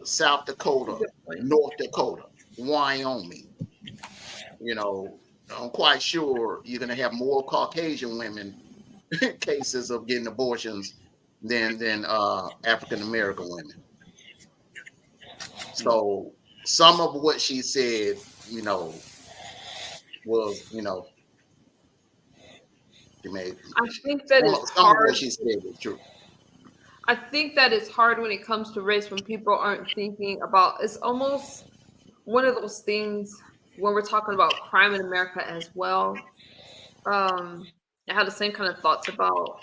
South that's a Dakota, good point. North Dakota, Wyoming, you know, I'm quite sure you're going to have more Caucasian women cases of getting abortions than African American women. So some of what she said, was, she made I think that is some of what hard. she said was true. I think that it's hard when it comes to race when people aren't thinking about. It's almost one of those things when we're talking about crime in America as well. I had the same kind of thoughts about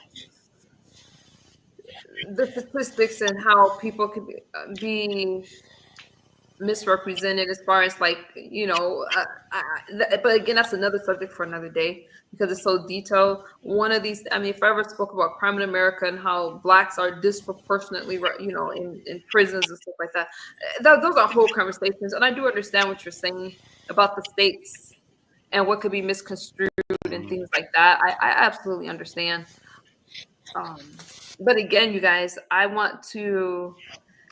the statistics and how people could be misrepresented as far as like, but again, that's another subject for another day because it's so detailed. One of these, I mean, if I ever spoke about crime in America and how blacks are disproportionately, in prisons and stuff like that, those are whole conversations. And I do understand what you're saying about the states and what could be misconstrued and Mhm. things like that. I absolutely understand. But again, you guys, I want to.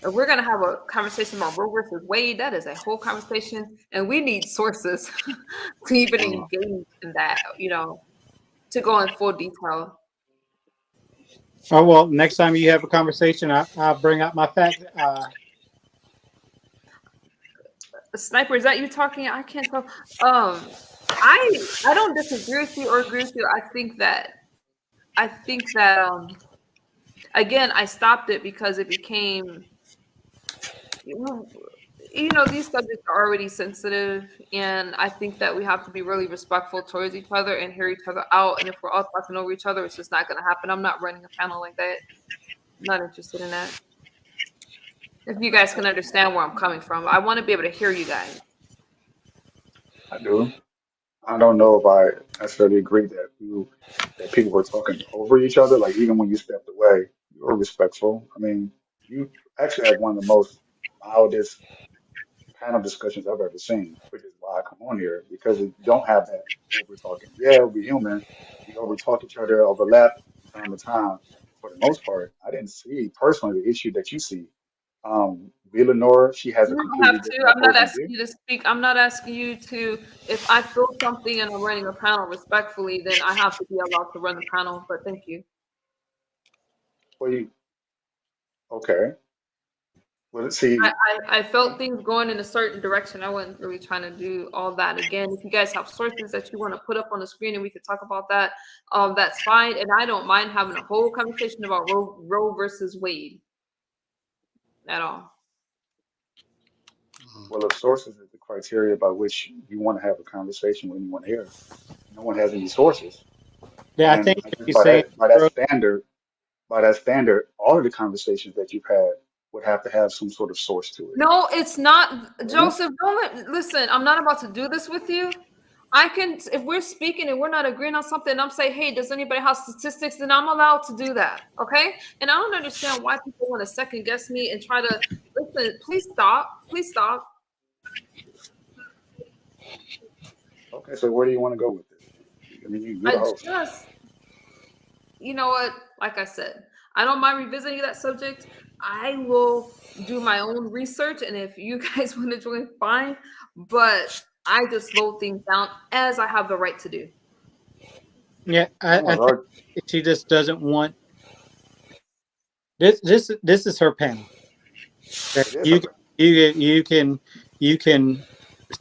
We're gonna have a conversation about Roe versus Wade. That is a whole conversation, and we need sources to even Uh, engage in that. To go in full detail. Oh well, next time you have a conversation, I'll bring out my fact. Sniper, is that you talking? I can't tell. I don't disagree with you or agree with you. I think that again, I stopped it because it became these subjects are already sensitive, and I think that we have to be really respectful towards each other and hear each other out. And if we're all talking over each other, it's just not going to happen. I'm not running a panel like that. I'm not interested in that. If you guys can understand where I'm coming from, I want to be able to hear you guys. I do. I don't know if I necessarily agree that people were talking over each other. Like even when you stepped away, you were respectful. I mean, you actually had one of the most mildest panel discussions I've ever seen, which is why I come on here because you don't have that over talking. Yeah, we're human. We over talk each other, overlap from time to time. For the most part, I didn't see personally the issue that you see. Villanora, she has a You don't completely have to. different I'm not opposing asking view. you to speak. I'm not asking you to. If I feel something and I'm running a panel respectfully, then I have to be allowed to run the panel. But thank you. Well, you okay? Well, let's I, see. I felt things going in a certain direction. I wasn't really trying to do all that again. If you guys have sources that you want to put up on the screen and we could talk about that, that's fine. And I don't mind having a whole conversation about Roe versus Wade at all. Mhm. Well, if sources is the criteria by which you want to have a conversation with anyone here, no one has any sources, Yeah, I then think I what guess he's saying, bro. by that standard, all of the conversations that you've had would have to have some sort of source to it, No, it's not, wouldn't it? Joseph. Listen. I'm not about to do this with you. I can, if we're speaking and we're not agreeing on something, and I'm saying, hey, does anybody have statistics? Then I'm allowed to do that. Okay. And I don't understand why people want to second guess me and try to listen. Please stop. Please stop. Okay, so where do you want to go with this? I mean, you're the I host. just, you know what? Like I said, I don't mind revisiting that subject. I will do my own research, and if you guys want to join, fine. But I just slow things down as I have the right to do. Yeah, No I one's think arguing. she just doesn't want this. This is her panel. Okay? It is her. You can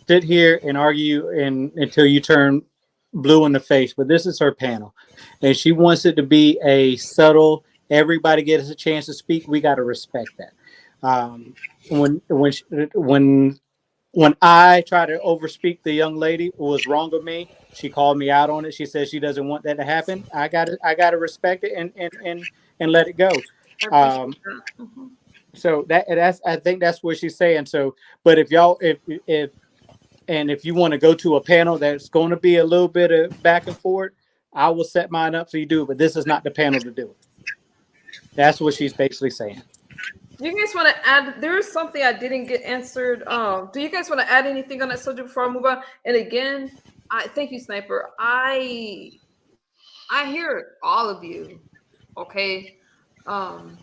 sit here and argue until you turn blue in the face, but this is her panel, and she wants it to be a subtle. Everybody gets a chance to speak. We got to respect that. When when I try to overspeak the young lady who was wrong of me, she called me out on it. She says she doesn't want that to happen. I gotta respect it and let it go. I appreciate Um, that. Mhm. so that's I think that's what she's saying. So, but if you want to go to a panel that's going to be a little bit of back and forth, I will set mine up so you do. But this is not the panel to do it. That's what she's basically saying. Do you guys want to add? There is something I didn't get answered. Do you guys want to add anything on that subject before I move on? And again, I thank you, Sniper. I hear all of you. Okay. Um,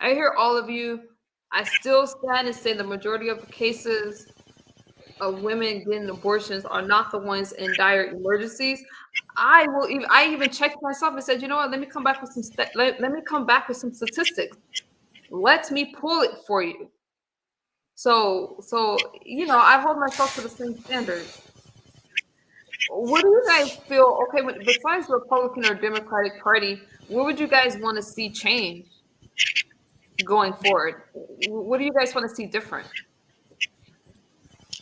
I hear all of you. I still stand and say the majority of the cases of women getting abortions are not the ones in dire emergencies. I even checked myself and said, you know what? Let me come back with let me come back with some statistics. Let me pull it for you. So I hold myself to the same standard. What do you guys feel? Okay, besides the Republican or Democratic Party, what would you guys want to see change going forward? What do you guys want to see different?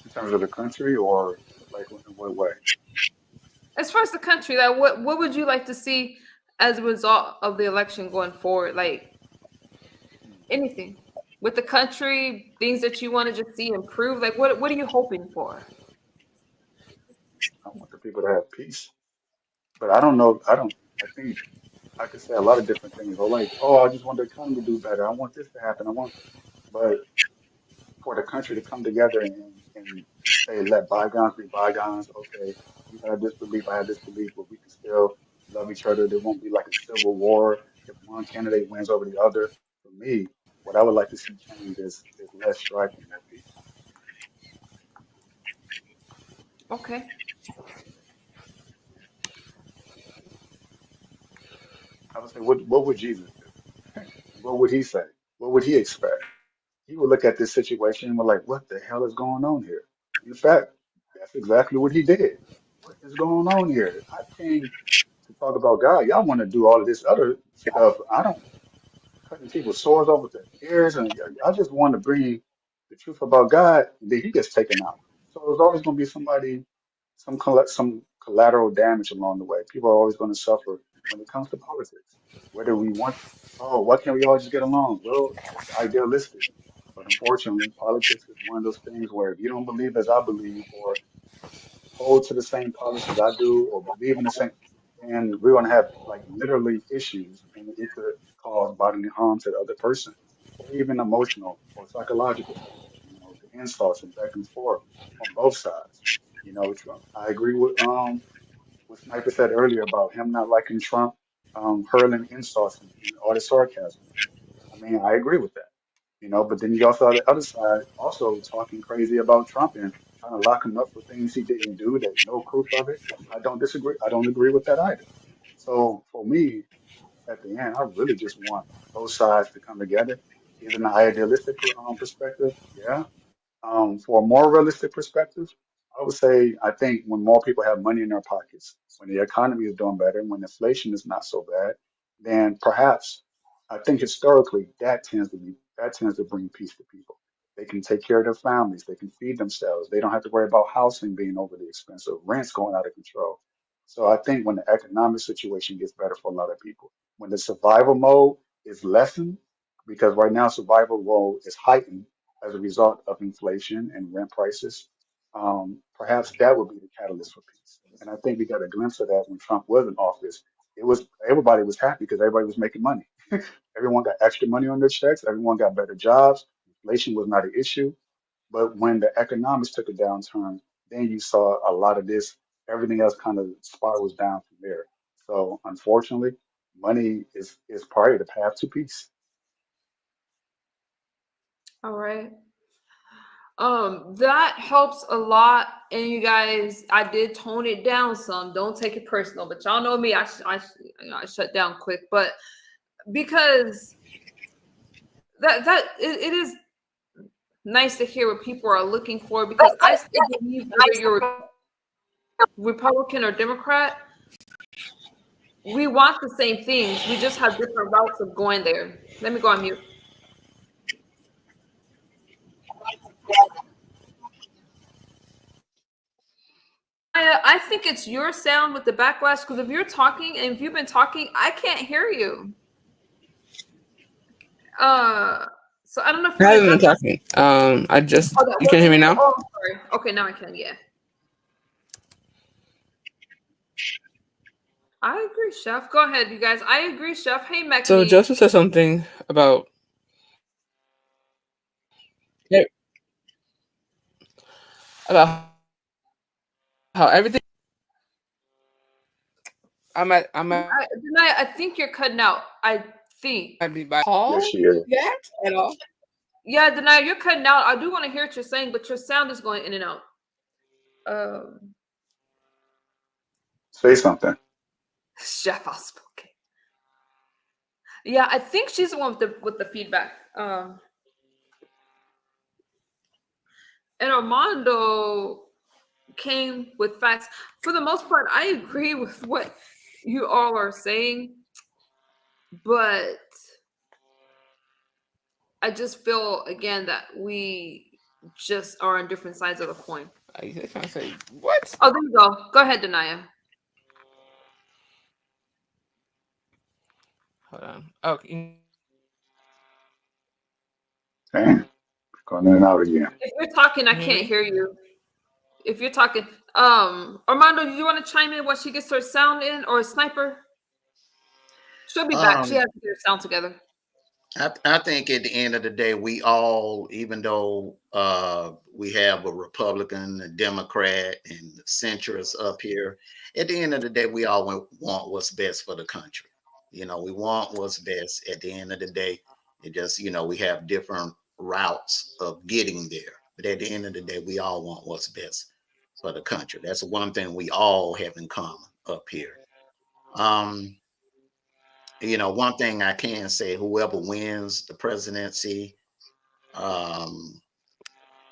In terms of the country, or like in what way? As far as the country, like what would you like to see as a result of the election going forward? Like anything. with the country, things that you want to just see improve? Like, what are you hoping for? I want the people to have peace. But I don't know. I don't. I think I could say a lot of different things. Or like, oh, I just want the economy to do better. I want this to happen. I want, but for the country to come together and say, let bygones be bygones. Okay, you have this belief, I have this belief, but we can still love each other. There won't be like a civil war if one candidate wins over the other. For me, what I would like to see change is less strife and more peace. Okay. I would say, what would Jesus do? What would he say? What would he expect? He would look at this situation and be like, what the hell is going on here? In fact, that's exactly what he did. What is going on here? I came to talk about God. Y'all want to do all of this other stuff. I don't cutting people's swords over their ears, and I just want to bring the truth about God. Then he gets taken out. So there's always going to be somebody, some collateral damage along the way. People are always going to suffer when it comes to politics. Whether we want, oh, why can't we all just get along? Well, it's idealistic, but unfortunately, politics is one of those things where if you don't believe as I believe, or hold to the same policies I do or believe in the same, and we're gonna have like literally issues, and it could cause bodily harm to the other person, or even emotional or psychological harm. You know, the insults and back and forth on both sides. You know, I agree with what Sniper said earlier about him not liking Trump hurling insults and all the sarcasm. I mean, I agree with that, you know. But then you also have the other side also talking crazy about Trump and trying to lock him up for things he didn't do. There's no proof of it. I don't disagree. I don't agree with that either. So for me, at the end, I really just want both sides to come together. Is an idealistic perspective, yeah, for a more realistic perspective, I would say I think when more people have money in their pockets, when the economy is doing better, when inflation is not so bad, then perhaps I think historically that tends to bring peace to people. They can take care of their families, they can feed themselves, they don't have to worry about housing being overly expensive, rents going out of control. So I think when the economic situation gets better for a lot of people, when the survival mode is lessened, because right now survival mode is heightened as a result of inflation and rent prices, perhaps that would be the catalyst for peace. And I think we got a glimpse of that when Trump was in office. It was everybody was happy because everybody was making money. Everyone got extra money on their checks. Everyone got better jobs. Inflation was not an issue. But when the economics took a downturn, then you saw a lot of this. Everything else kind of spirals down from there. So unfortunately, money is part of the path to peace. All right. That helps a lot. And you guys, I did tone it down some. Don't take it personal, but y'all know me. I shut down quick, but because it is nice to hear what people are looking for. Because I still believe whether you're Republican or Democrat, we want the same things. We just have different routes of going there. Let me go on mute. I think it's your sound with the backlash because if you're talking and if you've been talking, I can't hear you. Uh, so I don't know if you I want to haven't been adjust. talking. I just Oh, that you can hear me wasn't. now. Oh, sorry. Okay, now I can. Yeah, I agree, Chef. Go ahead, you guys. I agree, Chef. Hey, So Mechany. Joseph said something yeah, about how everything. I think you're cutting out. I think. Might be by Yes, Paul she is. that at all. Yeah, Denai, you're cutting out. I do want to hear what you're saying, but your sound is going in and out. Um, Say something. Chef outspoken. Yeah, I think she's the one with the feedback. And Armando came with facts. For the most part, I agree with what you all are saying, but I just feel again that we just are on different sides of the coin. I kind of say what? Oh, there you go. Go ahead, Denaya. Hold on. Okay. Damn, going in and out again. If you're talking, I Can you hear can't me? hear you. If you're talking, Armando, do you want to chime in when she gets her sound in, or a sniper? She'll be back. She Um, has to get her sound together. I think at the end of the day, we all, even though we have a Republican, a Democrat, and centrists up here, at the end of the day, we all want what's best for the country. You know, we want what's best at the end of the day. It just, you know, we have different routes of getting there. But at the end of the day, we all want what's best for the country. That's one thing we all have in common up here. Um, you know, one thing I can say, whoever wins the presidency, um,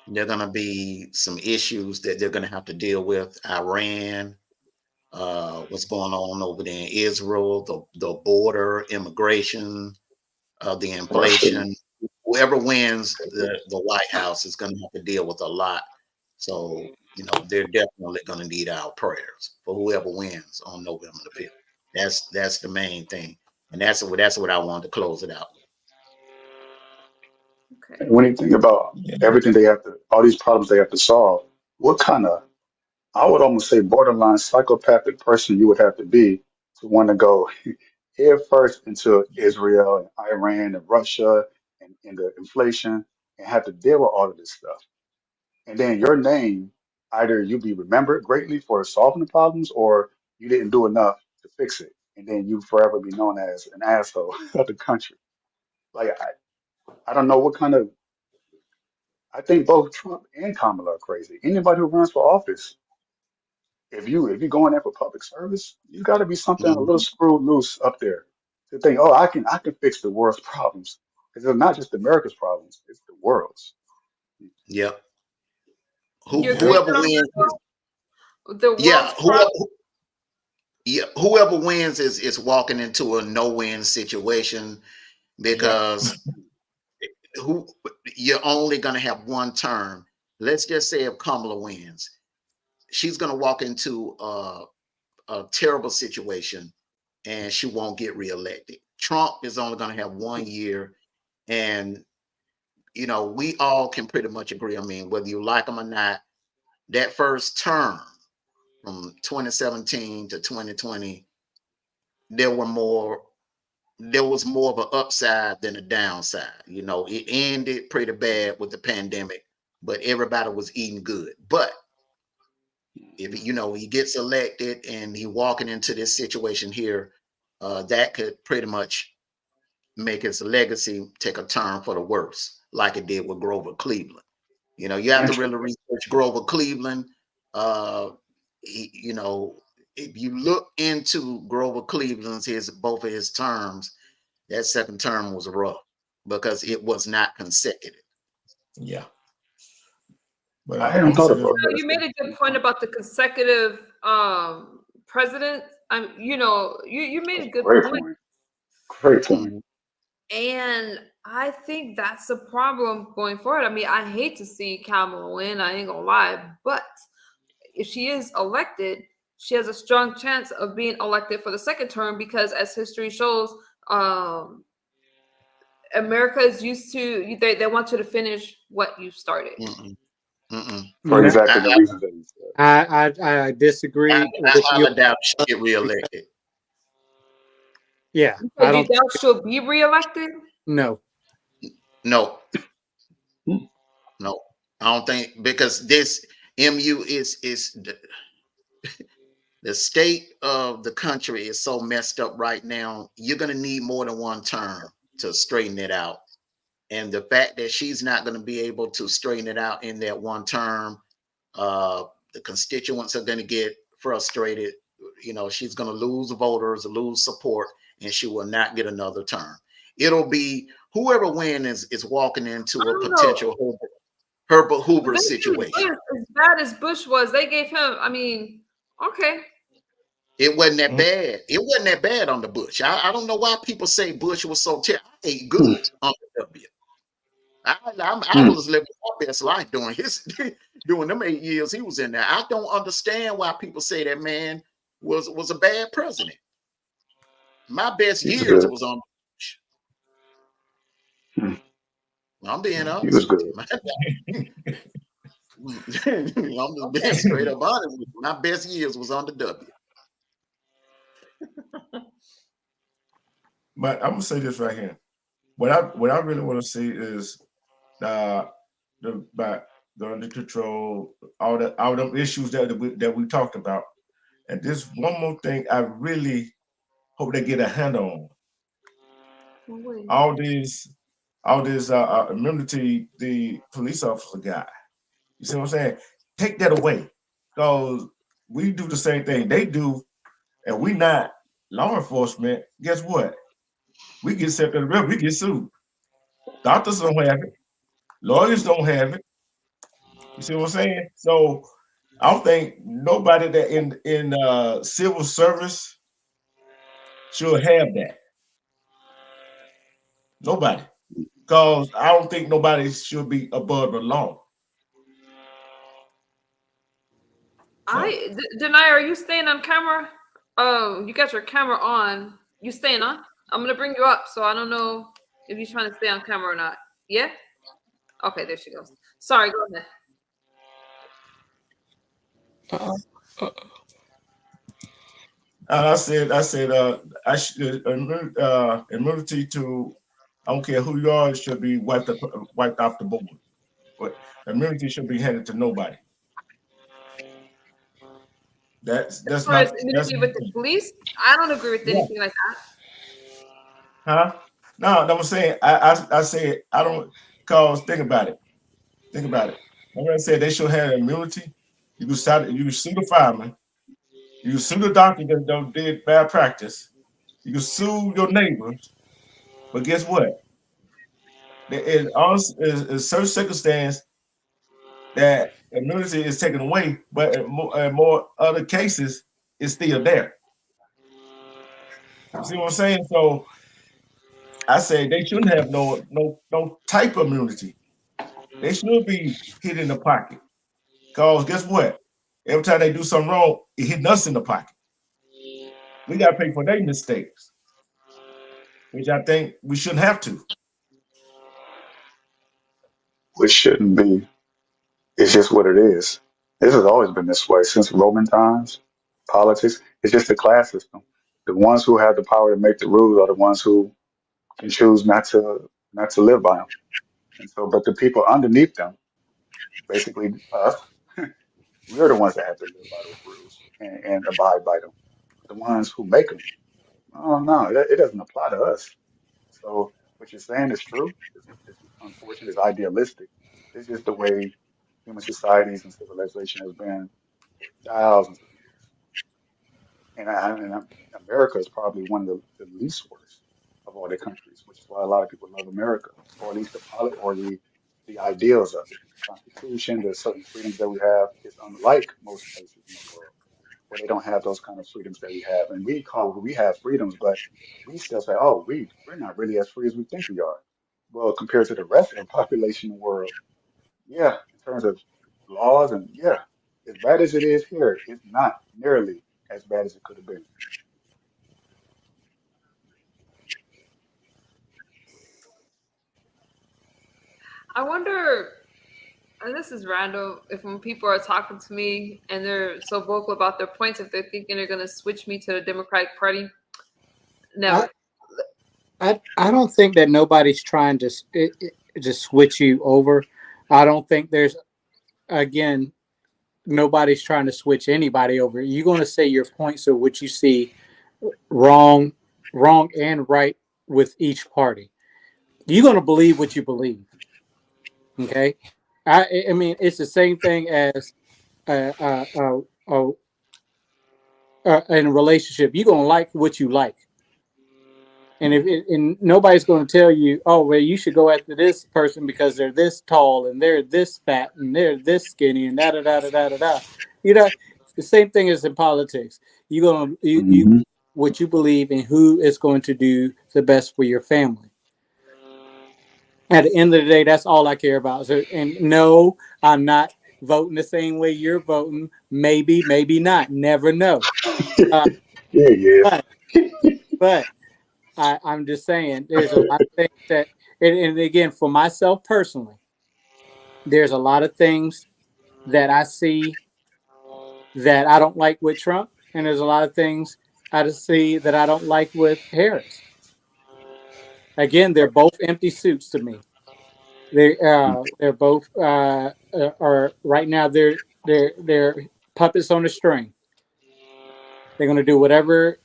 there are going to be some issues that they're going to have to deal with. Iran, what's going on over there in Israel, the border, immigration, the Russia. inflation. Whoever wins the White House is going to have to deal with a lot. So, you know, they're definitely going to need our prayers for whoever wins on November the 5th. That's the main thing. And that's what I wanted to close it out with. Okay. When you think about everything they have to, all these problems they have to solve, what kind of, I would almost say borderline psychopathic person you would have to be to want to go head first into Israel and Iran and Russia and the inflation and have to deal with all of this stuff. And then your name, either you be remembered greatly for solving the problems or you didn't do enough to fix it. And then you forever be known as an asshole of the country. Like, I don't know what kind of, I think both Trump and Kamala are crazy. Anybody who runs for office, if you go in there for public service, you got to be something a little Mhm. screwed loose up there to think, oh, I can fix the world's problems because it's not just America's problems; it's the world's. Yep. You agree with Whoever that, wins, Armando? The yeah, world's problem. whoever wins is walking into a no-win situation Yeah. because who you're only going to have one term. Let's just say if Kamala wins, she's going to walk into a terrible situation and she won't get reelected. Trump is only going to have 1 year, and you know we all can pretty much agree. I mean, whether you like him or not, that first term from 2017 to 2020, there were more there was more of an upside than a downside. You know, it ended pretty bad with the pandemic, but everybody was eating good. But if you know he gets elected and he walking into this situation here, that could pretty much make his legacy take a turn for the worse, like it did with Grover Cleveland. You know, you have to really Interesting. research Grover Cleveland. You know, if you look into Grover Cleveland's both of his terms, that second term was rough because it was not consecutive. Yeah. But I I'm hadn't gonna thought say this. about So that. you made a good point about the consecutive president. You know, you made That's a a good great point. point. Great point. And I think that's a problem going forward. I mean, I hate to see Kamala win, I ain't gonna lie, but if she is elected, she has a strong chance of being elected for the second term because, as history shows, um, America is used to they want you to finish what you started. Mm-mm, mm-mm. For No, exactly the I, reasons that you said. I I, disagree I with you. highly doubt she get reelected. Yeah, So I you don't. doubt she'll be reelected? No. No, Hmm, no, I don't think because this MU is the state of the country is so messed up right now. You're gonna need more than one term to straighten it out. And the fact that she's not going to be able to straighten it out in that one term, the constituents are going to get frustrated. You know, she's going to lose voters, lose support, and she will not get another term. It'll be whoever wins is walking I into a don't know. potential Herbert But Hoover they gave situation. Bush as bad as Bush was. They gave him. I mean, okay. It wasn't that Mm, bad. It wasn't that bad on the Bush. I don't know why people say Bush was so terrible. I ate hmm, good on the W. I hmm. was living my best life during his during them 8 years he was in there. I don't understand why people say that man was a bad president. My best He's years good. was on. Hmm. I'm being He honest was with good. you, man. I'm just being Okay. straight up honest with you. My best years was on the W. But I'm gonna say this right here. What I really want to see is uh the under control, all them issues that we talked about. And this one more thing I really hope they get a handle on. Wait. All these immunity the police officer got. You see what I'm saying? Take that away. Because we do the same thing they do, and we not law enforcement. Guess what? We get set to the river, we get sued. Doctors don't have it, lawyers don't have it. You see what I'm saying? So I don't think nobody that in civil service should have that. Nobody. Because I don't think nobody should be above the law. No. Denai, are you staying on camera? Oh, you got your camera on. You staying on? I'm gonna bring you up, so I don't know if you're trying to stay on camera or not. Yeah? Okay, there she goes. Sorry, go ahead. I should immunity to. I don't care who you are, it should be wiped off the board. But immunity should be handed to nobody. That's As that's far as not that's immunity my with the thing. police, I don't agree with Yeah. anything like that. Huh? No, I'm saying I said I don't cause think about it. Think about it. I'm gonna say they should have immunity. You can sue the fireman, you can sue the doctor that did bad practice, you can sue your neighbors, but guess what? There is certain circumstance that immunity is taken away, but in more other cases, it's still there. You see what I'm saying? So I say they shouldn't have no type of immunity. They should be hit in the pocket. Cause guess what? Every time they do something wrong, it hit us in the pocket. We gotta pay for their mistakes, which I think we shouldn't have to. Which shouldn't be. It's just what it is. This has always been this way since Roman times. Politics. It's just a class system. The ones who have the power to make the rules are the ones who can choose not to live by them. And so, but the people underneath them, basically us, we're the ones that have to live by those rules and abide by them. The ones who make them, oh no, it doesn't apply to us. So what you're saying is true. It's unfortunate. It's idealistic. It's just the way human societies and civilization has been for thousands of years. And America is probably one of the least worst of all the countries, which is why a lot of people love America, or at least the ideals of it, the Constitution, the certain freedoms that we have is unlike most places in the world where they don't have those kind of freedoms that we have. And we have freedoms, but we still say, oh, we're not really as free as we think we are. Well, compared to the rest of the population in the world, yeah, in terms of laws and yeah, as bad as it is here, it's not nearly as bad as it could have been. I wonder, and this is random, if when people are talking to me and they're so vocal about their points, if they're thinking they're gonna switch me to the Democratic Party. Never. I don't think that nobody's trying to just switch you over. I don't think there's, again, nobody's trying to switch anybody over. You're going to say your points of what you see wrong, wrong and right with each party. You're going to believe what you believe. Okay. I mean, it's the same thing as uh, uh, uh, uh, in a relationship. You're going to like what you like. And and nobody's going to tell you, oh, well, you should go after this person because they're this tall and they're this fat and they're this skinny and da da da da da da da. You know, it's the same thing as in politics. You going to you Hmm. what you believe in who is going to do the best for your family. At the end of the day, that's all I care about. So, and no, I'm not voting the same way you're voting. Maybe, maybe not. Never know. Uh, Yeah, yeah. but but I'm just saying, there's a lot of things that and again, for myself personally, there's a lot of things that I see that I don't like with Trump, and there's a lot of things I just see that I don't like with Harris. Again, they're both empty suits to me. They're both are right now they're puppets on a string. They're going to do whatever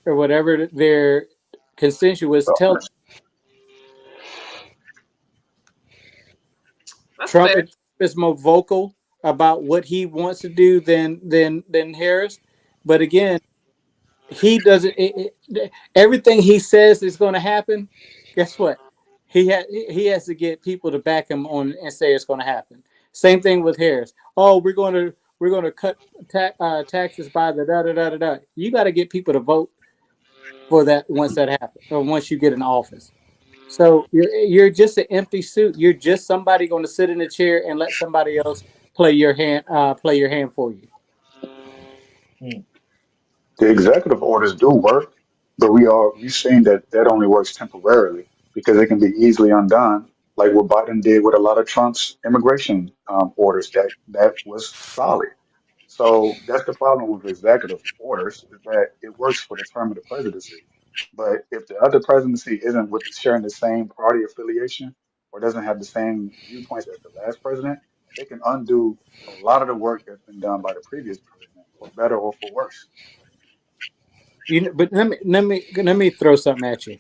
their constituents tell them. That's Trump fair. is more vocal about what he wants to do than Harris, but again, he doesn't. Everything he says is going to happen. Guess what? He has to get people to back him on and say it's going to happen. Same thing with Harris. Oh, we're going to cut taxes by the da da da da da. You got to get people to vote for that once that happens, or once you get in office. So you're just an empty suit. You're just somebody going to sit in a chair and let somebody else play your hand for you. Mm. The executive orders do work, but we've seen that that only works temporarily because it can be easily undone, like what Biden did with a lot of Trump's immigration orders. That was solid. So that's the problem with executive orders is that it works for the term of the presidency. But if the other presidency isn't with sharing the same party affiliation or doesn't have the same viewpoints as the last president, they can undo a lot of the work that's been done by the previous president, for better or for worse. But let me throw something at you.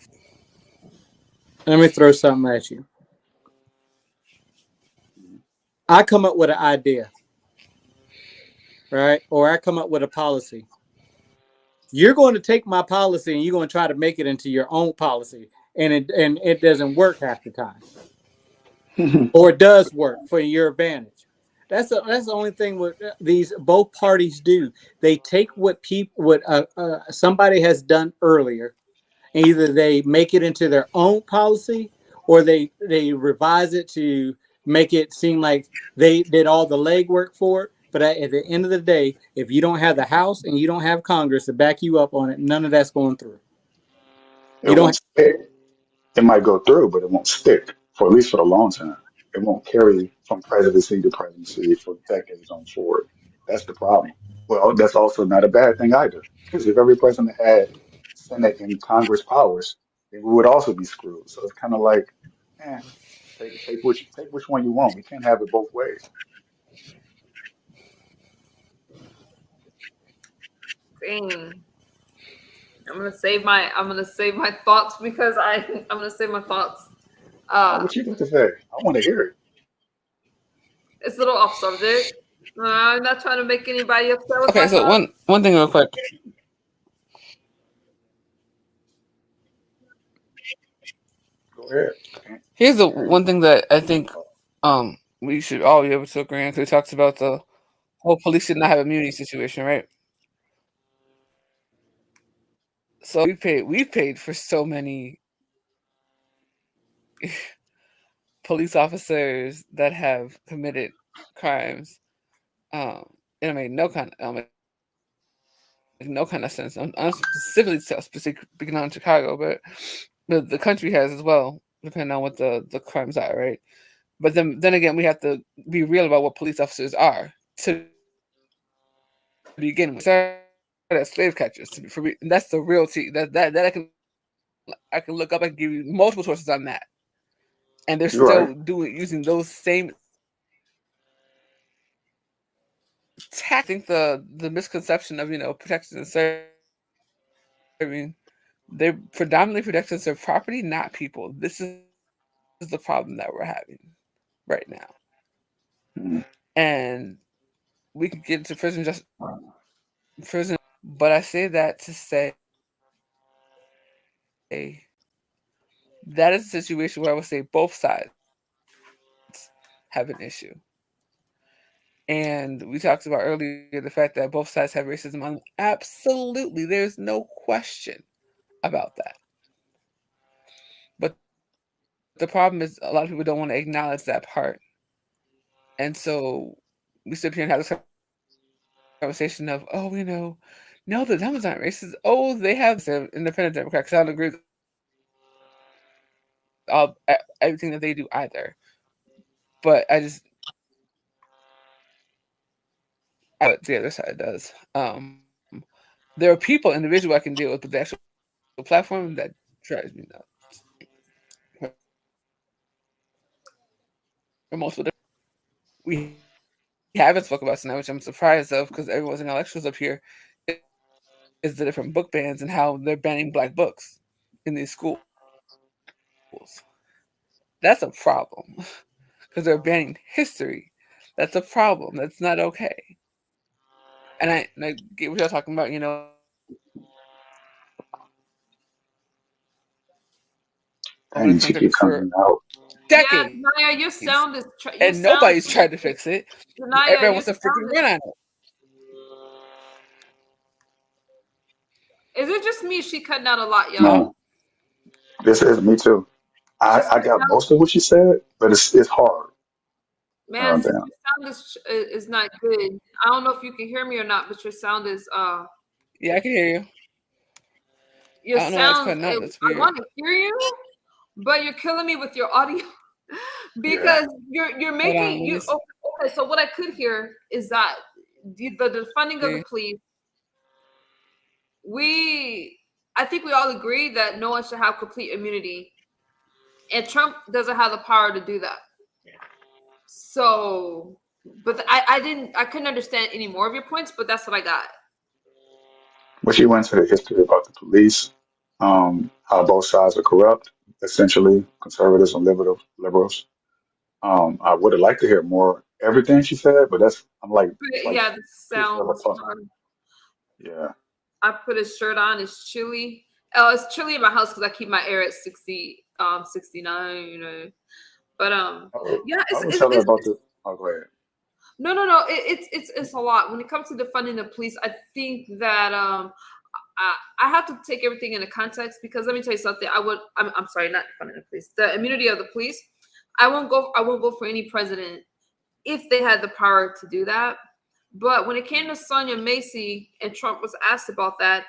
Let me throw something at you. I come up with an idea, right? Or I come up with a policy. You're going to take my policy and you're going to try to make it into your own policy, and it doesn't work half the time, or it does work for your advantage. That's the only thing what these both parties do. They take what somebody has done earlier, and either they make it into their own policy or they revise it to make it seem like they did all the legwork for it. But at the end of the day, if you don't have the House and you don't have Congress to back you up on it, none of that's going through. It You don't. won't stick. It might go through, but it won't stick for at least for the long term. It won't carry from presidency to presidency for decades on forward. That's the problem. Well, that's also not a bad thing either, because if every president had Senate and Congress powers, then we would also be screwed. So it's kind of like, eh, take which one you want. We can't have it both ways. Dang. I'm gonna save my thoughts because I'm gonna save my thoughts. Uh What you got to say? I want to hear it. it's a little off subject. I'm not trying to make anybody upset with my Okay, so thoughts. one thing real quick. Go ahead. Here's the Can't hear you. one thing that I think we should all be able to agree on. Because it talks about the whole police should not have immunity situation, right? So we paid for so many police officers that have committed crimes. It made no kind make no kind of sense. I'm specifically speaking on Chicago, but the country has as well, depending on what the crimes are, right? But then again, we have to be real about what police officers are to begin with. Started as slave catchers for me, and that's the real tea. That I can look up and give you multiple sources on that, and they're You're right. still doing using those same. I think the misconception of protection and serving, they're predominantly protecting and serve property, not people. This is the problem that we're having right now, Mhm. and we could get into prison, but I say that to say that is a situation where I would say both sides have an issue. And we talked about earlier the fact that both sides have racism on them. Absolutely. There's no question about that. But the problem is a lot of people don't want to acknowledge that part. And so we sit here and have this conversation of, oh, no, the Democrats aren't racist. Oh, they have independent Democrats. I don't agree with that. But the problem is, everything that they do either. But what the other side does. There are people, individual I can deal with, but the actual platform that drives me nuts. For most of the we haven't spoke about tonight, which I'm surprised of because everyone's in our lectures up here, is the different book bans and how they're banning black books in these schools. That's a problem because they're banning history. That's a problem. That's not okay. And I get what y'all talking about. When it's Dang, been she fixed keep for coming out. Yeah, decades, Naya, your sound is and your sound. nobody's tried to fix it. Naya, Everyone your wants to freaking sound run on it. is it just me? She cutting out a lot, y'all. No, this is me too. She's I cutting got out. most of what she said, but it's hard. Man, Oh sis, damn. your sound is not good. I don't know if you can hear me or not, but your sound is Yeah, I can hear you. your I don't know why it's sound. cutting out. That's I weird. want to hear you, but you're killing me with your audio Yeah. because you're Hold on, making let me you okay. So what I could hear is that the funding of the see. police. We I think we all agree that no one should have complete immunity, and Trump doesn't have the power to do that. So, but I couldn't understand any more of your points, but that's what I got. But she went to the history about the police, how both sides are corrupt, essentially conservatives and liberals. I would have liked to hear more everything she said, but I'm like it's But like yeah, the pieces of a sounds. puzzle. Yeah. I put his shirt on. It's chilly. Oh, it's chilly in my house because I keep my air at 60, 69. You know, but yeah, I would tell her about the. Oh, go ahead. no. It's a lot when it comes to defunding the police. I think that I have to take everything into context because let me tell you something. I'm sorry, not defunding the police. The immunity of the police. I won't go for any president if they had the power to do that. But when it came to Sonia Macy and Trump was asked about that,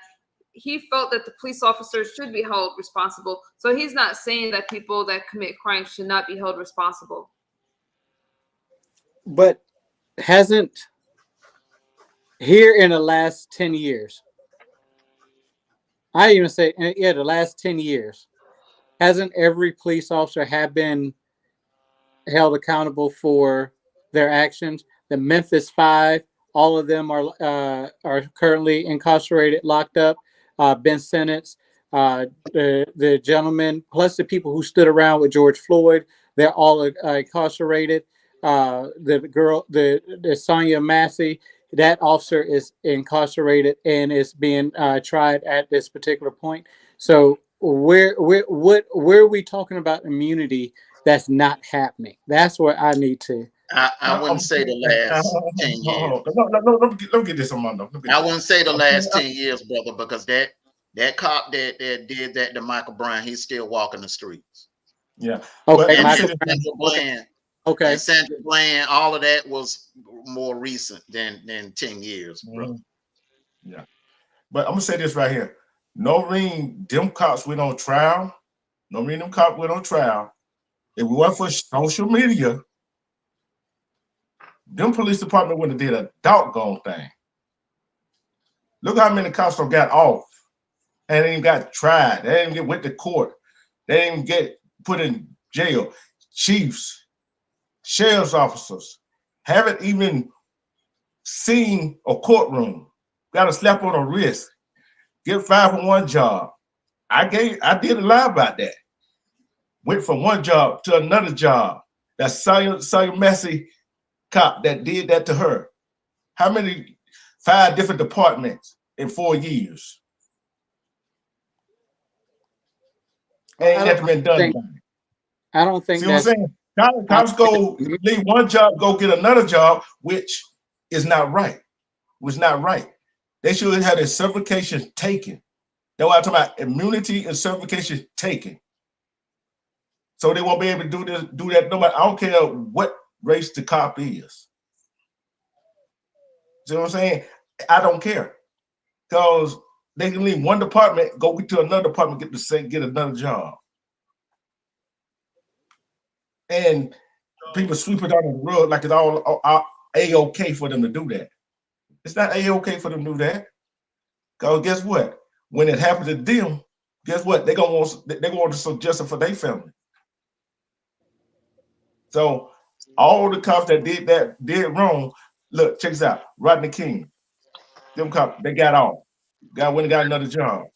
he felt that the police officers should be held responsible. So he's not saying that people that commit crimes should not be held responsible. But hasn't here in the last 10 years, I even say, yeah, the last 10 years, hasn't every police officer have been held accountable for their actions? The Memphis Five, all of them are currently incarcerated, locked up, been sentenced. The gentleman, plus the people who stood around with George Floyd, they're all incarcerated. The Sonia Massey, that officer is incarcerated and is being tried at this particular point. So where are we talking about immunity that's not happening? That's what I need to. I wouldn't say the last 10 years. No, let me get this, Armando. I wouldn't say the last 10 years, brother, because that cop that did that to Michael Brown, he's still walking the streets. Yeah, but Okay, let And me then say Michael this. Brown. Sandra Okay, Bland okay. and Sandra Bland, all of that was more recent than 10 years, brother. Yeah, but I'm gonna say this right here. No ring, them cops went on trial. No ring, them cops went on trial. If it wasn't for social media, them police department would have did a doggone thing. Look how many cops have got off and they even got tried. They didn't get went to court. They didn't get put in jail. Chiefs, sheriff's officers haven't even seen a courtroom. Got a slap on the wrist. Get fired from one job. I did a lie about that. Went from one job to another job. That Sawyer Massey cop that did that to her. How many? 5 different departments in 4 years. Well, Ain't nothing been done think about it. I don't think See what I'm that's. saying? I Cops go don't, leave one job, go get another job, which is not right. Was not right. They should have their certification taken. That's why I'm talking about immunity and certification taken. So they won't be able to do that. No matter, I don't care what race the cop is. See what I'm saying? I don't care. Because they can leave one department, go to another department, get another job. and people sweep it under the rug like it's all a-okay for them to do that. It's not a-okay for them to do that. Because guess what? When it happens to them, guess what? They gonna want some justice for their family. So all the cops that did wrong. Look, check this out. Rodney King, them cops, they got off. Went and got another job.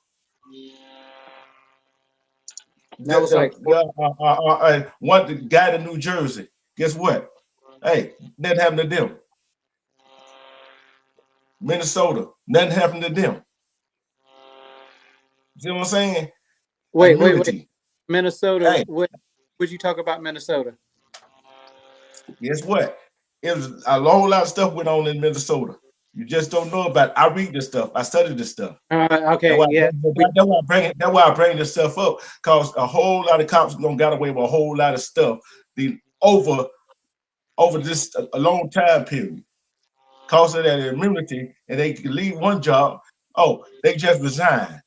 That was like One the guy in New Jersey. Guess what? Hey, nothing happened to them. Minnesota, nothing happened to them. See what I'm saying? wait. Immunity. Minnesota. Hey, What would you talk about Minnesota? guess what? It was a whole lot of stuff went on in Minnesota. You just don't know about it. I read this stuff. I study this stuff. That's Okay, why, yeah. that's why I bring this stuff up. Because a whole lot of cops don't got away with a whole lot of stuff over this a long time period. Cause of that immunity, and they can leave one job. Oh, they just resign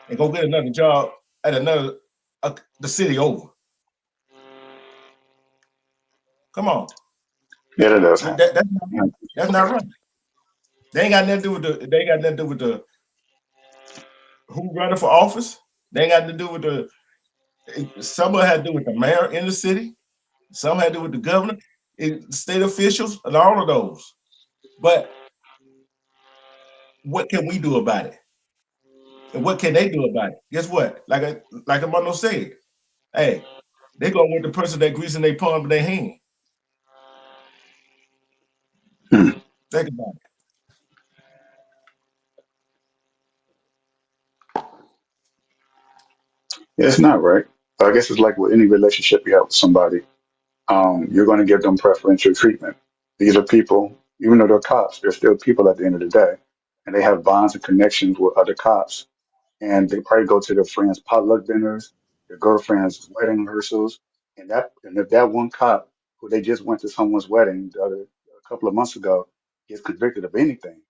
and go get another job at another the city over. Come on, Yeah, that does that, happen. that, that's not right. That's not right. They ain't got nothing to do with the. They ain't got nothing to do with the who running for office. They ain't got to do with the. Some of it had to do with the mayor in the city. Some had to do with the governor, state officials, and all of those. But what can we do about it? And what can they do about it? Guess what? Like Amano said, hey, they going with the person that greasing their palm in their hand. Hmm. Think about it. Yeah, it's not right. I guess it's like with any relationship you have with somebody. You're going to give them preferential treatment. These are people, even though they're cops, they're still people at the end of the day, and they have bonds and connections with other cops. And they probably go to their friends' potluck dinners, their girlfriends' wedding rehearsals, and if that one cop who they just went to someone's wedding a couple of months ago gets convicted of anything,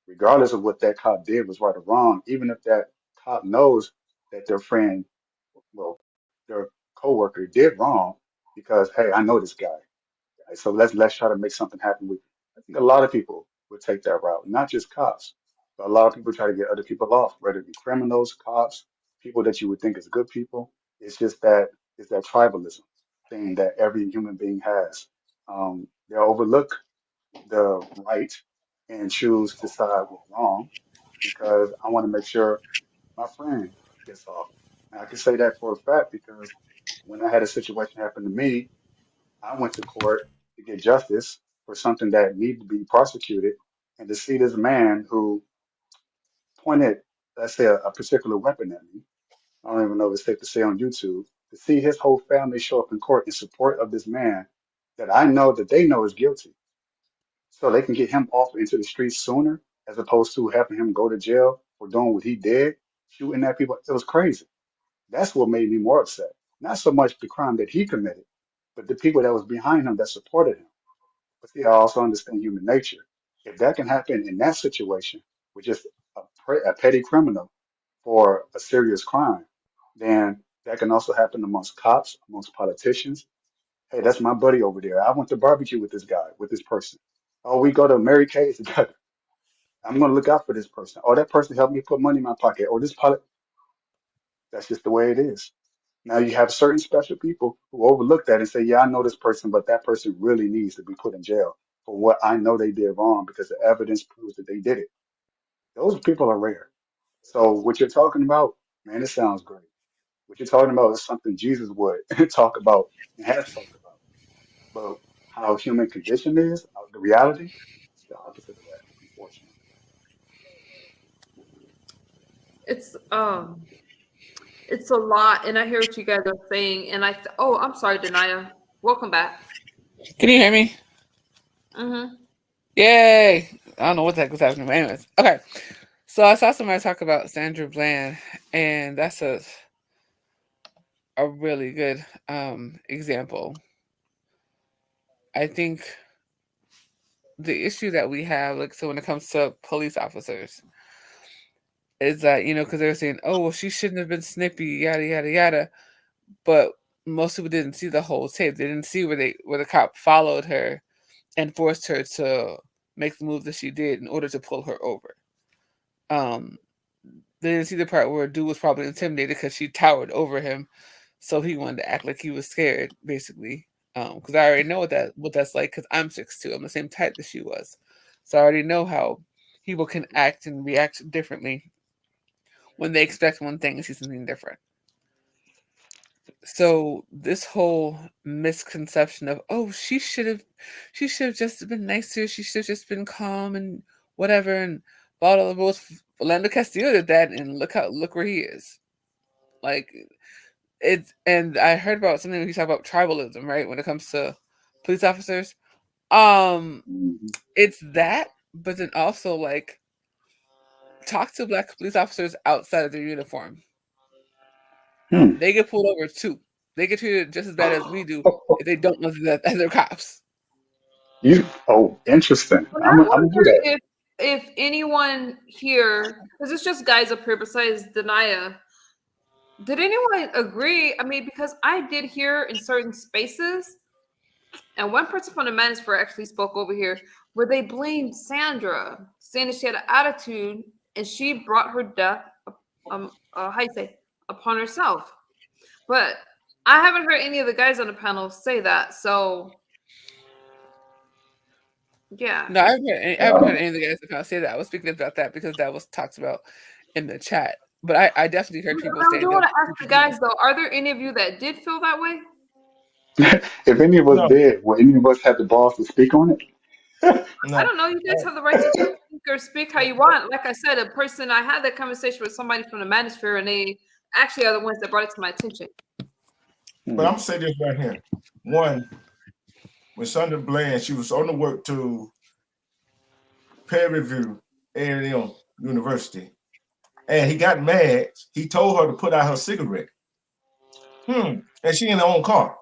regardless of what that cop did was right or wrong, even if that cop knows that their friend, well, their coworker did wrong, because hey, I know this guy, so let's try to make something happen with. I think a lot of people would take that route, not just cops, but a lot of people try to get other people off, whether it be criminals, cops, people that you would think is good people. It's just that it's that tribalism thing that every human being has. They'll overlook the right and choose to side with wrong because I want to make sure my friend gets off. And I can say that for a fact because when I had a situation happen to me, I went to court to get justice for something that needed to be prosecuted, and to see this man who pointed, let's say, a particular weapon at me. I don't even know if it's safe to say on YouTube. To see his whole family show up in court in support of this man that I know that they know is guilty, so they can get him off into the streets sooner, as opposed to having him go to jail for doing what he did, shooting at people. It was crazy. That's what made me more upset. Not so much the crime that he committed, but the people that was behind him that supported him. But see, I also understand human nature. If that can happen in that situation with just a petty criminal for a serious crime, then that can also happen amongst cops, amongst politicians. Hey, that's my buddy over there. I went to barbecue with this guy, with this person. Oh, we go to Mary Kay's together. I'm going to look out for this person. Oh, that person helped me put money in my pocket. Or this that's just the way it is. Now you have certain special people who overlook that and say, yeah, I know this person, but that person really needs to be put in jail for what I know they did wrong because the evidence proves that they did it. Those people are rare. So what you're talking about, man, it sounds great. What you're talking about is something Jesus would talk about and has talked about. But how human condition is, the reality, it's the opposite of that, unfortunately. It's it's a lot, and I hear what you guys are saying, and oh, I'm sorry, Denia. Welcome back. Can you hear me? Mm-hmm. Yay! I don't know what the heck was happening, but anyways, okay. So I saw somebody talk about Sandra Bland, and that's a really good example. I think the issue that we have, like, so when it comes to police officers, is that because they're saying, oh, well, she shouldn't have been snippy, yada yada yada, but most people didn't see the whole tape. They didn't see where the cop followed her and forced her to make the move that she did in order to pull her over. They didn't see the part where dude was probably intimidated because she towered over him, so he wanted to act like he was scared, basically. Because I already know what that's like. Because I'm 6'2", I'm the same type that she was, so I already know how people can act and react differently when they expect one thing and see something different. So this whole misconception of, oh, she should have just been nicer, she should have just been calm and whatever, and followed all the rules. Orlando Castillo did that, and look where he is. Like, it's, and I heard about something when he talked about tribalism, right? When it comes to police officers, Mhm. it's that, but then also like talk to black police officers outside of their uniform. Hmm. They get pulled over too. They get treated just as bad as we do if they don't know that they're cops. Interesting. But I'm I gonna do wonder that. if anyone here, because it's just guys up here besides Denia, did anyone agree? I mean, because I did hear in certain spaces, and one person from the Manosphere actually spoke over here, where they blamed Sandra, saying that she had an attitude and she brought her death, how you say, upon herself. But I haven't heard any of the guys on the panel say that. So yeah. No, I haven't heard any of the guys that kind of say that. I was speaking about that because that was talked about in the chat. But I definitely heard people I say do no. want to ask the guys though, are there any of you that did feel that way? If any of us No, did, will any of us have the balls to speak on it? I no. don't know. You guys have the right to think or speak how you want. Like I said, a person I had that conversation with somebody from the Manosphere, and they actually are the ones that brought it to my attention. But I'm Hmm. gonna say this right here. One, when Sandra Bland, she was on the work to peer review A&M University, and he got mad. He told her to put out her cigarette. And she in her own car.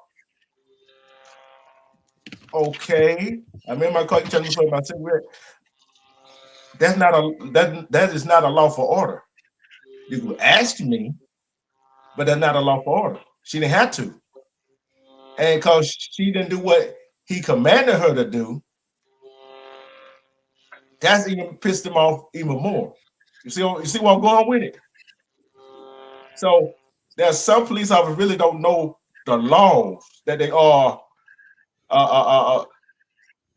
Okay, I'm in my car. You telling me to put out my cigarette? That is not a lawful order. You could ask me, but that's not a lawful order. She didn't have to, and because she didn't do what he commanded her to do, that's even pissed him off even more. You see where I'm going with it? So there's some police officers really don't know the laws that they are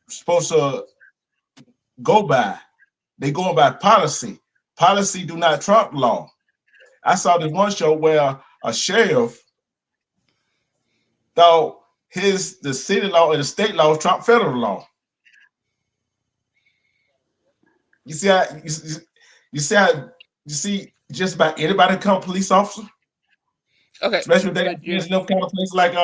supposed to go by. They going by policy. Policy do not trump law. I saw this one show where a sheriff thought the city law and the state law trump federal law. You see how you see how you see just about anybody become police officer, Okay, especially if they got but friends in them kind of places like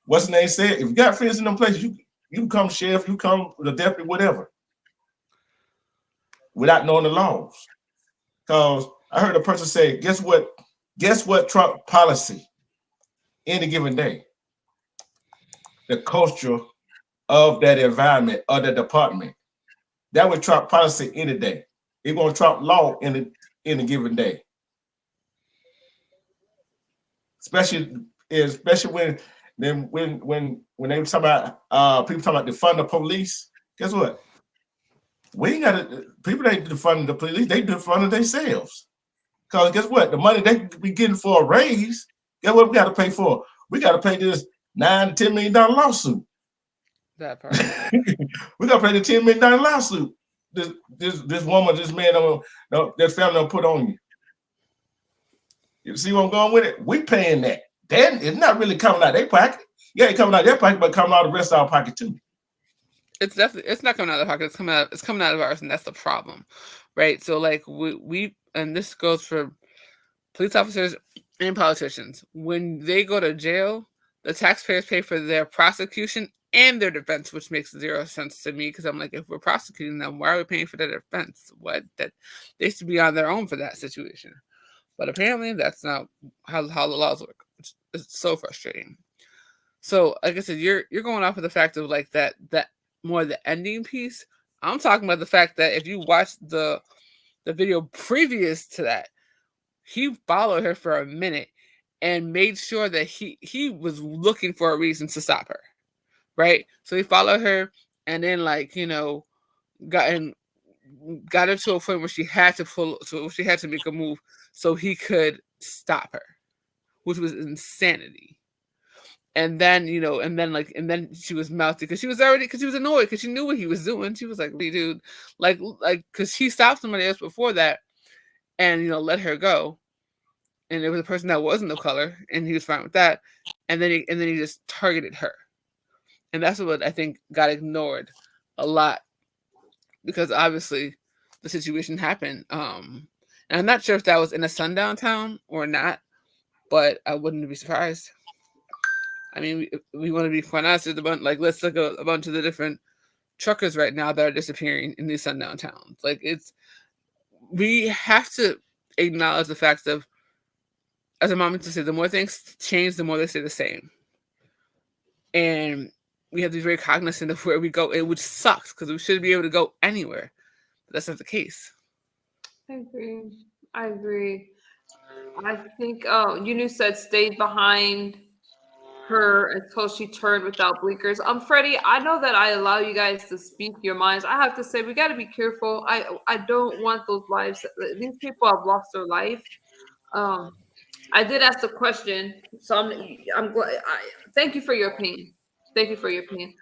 what's the name said. If you got friends in them places, you become sheriff, you become the deputy, whatever, without knowing the laws. Because I heard a person say, guess what? Guess what Trump policy any given day? The culture of that environment or the department. That would Trump policy any day. It gonna Trump law in a given day. Especially when they were talking about people talking about defund the police. Guess what? We ain't got to people ain't defunding the police, they defunding themselves. Because guess what? The money they be getting for a raise, guess what we got to pay for? We got to pay this $9 to $10 million lawsuit. that part. We got to pay the $10 million lawsuit. This woman, this man, that family don't put on you. You see where I'm going with it? We paying that. Then it's not really coming out of their pocket. Yeah, it's coming out of their pocket, but coming out of the rest of our pocket too. It's definitely, it's not coming out of the pocket. It's coming out of ours, and that's the problem, right? So like we and this goes for police officers and politicians. When they go to jail, the taxpayers pay for their prosecution and their defense, which makes zero sense to me because I'm like, if we're prosecuting them, why are we paying for their defense? What, that they should be on their own for that situation. But apparently that's not how the laws work. It's so frustrating. So like I said, you're going off of the fact of like that more the ending piece. I'm talking about the fact that if you watch the video previous to that, he followed her for a minute and made sure that he was looking for a reason to stop her, right? So he followed her, and then like got in, got her to a point where she had to pull, so she had to make a move so he could stop her, which was insanity. And then and then she was melted because she was annoyed because she knew what he was doing. She was like, "Really, dude, like because he stopped somebody else before that and let her go, and it was a person that wasn't of color, and he was fine with that, and then he just targeted her, and that's what I think got ignored a lot because obviously the situation happened. And I'm not sure if that was in a sundown town or not, but I wouldn't be surprised. I mean, we want to be quite honest. There's a bunch, like, let's look at a bunch of the different truckers right now that are disappearing in these sundown towns. Like, we have to acknowledge the fact of, as a mom used to say, the more things change, the more they stay the same. And we have to be very cognizant of where we go, which sucks because we should be able to go anywhere. But that's not the case. I agree. I agree. I think Eunice said stayed behind her until she turned without blinkers. Freddie, I know that I allow you guys to speak your minds. I have to say we got to be careful. I don't want those lives. These people have lost their life. Um, I did ask the question, so I'm glad. Thank you for your opinion. Thank you for your opinion.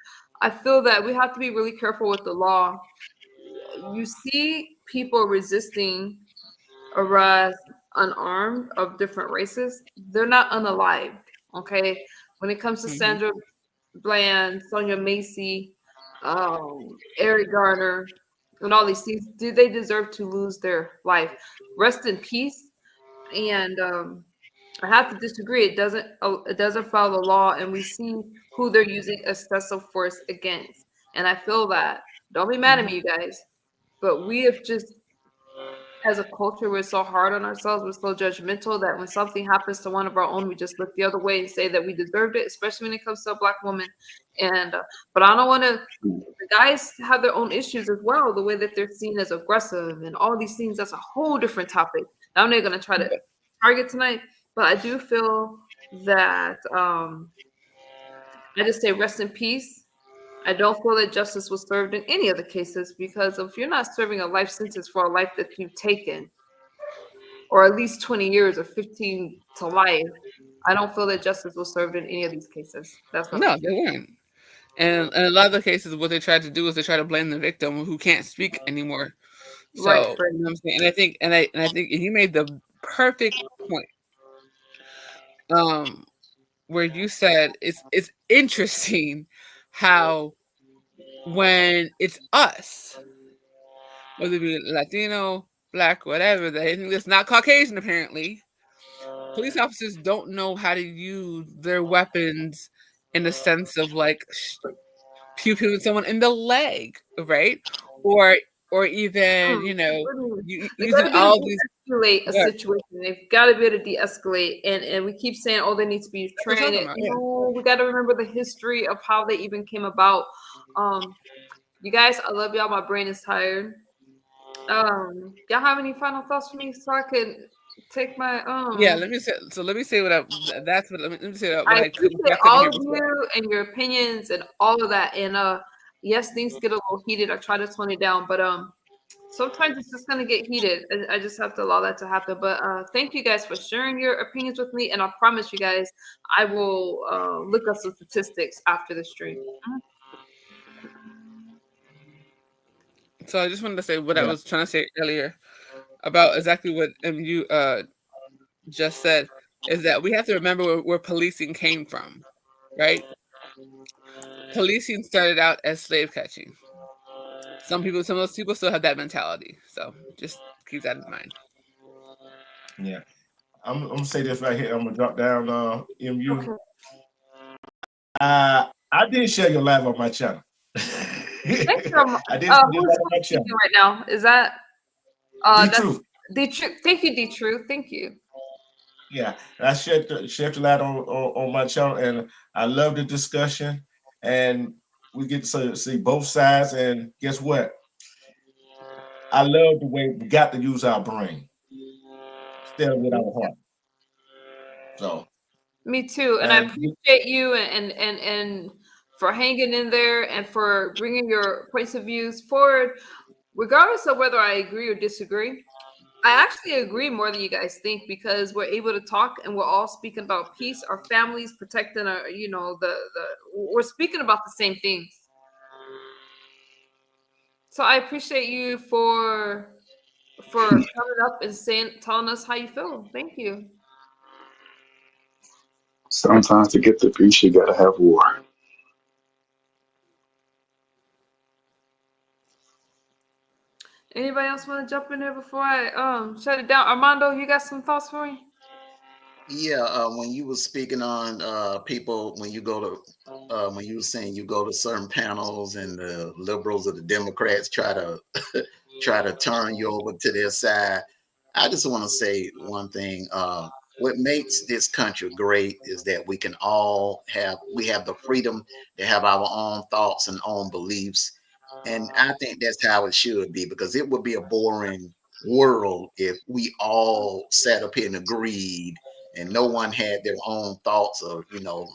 I feel that we have to be really careful with the law. You see people resisting arrest unarmed of different races, they're not unalived. Okay. When it comes to Mhm. Sandra Bland, Sonia Macy, Eric Garner, and all these things, do they deserve to lose their life? Rest in peace. And I have to disagree. It doesn't follow the law, and we see who they're using excessive force against. And I feel that. Don't be mad at Mhm. me, you guys. But we have just, as a culture, we're so hard on ourselves. We're so judgmental that when something happens to one of our own, we just look the other way and say that we deserved it, especially when it comes to a black woman. And but I don't want to. The guys have their own issues as well. The way that they're seen as aggressive and all these things. That's a whole different topic. I'm not going to try to target tonight, but I do feel that I just say rest in peace. I don't feel that justice was served in any of the cases because if you're not serving a life sentence for a life that you've taken, or at least 20 years or 15 to life, I don't feel that justice was served in any of these cases. That's what I No, they feel. weren't. And in a lot of the cases, what they tried to do is they try to blame the victim who can't speak anymore. Right, So Fred. you know what I'm saying. And I think and you made the perfect point. Um, where you said it's interesting how when it's us, whether it be Latino, black, whatever, that anything that's not Caucasian, apparently, police officers don't know how to use their weapons in the sense of like pew pewing someone in the leg, right? Or or even They got using to be able all to these. de-escalate a Yeah, situation. They've got to be able to de-escalate, and we keep saying, "Oh, they need to be that's what I'm trained." talking about. Yeah. No, we got to remember the history of how they even came about. Um, you guys, I love y'all. My brain is tired. Y'all have any final thoughts for me so I can take my Yeah, let me say. So let me say what I. That's what. Let me say what I I could. What appreciate I couldn't all hear of before. you and your opinions and all of that. And yes, things get a little heated. I try to tone it down, but sometimes it's just gonna get heated. I just have to allow that to happen. But thank you guys for sharing your opinions with me, and I promise you guys, I will look up some statistics after the stream. So I just wanted to say what I Yeah. was trying to say earlier about exactly what you just said is that we have to remember where policing came from, right? Policing started out as slave catching. Some of those people still have that mentality. So just keep that in mind. Yeah. I'm gonna say this right here. I'm gonna drop down MU. Okay. I did share your live on my channel. Thank you. I did share your live on Who's my speaking channel. right now? Is that D that's Truth. the truth? Thank you, the truth. Thank you. Yeah. I shared the live on my channel, and I love the discussion. And we get to see both sides. And guess what? I love the way we got to use our brain instead of with our heart. So, Me too, and I and appreciate you and for hanging in there and for bringing your points of views forward, regardless of whether I agree or disagree. I actually agree more than you guys think because we're able to talk and we're all speaking about peace, our families, protecting our, the we're speaking about the same things. So I appreciate you for coming up and telling us how you feel. Thank you. Sometimes to get the peace, you gotta have war. Anybody else want to jump in there before I shut it down? Armando, you got some thoughts for me? Yeah, when you were speaking on people, when you go to, when you were saying you go to certain panels and the liberals or the Democrats try to try to turn you over to their side, I just want to say one thing. What makes this country great is that we have the freedom to have our own thoughts and own beliefs, and I think that's how it should be because it would be a boring world if we all sat up here and agreed and no one had their own thoughts or no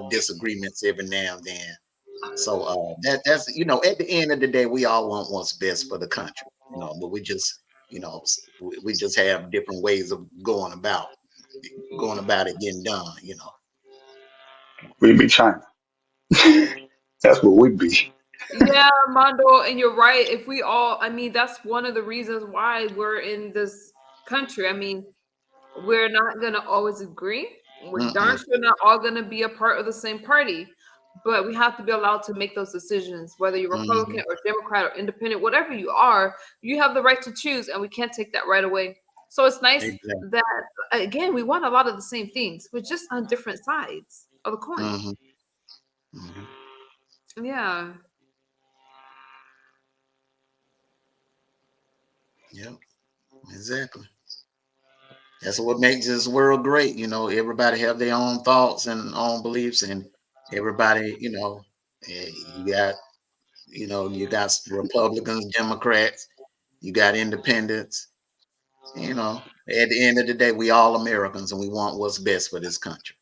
disagreements every now and then. So that's at the end of the day we all want what's best for the country, but we just we just have different ways of going about it getting done. We be China. That's what we be. Yeah, Armando, and you're right. If we all, I mean, that's one of the reasons why we're in this country. I mean, we're not going to always agree. We're darn Mm-mm, sure not all going to be a part of the same party, but we have to be allowed to make those decisions, whether you're hmm Republican or Democrat or independent, whatever you are, you have the right to choose, and we can't take that right away. So it's nice exactly. that, again, we want a lot of the same things, but just on different sides of the coin. hmm hmm Yeah. Yep, exactly. That's what makes this world great. Everybody have their own thoughts and own beliefs, and everybody, you got, you got Republicans, Democrats, you got independents. At the end of the day, we all Americans, and we want what's best for this country.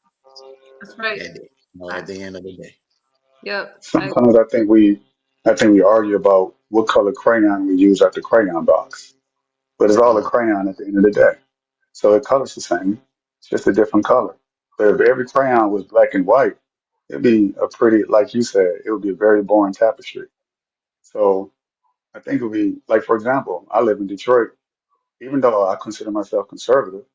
That's right. At the end of the day. Yep. Sometimes I think we argue about what color crayon we use at the crayon box, but it's all a Mm, crayon at the end of the day. So the color's the same. It's just a different color. But if every crayon was black and white, it'd be a pretty, like you said, it would be a very boring tapestry. So I think it would be like, for example, I live in Detroit. Even though I consider myself conservative,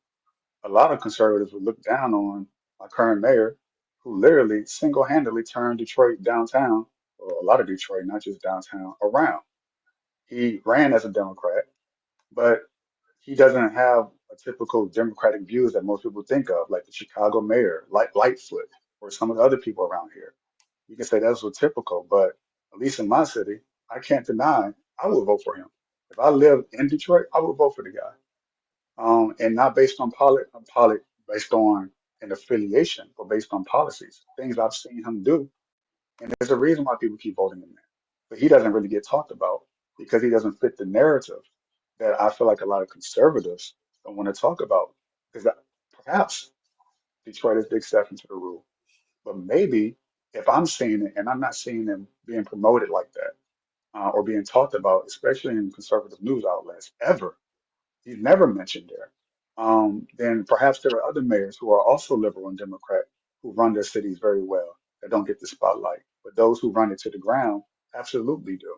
a lot of conservatives would look down on my current mayor, who literally single-handedly turned Detroit downtown, or a lot of Detroit, not just downtown, around. He ran as a Democrat, but he doesn't have a typical Democratic views that most people think of, like the Chicago mayor, like Lightfoot, or some of the other people around here. You can say that's what's typical, but at least in my city, I can't deny I would vote for him. If I lived in Detroit, I would vote for the guy. And not based on based on an affiliation, but based on policies, things I've seen him do. And there's a reason why people keep voting him in. But he doesn't really get talked about because he doesn't fit the narrative that I feel like a lot of conservatives don't want to talk about. Because perhaps Detroit is the exception to the rule. But maybe if I'm seeing it and I'm not seeing him being promoted like that or being talked about, especially in conservative news outlets, ever, he's never mentioned there. Then perhaps there are other mayors who are also liberal and Democrat who run their cities very well that don't get the spotlight. But those who run it to the ground absolutely do,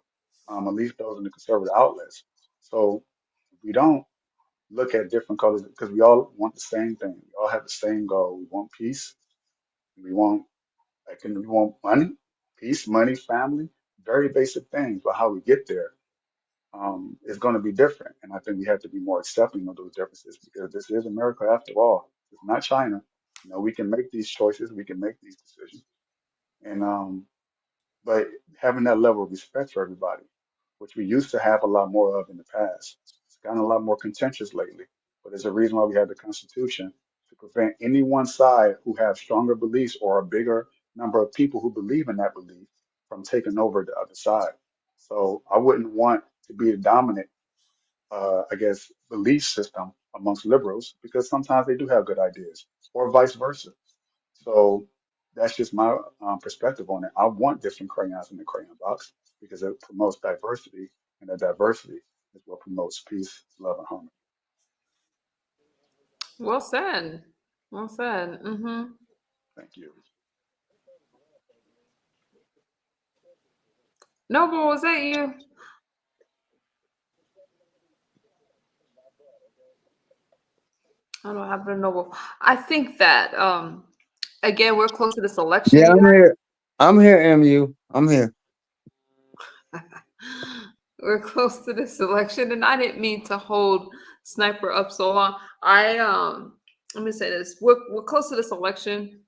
at least those in the conservative outlets. So we don't look at different colors because we all want the same thing. We all have the same goal. We want peace. We want we want money, peace, money, family, very basic things. But how we get there is going to be different. And I think we have to be more accepting of those differences because this is America after all. It's not China. We can make these choices, we can make these decisions, and but having that level of respect for everybody, which we used to have a lot more of in the past, it's gotten a lot more contentious lately. But there's a reason why we have the Constitution to prevent any one side who have stronger beliefs or a bigger number of people who believe in that belief from taking over the other side. So I wouldn't want to be the dominant I guess, belief system amongst liberals because sometimes they do have good ideas, or vice versa. So that's just my perspective on it. I want different crayons in the crayon box because it promotes diversity, and that diversity is what promotes peace, love, and harmony. Well said. Well said. Thank you. Noble, was that you? I don't know what happened to Noble. I think that again we're close to this election, Yeah, you I'm here. I'm here, MU. I'm here. guys. We're close to this election, and I didn't mean to hold Sniper up so long. I let me say this. We're close to this election,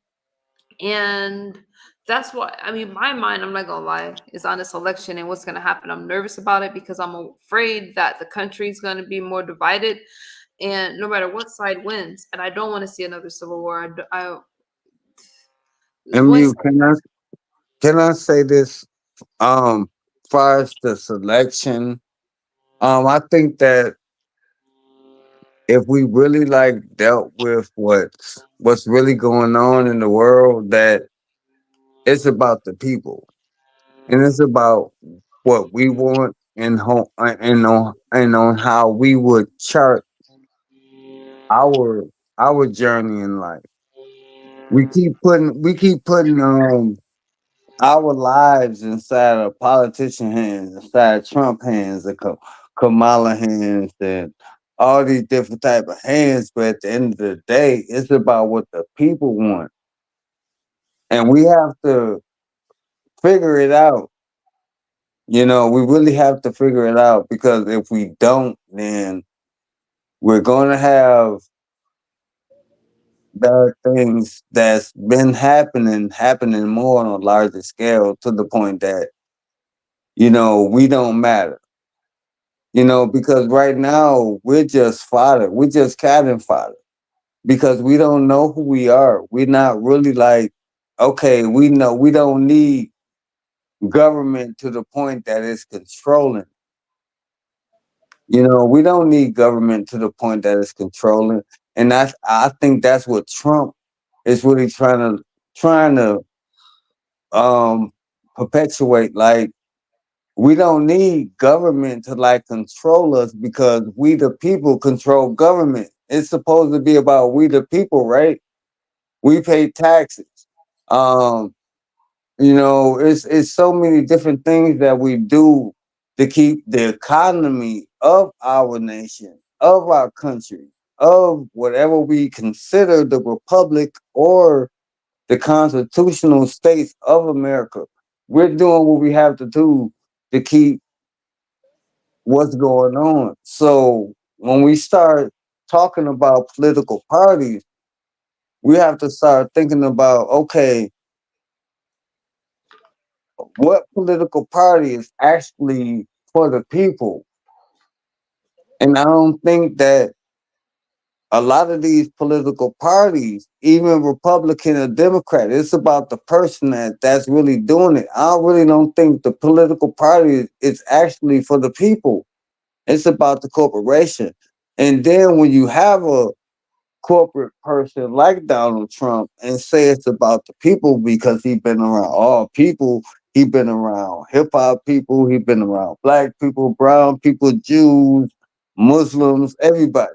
and that's what I mean. My mind, I'm not gonna lie, is on this election and what's gonna happen. I'm nervous about it because I'm afraid that the country's gonna be more divided, and no matter what side wins, and I don't want to see another civil war. One MU, side, can I say this? Far as the selection, I think that if we really like dealt with what's really going on in the world, that it's about the people and it's about what we want and on how we would chart our our journey in life. We keep putting our lives inside of politician hands, inside Trump hands, and Kamala hands, and all these different type of hands. But at the end of the day, it's about what the people want, and we have to figure it out. We really have to figure it out because if we don't, then we're going to have bad things that's been happening more on a larger scale to the point that we don't matter. Because right now we're just fodder. We're just cannon fodder because we don't know who we are. We're not really like, okay, we know we don't need government to the point that it's controlling. We don't need government to the point that it's controlling. And I think that's what Trump is really trying to um perpetuate. Like, we don't need government to like control us because we the people control government. It's supposed to be about we the people, right? We pay taxes. Um, it's so many different things that we do to keep the economy of our nation, of our country, of whatever we consider the republic or the constitutional states of America. We're doing what we have to do to keep what's going on. So when we start talking about political parties, we have to start thinking about, okay, what political party is actually for the people? And I don't think that a lot of these political parties, even Republican or Democrat, it's about the person that's really doing it. I really don't think the political party is actually for the people. It's about the corporation. And then when you have a corporate person like Donald Trump and say it's about the people because he been around all people, he been around hip hop people, he been around black people, brown people, Jews, Muslims, everybody.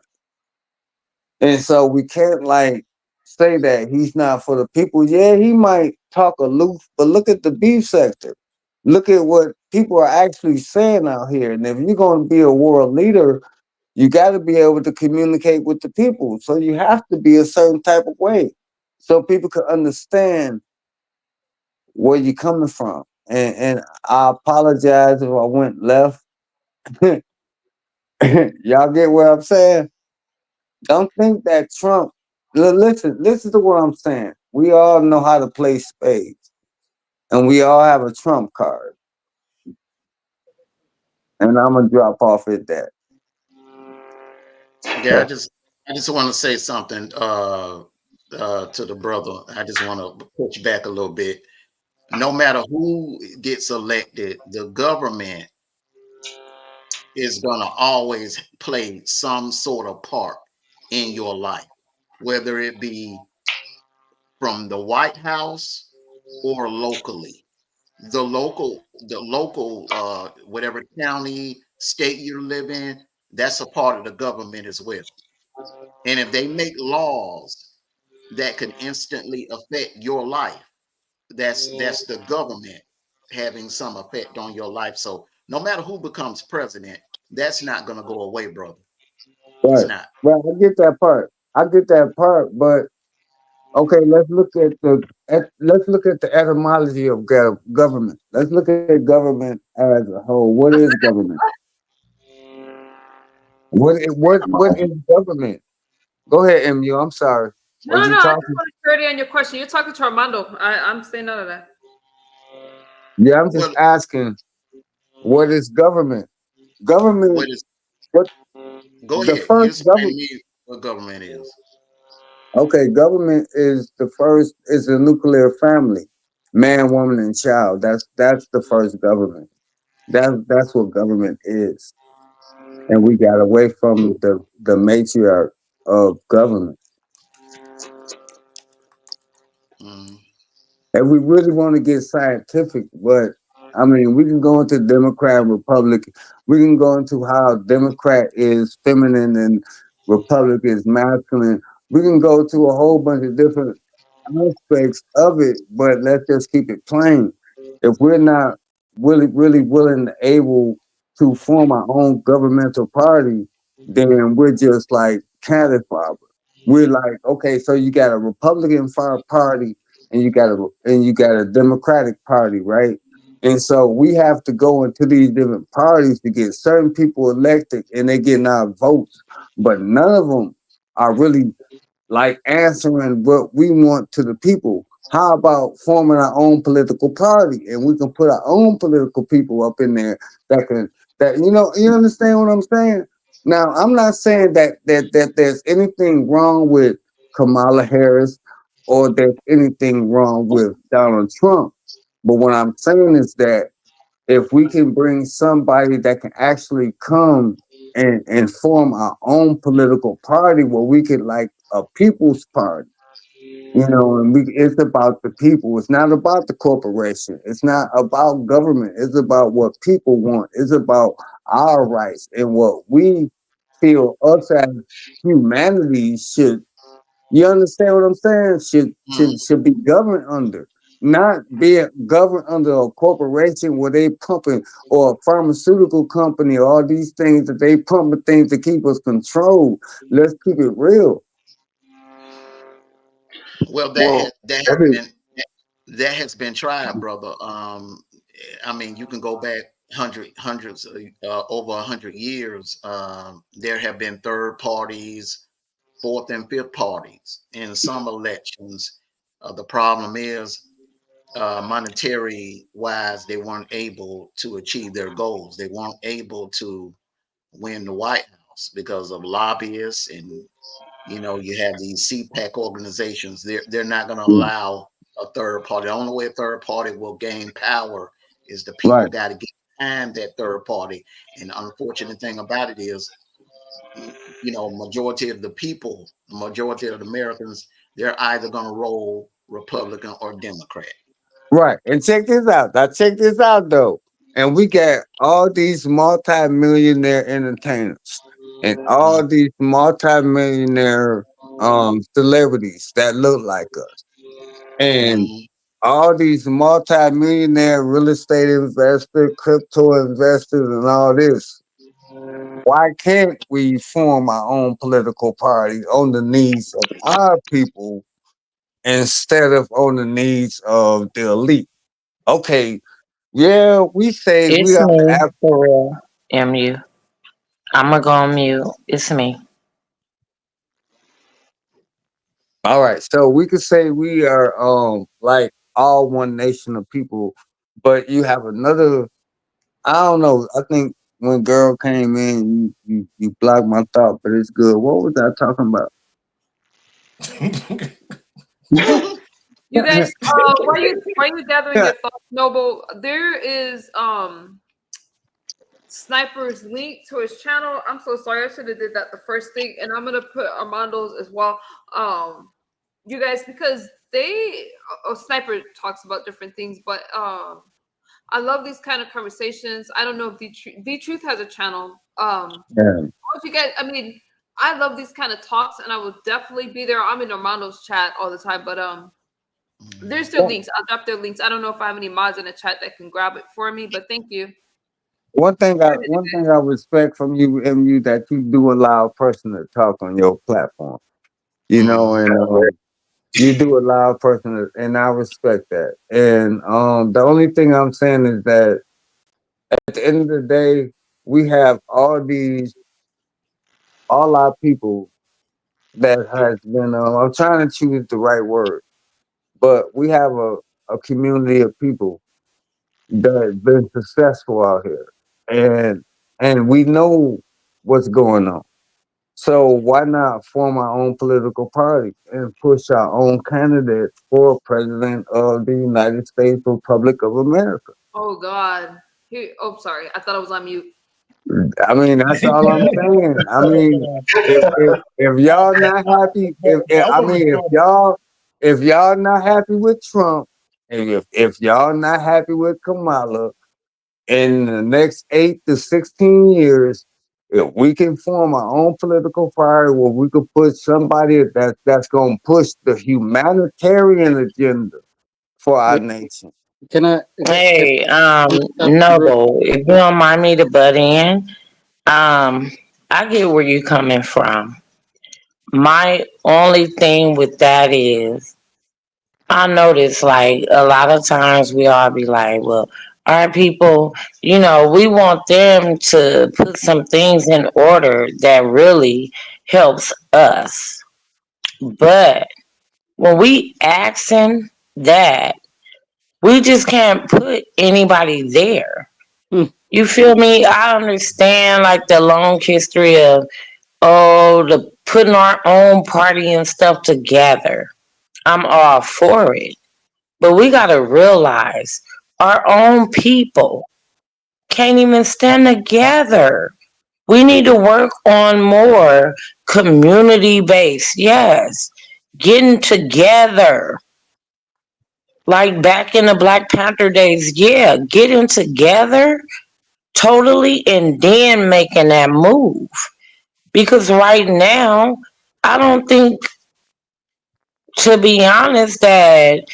And so we can't like say that he's not for the people. Yeah, he might talk aloof, but look at the beef sector. Look at what people are actually saying out here. And if you're going to be a world leader, you got to be able to communicate with the people. So you have to be a certain type of way so people can understand where you're coming from. And I apologize if I went left. Y'all get what I'm saying? Don't think that Trump. Listen to what I'm saying. We all know how to play spades, and we all have a Trump card. And I'm gonna drop off at that. Yeah, I just want to say something to the brother. I just want to push back a little bit. No matter who gets elected, the government is gonna always play some sort of part in your life, whether it be from the White House or locally. The local whatever county, state you live in, that's a part of the government as well. And if they make laws that can instantly affect your life, that's the government having some effect on your life. So no matter who becomes president, that's not going to go away, brother. It's Right. not. Well, I get that part. I get that part, but okay, let's look at the etymology of government. Let's look at government as a whole. What I is said, government? What is government? Go ahead, MU. I'm sorry. no, Was no, you no. I just talking? want clarity on your question. You're talking to Armando. I'm staying out of that. Yeah, I'm just Well, asking. What is government? what Government. is? What Go the ahead. You first explain to government? me what government is. Okay, government is the first. Is the nuclear family, man, woman, and child. That's the first government. That's what government is, and we got away from the matriarch of government. Mm, And we really want to get scientific, but I mean, we can go into Democrat, Republic. We can go into how Democrat is feminine and Republic is masculine. We can go to a whole bunch of different aspects of it, but let's just keep it plain. If we're not really willing and able to form our own governmental party, then we're just like catty fodder. We're like, okay, so you got a Republican party and you got a Democratic party, right? And so we have to go into these different parties to get certain people elected, and they getting our votes, but none of them are really like answering what we want to the people. How about forming our own political party and we can put our own political people up in there that can that you understand what I'm saying? Now I'm not saying that there's anything wrong with Kamala Harris or there's anything wrong with Donald Trump. But what I'm saying is that if we can bring somebody that can actually come and form our own political party where we could like a people's party, and it's about the people. It's not about the corporation. It's not about government. It's about what people want. It's about our rights and what we feel us as humanity should you understand what I'm saying? Should mm. should should be governed under, not be governed under a corporation where they pumping or a pharmaceutical company or all these things that they pumping things to keep us controlled. Let's keep it real. Well, Well, that I has mean, been that has been tried, brother. I mean, you can go back hundreds over 100 years. There have been third parties, fourth and fifth parties in some elections. The problem is, monetary wise, they weren't able to achieve their goals. They weren't able to win the White House because of lobbyists, and you have these CPAC organizations. They're not going to Mm, allow a third party. The only way a third party will gain power is the people right, got to get behind that third party. And the unfortunate thing about it is, majority of the people, the majority of the Americans, they're either going to roll Republican or Democrat. right. And check this out. Now check this out though. And we got all these multi-millionaire entertainers and Mm, all these multi-millionaire celebrities that look like us. And mhm. all these multi-millionaire real estate investors, crypto investors, and all this. Why can't we form our own political party on the needs of our people instead of on the needs of the elite? Okay, yeah, we say we It's have to me have. for real. MU. I'm gonna go on mute. It's me. All right, so we could say we are like all one nation of people, but you have another. I don't know. I think when girl came in, you blocked my thought, but it's good. What was I talking about? You guys, why you gathering your thoughts, Noble? There is Sniper's link to his channel. I'm so sorry. I should have did that the first thing, and I'm gonna put Armando's as well. You guys, because they Sniper talks about different things, but I love these kind of conversations. I don't know if the Truth has a channel. Yeah. What you guys? I mean, I love these kind of talks, and I will definitely be there. I'm in Armando's chat all the time, but there's their links. I'll drop their links. I don't know if I have any mods in the chat that can grab it for me, but thank you. One thing I respect from you, MU, that you do allow a person to talk on your platform. You know, Mhm. and you do allow a person to, and I respect that. And the only thing I'm saying is that at the end of the day, we have all our people that has been. I'm trying to choose the right word, but we have a community of people that have been successful out here, and we know what's going on. So why not form our own political party and push our own candidates for president of the United States Republic of America? Oh God. Here, oh, sorry. I thought I was on mute. I mean, that's all I'm saying. I mean, if y'all not happy, if I mean, if y'all not happy with Trump, and if y'all not happy with Kamala, in the next 8 to 16 years, if we can form our own political party where we could put somebody that's going to push the humanitarian agenda for our Wait, nation. can Hey, I stop you real Noble, if you don't mind me to butt in, um, I get where you're coming from. My only thing with that is, I notice like a lot of times we all be like, well, our people, we want them to put some things in order that really helps us. But when we asking that, we just can't put anybody there. quick? You feel me? I understand like the long history of the putting our own party and stuff together. I'm all for it. But we gotta realize our own people can't even stand together. We need to work on more community based, yes. Getting together. Like back in the Black Panther days, yeah, getting together totally and then making that move. Because right now, I don't think, to be honest, that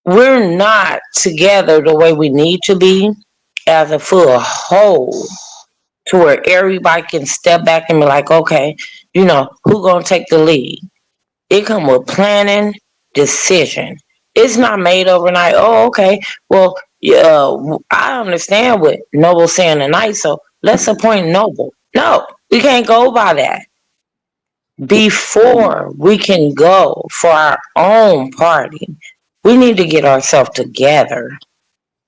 we're not together the way we need to be as a full whole, to where everybody can step back and be like, okay, who gonna take the lead? It come with planning, decision. It's not made overnight. Oh, okay. Well, yeah, I understand what Noble's saying tonight, so let's appoint Noble. No, we can't go by that. Before we can go for our own party, we need to get ourselves together.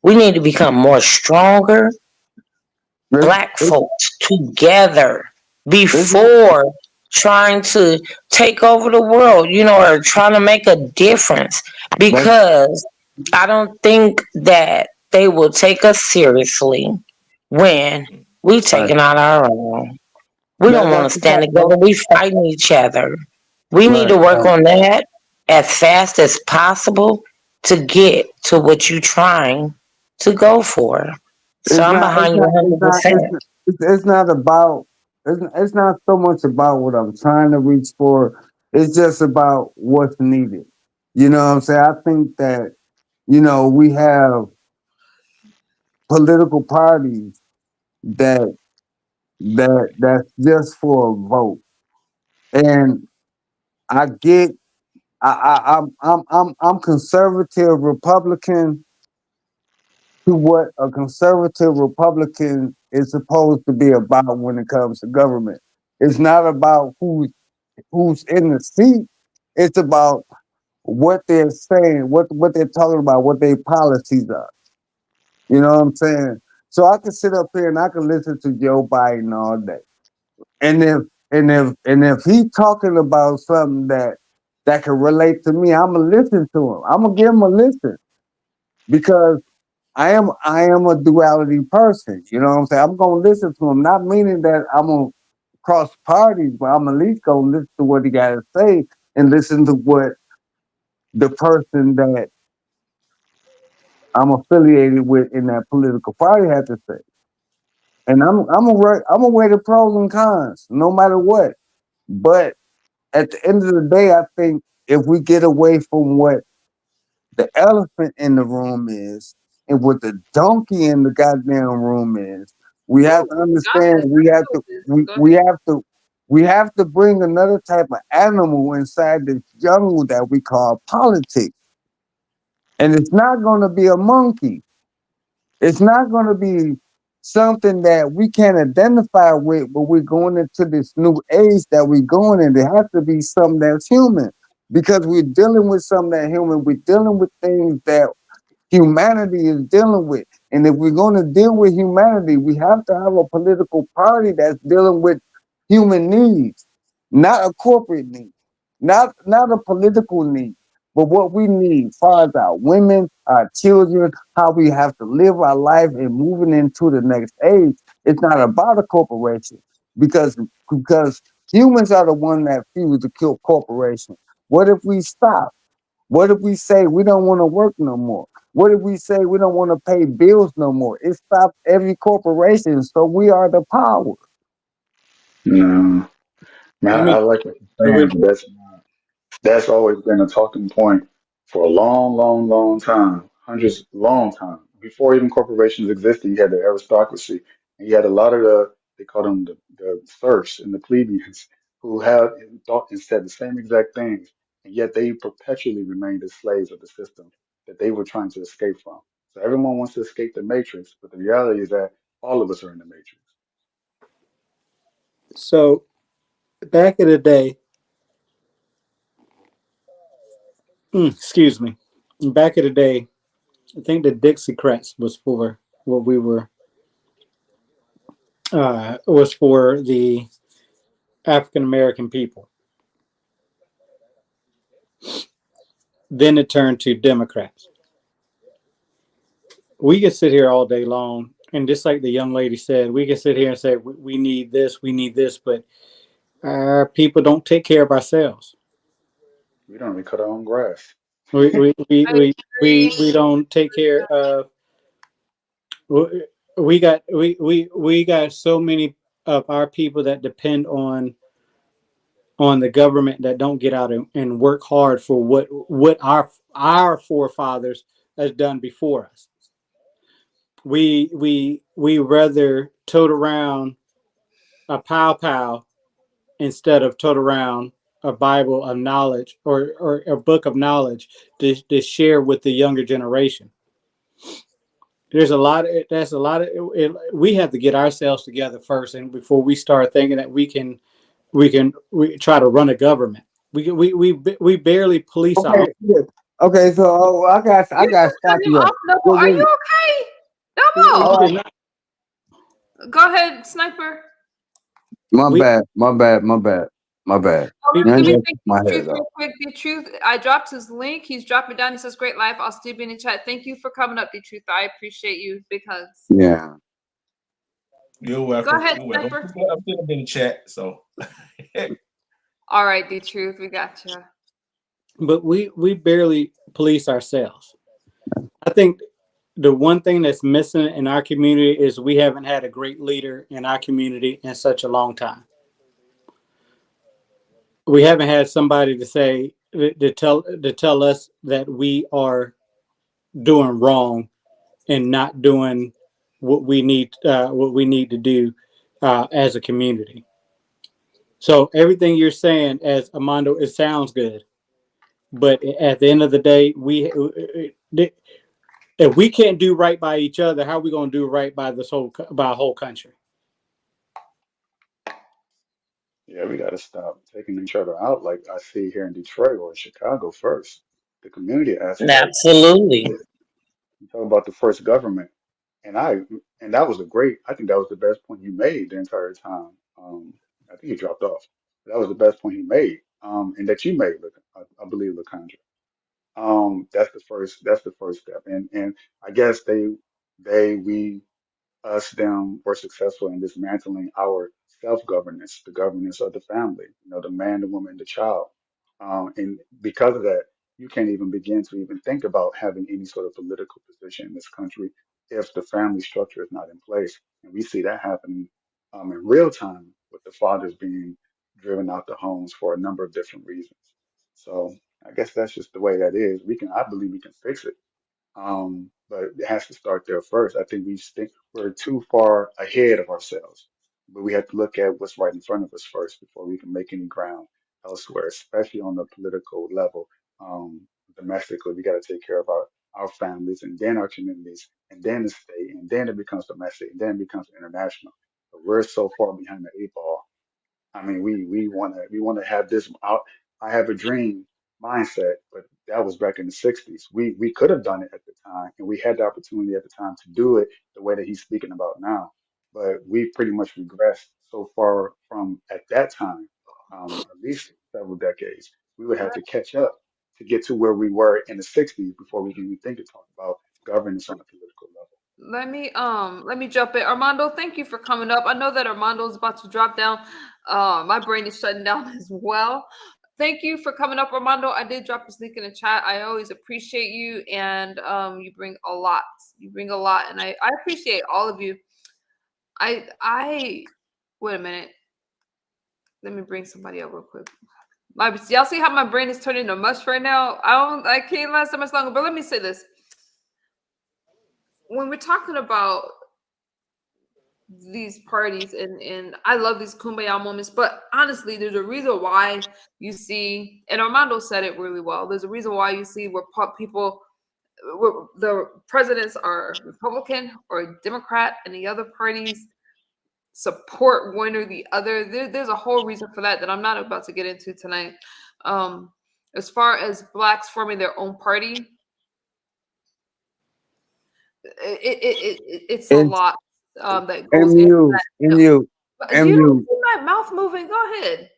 We need to become more stronger It's, black it's, folks together it's not, before trying to take over the world, or trying to make a difference. that's Because I don't think that they will take us seriously when we right. taking out our own. We don't want to That's stand not, together. We fighting each other. We need right. to work on that as fast as possible to get to what you're trying to go for. So It's I'm not. It's behind you not. It's not. 100%. It's not about. It's not so much about what I'm trying to reach for. It's just about what's needed. You know what I'm saying? I think that we have political parties that that's just for a vote, and I get. I'm conservative Republican to what a conservative Republican is supposed to be about when it comes to government. It's not about who's in the seat. It's about what they're saying, what they're talking about, what their policies are. You know what I'm saying? So I can sit up here and I can listen to Joe Biden all day. And if he talking about something that can relate to me, I'm gonna listen to him. I'm gonna give him a listen because I am a duality person. You know what I'm saying? I'm gonna listen to him, not meaning that I'm gonna cross parties, but I'm at least gonna listen to what he got to say and listen to what the person that I'm affiliated with in that political party has to say. And I'm gonna weigh the pros and cons, no matter what. But at the end of the day, I think if we get away from what the elephant in the room is and what the donkey in the goddamn room is, we have Woo, to got understand this. Let's go with this. Go we ahead. have to bring another type of animal inside this jungle that we call politics. And it's not gonna be a monkey. It's not going to be something that we can identify with, but we're going into this new age that we're going in. There has to be something that's human because we're dealing with something that's human. We're dealing with things that humanity is dealing with. And if we're going to deal with humanity, we have to have a political party that's dealing with human needs, not a corporate need, not a political need, but what we need as far as our women, our children, how we have to live our life and moving into the next age. It's not about a corporation because humans are the one that fuels the kill corporation. What if we stop? What if we say we don't want to work no more? What if we say we don't want to pay bills no more? It stops every corporation, so we are the power. No, man, I I mean, like what you're with, saying, but that's always been a talking point for a long, long, long time, hundreds, long time. Before even corporations existed, you had the aristocracy, and you had a lot of they call them the serfs and the plebeians who had and thought and said the same exact things, and yet they perpetually remained as slaves of the system that they were trying to escape from. So everyone wants to escape the matrix, but the reality is that all of us are in the matrix. so back in the day, excuse me, back in the day, I think the Dixiecrats was for what we were, was for the African American people. Then it turned to Democrats. We could sit here all day long, and just like the young lady said, we can sit here and say we need this, but our people don't take care of ourselves. We don't even cut our own grass. We we we I we we, agree. we don't take care of. We got so many of our people that depend on the government that don't get out and work hard for what our forefathers has done before us. We rather tote around a pow pow instead of tote around a Bible of knowledge or a book of knowledge to share with the younger generation. There's a lot of that's a lot of we have to get ourselves together first, and before we start thinking that we try to run a government. We barely police our Okay, own. yeah. Okay. So I You got to just cut stop him you. Right. off. No, Wait, are wait. you okay? We Double. Oh, did not. Go ahead, sniper. my We bad. My bad. My bad. My bad. Oh, we, let You me we ain't thank my the truth head real up. quick. The truth. I dropped his link. He's dropping down. He says, "Great life." I'll still be in the chat. Thank you for coming up, the truth. I appreciate you because. Yeah. You're Go welcome. ahead, You're welcome. sniper. I'm still in the chat, so. All right, the truth. We got you. but we barely police ourselves. I think the one thing that's missing in our community is we haven't had a great leader in our community in such a long time. We haven't had somebody to say to tell us that we are doing wrong and not doing what we need to do as a community. So everything you're saying, as Amando, it sounds good, but at the end of the day, if we can't do right by each other, how are we going to do right by by a whole country? Yeah, we got to stop taking each other out like I see here in Detroit or Chicago first. The community aspect. Absolutely. You talk about the first government, and that was a great. I think that was the best point you made the entire time. I think he dropped off. That was the best point he made, and that you made, I believe, Lakandra. That's the first step. And I guess we us them were successful in dismantling our self-governance, the governance of the family, the man, the woman, the child. And because of that, you can't even begin to even think about having any sort of political position in this country if the family structure is not in place. And we see that happening in real time with the fathers being driven out the homes for a number of different reasons. So I guess that's just the way that is. I believe we can fix it, but it has to start there first. I think we're too far ahead of ourselves, but we have to look at what's right in front of us first before we can make any ground elsewhere, especially on the political level. Domestically, we got to take care of our families and then our communities and then the state and then it becomes domestic and then it becomes international. But we're so far behind the eight ball. I mean, we want to have this. I have a dream mindset, but that was back in the '60s. We could have done it at the time, and we had the opportunity at the time to do it the way that he's speaking about now. But we pretty much regressed so far from at that time, at least several decades. We would have to catch up to get to where we were in the '60s before we can even think to talk about governance on a political level. Let me jump in. Armando, thank you for coming up. I know that Armando's about to drop down. My brain is shutting down as well. Thank you for coming up, Armando. I did drop a link in the chat. I always appreciate you, and you bring a lot. You bring a lot, and I appreciate all of you. I wait a minute. Let me bring somebody up real quick. Y'all see how my brain is turning to mush right now? I can't last so much longer. But let me say this: when we're talking about these parties, and I love these kumbaya moments, but honestly, there's a reason why you see, and Armando said it really well. There's a reason why you see where the presidents are Republican or Democrat, and the other parties support one or the other. There's a whole reason for that I'm not about to get into tonight. As far as blacks forming their own party, it's a It's lot that goes into MU, that. MU, Do you don't MU. see my mouth moving? Go ahead.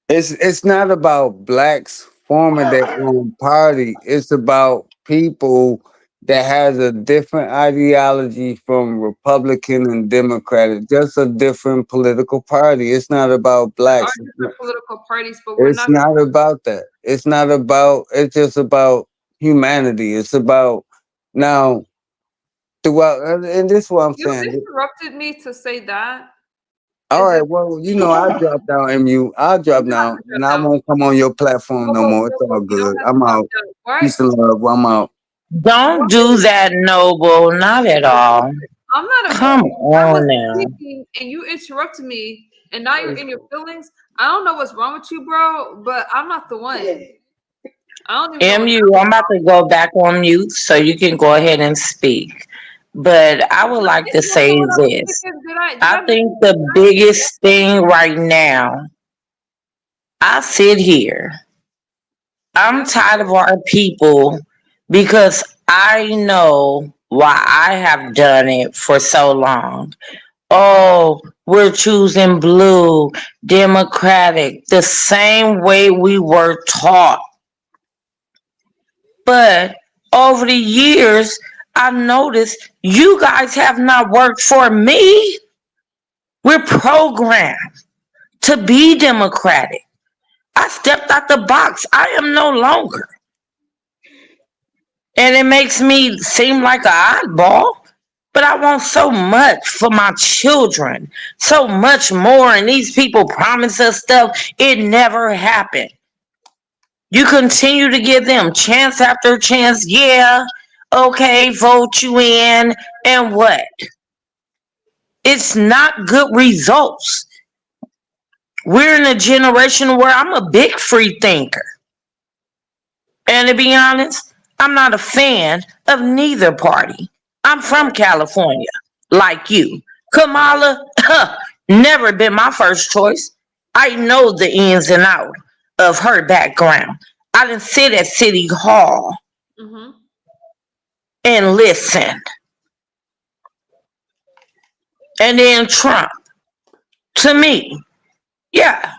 It's not about blacks forming their own party. It's about people that has a different ideology from Republican and Democratic, just a different political party. It's not about There are blacks. different political parties, but we're It's not. not about that. It's not about. It's just about humanity. It's about now throughout, and this is what I'm You saying. interrupted me to say that. All Is right, it? well, I dropped down, MU. I'll You drop don't have down, to and drop I down. won't come on your platform no more. It's all You don't good. have to I'm drop out. down. Why? Peace and love. I'm out. Don't do that, Noble. Not at all. I'm not a. Come I was on now. speaking and you interrupted me, and now you're in your feelings. I don't know what's wrong with you, bro, but I'm not the one. I don't even know what's MU, wrong. I'm about to go back on mute so you can go ahead and speak. But I would like to So say when I'm this. speaking, did I I miss think it? the biggest thing right now, I sit here. I'm Did tired of our people because I know why I have done it for so long. Oh, we're choosing blue, democratic, the same way we were taught. But over the years, I've noticed you guys have not worked for me. We're programmed to be democratic. I stepped out the box. I am no longer. And it makes me seem like an oddball. But I want so much for my children, so much more. And these people promise us stuff, it never happened. You continue to give them chance after chance. Yeah, okay, vote you in. And what? It's not good results. We're in a generation where I'm a big free thinker. And to be honest, I'm not a fan of neither party. I'm from California, like you. Kamala, never been my first choice. I know the ins and out of her background. I didn't sit at City Hall Mm-hmm. and listen. And then Trump, to me, yeah,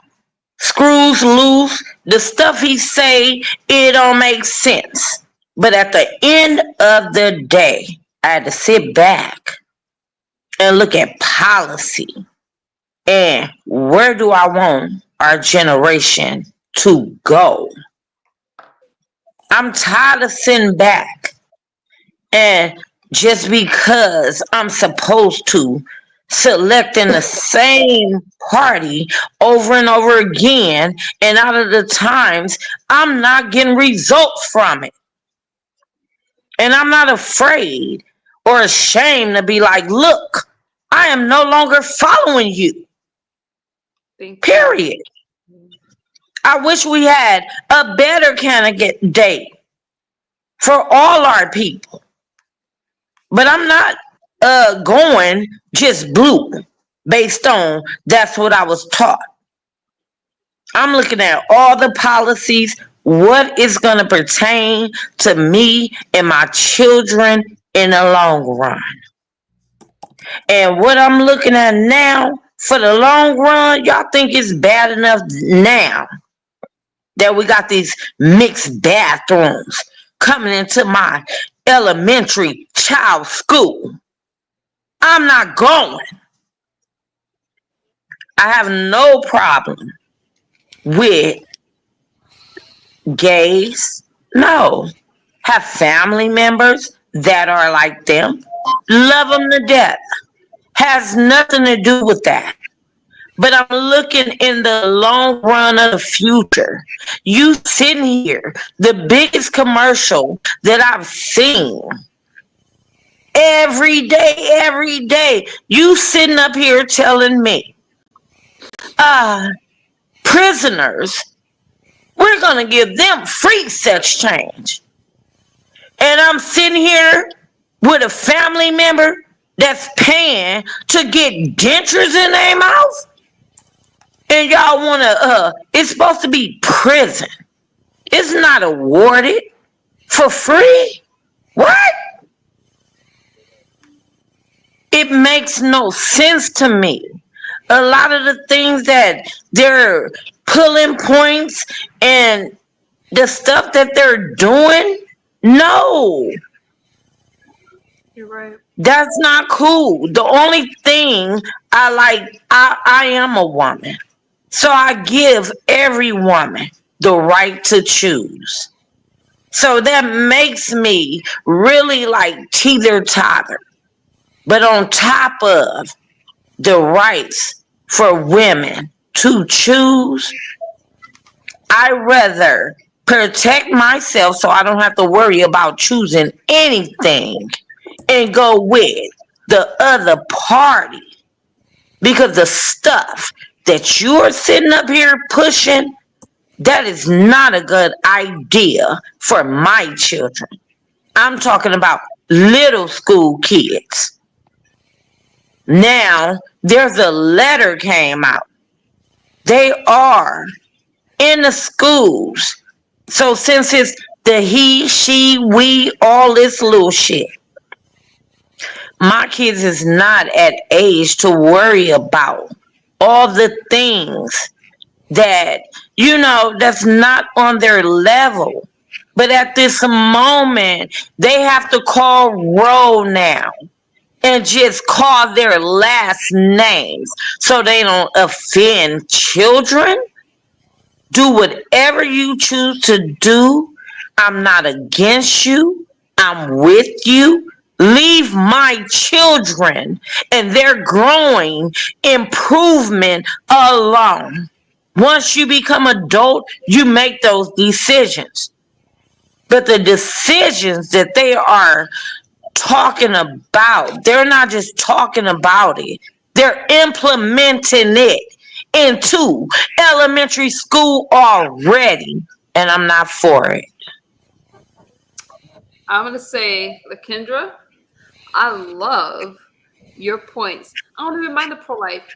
screws loose. The stuff he say, it don't make sense. But at the end of the day, I had to sit back and look at policy and where do I want our generation to go. I'm tired of sitting back and just because I'm supposed to selecting the same party over and over again, and out of the times I'm not getting results from it. And I'm not afraid or ashamed to be like, look, I am no longer following you. Thank you. Period. I wish we had a better candidate for all our people. But I'm not going just blue based on that's what I was taught. I'm looking at all the policies, what is going to pertain to me and my children in the long run. And what I'm looking at now for the long run, y'all think it's bad enough now that we got these mixed bathrooms coming into my elementary child school. I'm not going. I have no problem with gays. No. Have family members that are like them. Love them to death. Has nothing to do with that. But I'm looking in the long run of the future. You sitting here, the biggest commercial that I've seen every day, you sitting up here telling me, prisoners, we're going to give them free sex change. And I'm sitting here with a family member that's paying to get dentures in their mouth. And y'all want to, it's supposed to be prison. It's not awarded for free. What? It makes no sense to me. A lot of the things that they're pulling points and the stuff that they're doing, no, You're right. that's not cool. The only thing I like, I am a woman. So I give every woman the right to choose. So that makes me really like teeter-totter. But on top of the rights for women to choose, I rather protect myself so I don't have to worry about choosing anything and go with the other party. Because the stuff that you're sitting up here pushing, that is not a good idea for my children. I'm talking about little school kids. Now, there's a letter came out. They are in the schools. So since it's the he, she, we, all this little shit, my kids is not at age to worry about all the things that, that's not on their level. But at this moment, they have to call roll now and just call their last names so they don't offend children. Do whatever you choose to do. I'm not against you. I'm with you. Leave my children and their growing improvement alone. Once you become adult, you make those decisions. But the decisions that they are talking about, they're not just talking about it, they're implementing it into elementary school already. And I'm not for it. I'm gonna say, Lakendra, I love your points. I don't even mind the pro-life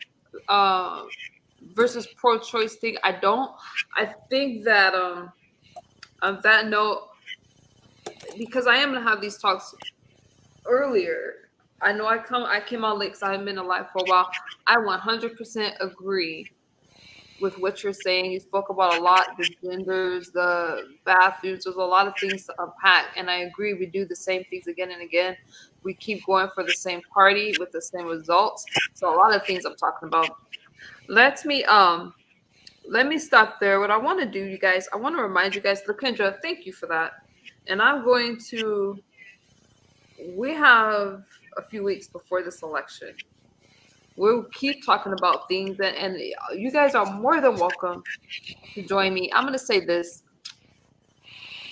versus pro-choice thing. I don't. I think that on that note, because I am gonna have these talks earlier. I know I came on late because I haven't been alive for a while. I 100% agree with what you're saying. You spoke about a lot, the genders, the bathrooms. There's a lot of things to unpack, and I agree. We do the same things again and again. We keep going for the same party with the same results. So a lot of things I'm talking about. Let me let me stop there. What I want to do, you guys, I want to remind you guys, Lakendra, thank you for that. And I'm going to. We have a few weeks before this election. We'll keep talking about things, and you guys are more than welcome to join me. I'm going to say this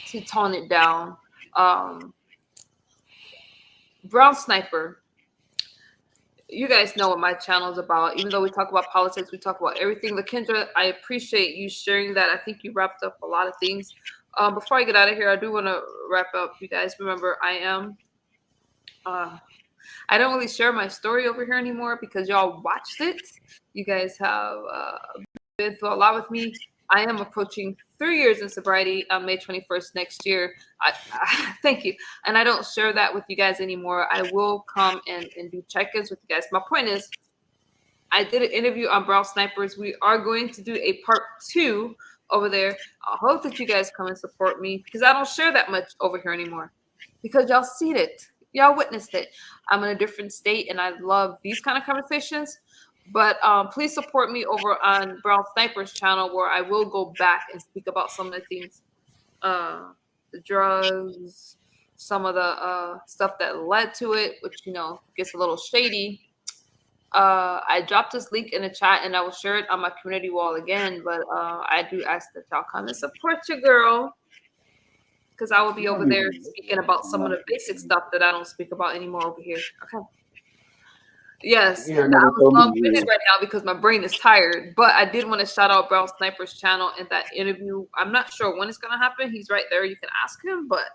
to tone it down. Um, Brown Sniper, you guys know what my channel is about. Even though we talk about politics, we talk about everything. Lakendra, I appreciate you sharing that. I think you wrapped up a lot of things. Before I get out of here, I do want to wrap up. You guys remember, I don't really share my story over here anymore because y'all watched it. You guys have been through a lot with me. I am approaching 3 years in sobriety on May 21st next year. Thank you. And I don't share that with you guys anymore. I will come and do check-ins with you guys. My point is, I did an interview on Brown Snipers. We are going to do a part 2 over there. I hope that you guys come and support me because I don't share that much over here anymore because y'all seen it. Y'all witnessed it. I'm in a different state and I love these kind of conversations. But please support me over on Brown Sniper's channel where I will go back and speak about some of the things, the drugs, some of the stuff that led to it, which, gets a little shady. I dropped this link in the chat and I will share it on my community wall again. But I do ask that y'all come and support your girl because I will be over there speaking about some of the basic stuff that I don't speak about anymore over here. Okay. Yes, Yeah, I'm never told me long-winded right now because my brain is tired. But I did want to shout out Brown Sniper's channel and that interview. I'm not sure when it's gonna happen. He's right there. You can ask him. But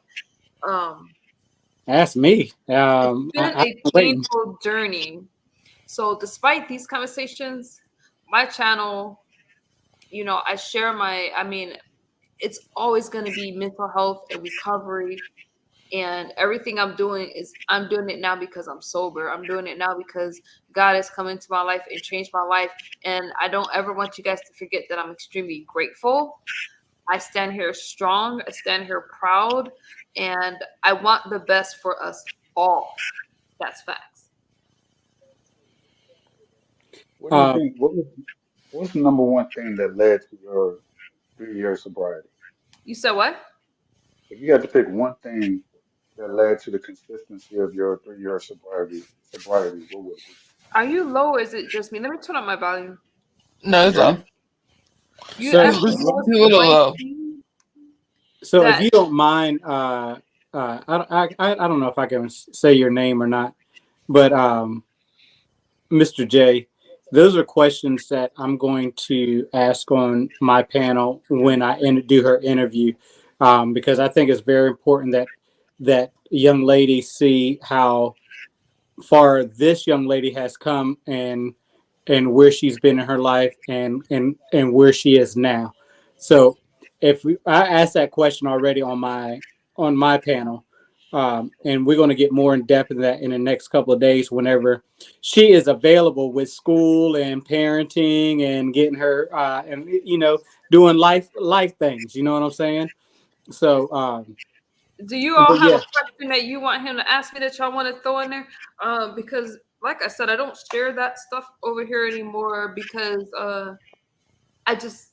Ask me. it's been I'm a waiting. painful journey. So despite these conversations, my channel, I share it's always going to be mental health and recovery. And everything I'm doing it now because I'm sober. I'm doing it now because God has come into my life and changed my life. And I don't ever want you guys to forget that I'm extremely grateful. I stand here strong. I stand here proud. And I want the best for us all. That's facts. What do you think? What's the number one thing that led to your 3 year sobriety? You said what? If you had to pick one thing that led to the consistency of your 3 year sobriety, what would it be? Are you low or is it just me? Let me turn up my volume. No, it's low. You So, asked me He's what was a the little one low. thing so if that you don't mind, I don't know if I can say your name or not, but Mr. J, those are questions that I'm going to ask on my panel when I do her interview, because I think it's very important that young lady see how far this young lady has come and where she's been in her life and where she is now. So I asked that question already on my panel, and we're going to get more in depth in that in the next couple of days whenever she is available with school and parenting and getting her and doing life things. You know what I'm saying? So, do you all but have yeah. a question that you want him to ask me that y'all want to throw in there? Because like I said, I don't share that stuff over here anymore because I just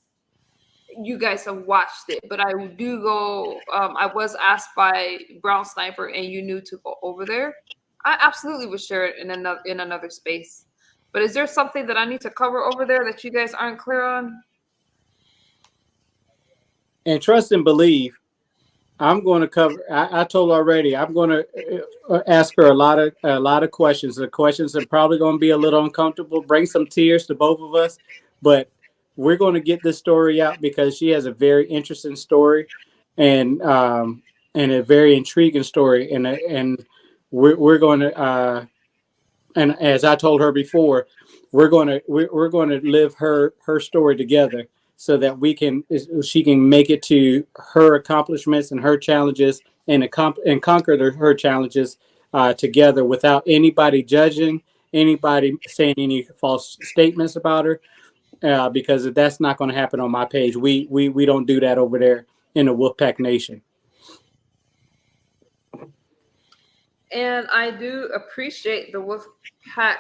you guys have watched it, but I do go. I was asked by Brown Sniper, and you knew to go over there. I absolutely would share it in another space. But is there something that I need to cover over there that you guys aren't clear on? And trust and believe. I'm going to cover. I told already. I'm going to ask her a lot of questions. The questions are probably going to be a little uncomfortable, bring some tears to both of us, but we're going to get this story out because she has a very interesting story, and a very intriguing story, and we're going to and as I told her before, we're going to live her story together so that she can make it to her accomplishments and her challenges and conquer her challenges together without anybody judging, anybody saying any false statements about her. because that's not going to happen on my page. We don't do that over there in the Wolfpack Nation. And I do appreciate the Wolfpack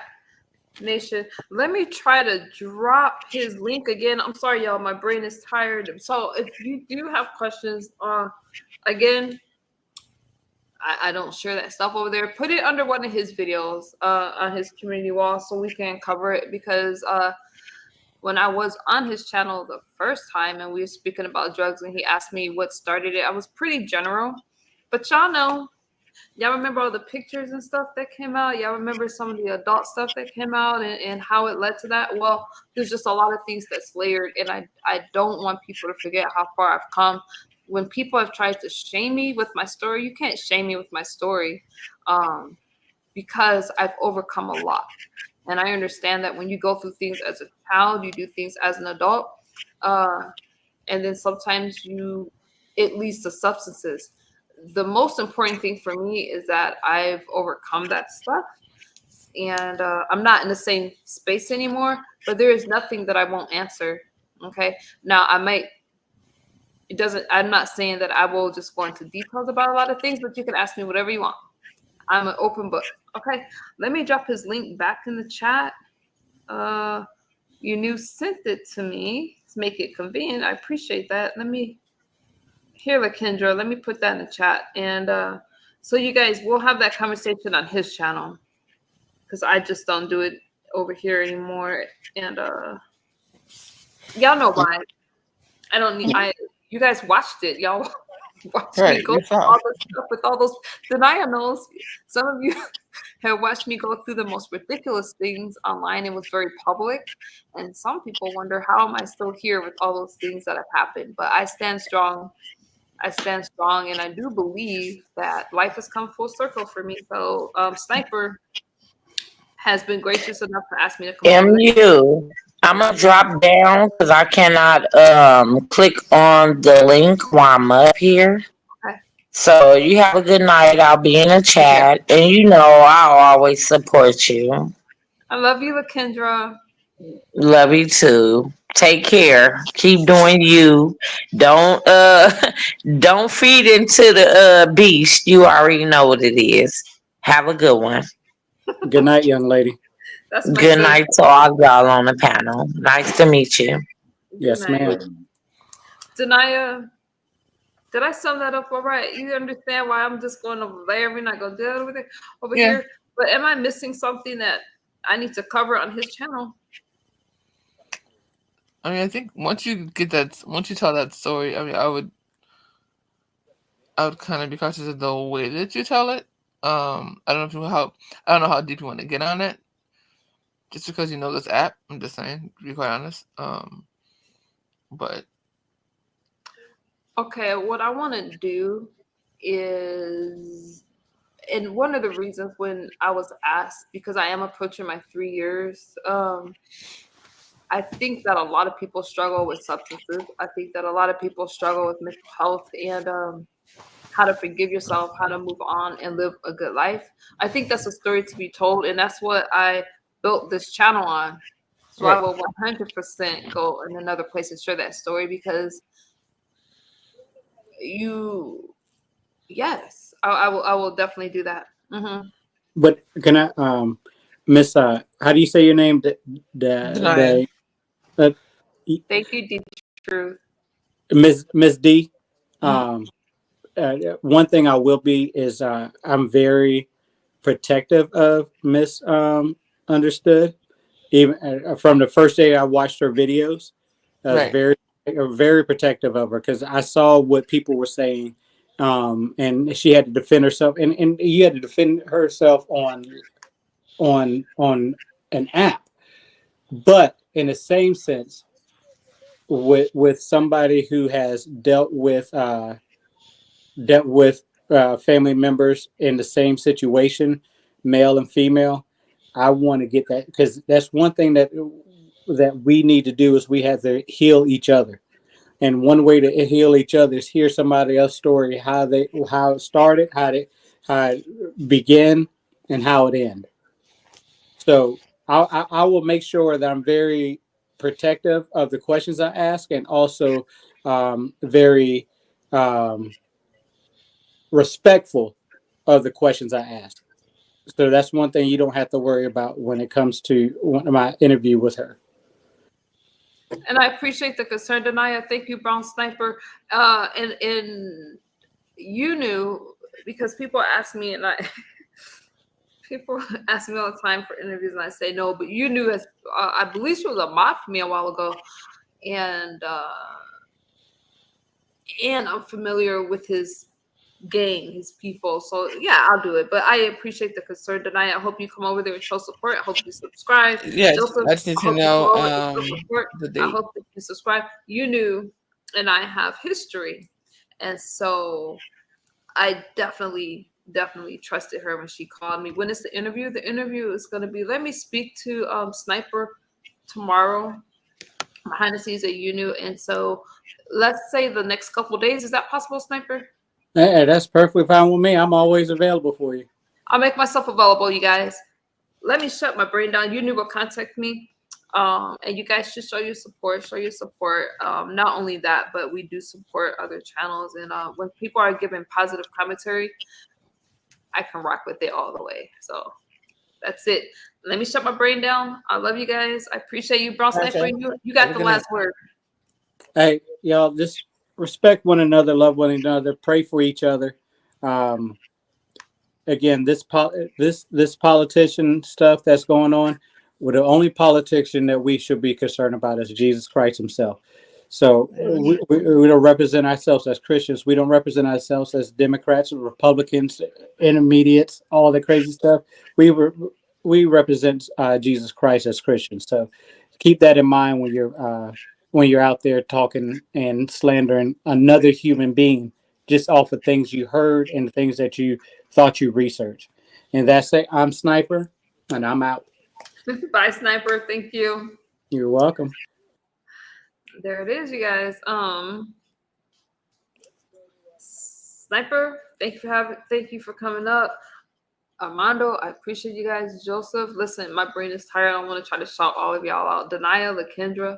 Nation. Let me try to drop his link again. I'm sorry, y'all. My brain is tired. So if you do have questions, again, I don't share that stuff over there. Put it under one of his videos on his community wall so we can cover it, because when I was on his channel the first time and we were speaking about drugs and he asked me what started it, I was pretty general. But y'all remember all the pictures and stuff that came out? Y'all remember some of the adult stuff that came out and how it led to that? Well, there's just a lot of things that's layered, and I don't want people to forget how far I've come. When people have tried to shame me with my story, you can't shame me with my story, because I've overcome a lot. And I understand that when you go through things as a child, you do things as an adult. And then sometimes it leads to substances. The most important thing for me is that I've overcome that stuff. And I'm not in the same space anymore, but there is nothing that I won't answer. Okay. Now I'm not saying that I will just go into details about a lot of things, but you can ask me whatever you want. I'm an open book. Okay. Let me drop his link back in the chat. You sent it to me to make it convenient. I appreciate that. Here, Lakendra, let me put that in the chat. And so you guys, we'll have that conversation on his channel, because I just don't do it over here anymore. And y'all know why. I don't need. You guys watched it. Y'all watched me go through all this stuff with all those denials. Some of you have watched me go through the most ridiculous things online. It was very public, and some people wonder, how am I still here with all those things that have happened? But I stand strong. And I do believe that life has come full circle for me. So Sniper has been gracious enough to ask me to come on. I'm gonna drop down because I cannot click on the link while I'm up here. Okay. So you have a good night. I'll be in the chat, and I'll always support you. I love you, Lakendra. Love you too. Take care. Keep doing you. Don't don't feed into the beast. You already know what it is. Have a good one. Good night, young lady. That's my Good night to all y'all on the panel. Nice to meet you. Yes, ma'am. Denia, did I sum that up all right? You understand why I'm just going over there? We're not going to do it over here. But am I missing something that I need to cover on his channel? I mean, I think once you tell that story, I mean, I would kind of be cautious of the way that you tell it. I don't know how deep you want to get on it. Just because you know this app, I'm just saying, to be quite honest. But okay, what I want to do is, and one of the reasons when I was asked, because I am approaching my 3 years, I think that a lot of people struggle with substances. I think that a lot of people struggle with mental health and how to forgive yourself, how to move on and live a good life. I think that's a story to be told, and that's what I built this channel on. So I will 100% go in another place and share that story, because yes, I will definitely do that. Mm-hmm. But can I, Miss, how do you say your name? Thank you, D. Truth. Miss D. One thing I will be is I'm very protective of Miss Understood. Even from the first day I watched her videos, I was very protective of her, because I saw what people were saying, and she had to defend herself, and you had to defend herself on an app. But in the same sense, with somebody who has dealt with family members in the same situation, male and female, I want to get that, because that's one thing that we need to do, is we have to heal each other. And one way to heal each other is hear somebody else's story, how it started, how it began, and how it ended. So I will make sure that I'm very protective of the questions I ask, and also very respectful of the questions I ask. So that's one thing you don't have to worry about when it comes to my interview with her. And I appreciate the concern, Denia. Thank you, Brown Sniper. And you knew, because people ask me, and I people ask me all the time for interviews, and I say no. But you knew, as I believe she was a mod for me a while ago, and I'm familiar with his gang, his people. So yeah, I'll do it. But I appreciate the concern tonight. I hope you come over there and show support. I hope you subscribe. Yeah, Joseph, I just need I to hope you come know over and show support. the I date. hope that you subscribe. You knew, and I have history. And so I definitely trusted her when she called me. When is the interview? The interview is going to be, let me speak to Sniper tomorrow behind the scenes at UNU. And so let's say the next couple of days. Is that possible, Sniper? Hey, that's perfectly fine with me. I'm always available for you. I'll make myself available, you guys. Let me shut my brain down. UNU will contact me. And you guys should show your support. Not only that, but we do support other channels. And when people are giving positive commentary, I can rock with it all the way. So that's it. Let me shut my brain down. I love you guys. I appreciate you, Brown Sniper. Okay. You got Have a the good night. last word. Hey, y'all, just respect one another, love one another, pray for each other. Again, this politician stuff that's going on, well, the only politician that we should be concerned about is Jesus Christ Himself. So we don't represent ourselves as Christians. We don't represent ourselves as Democrats, Republicans, intermediates, all the crazy stuff. We represent Jesus Christ as Christians. So keep that in mind when you're out there talking and slandering another human being just off of things you heard and things that you thought you researched. And that's it. I'm Sniper, and I'm out. Bye, Sniper. Thank you. You're welcome. There it is, you guys. Sniper, thank you for coming up. Armando, I appreciate you guys. Joseph, listen, my brain is tired. I don't want to try to shout all of y'all out. Denia, Lakendra,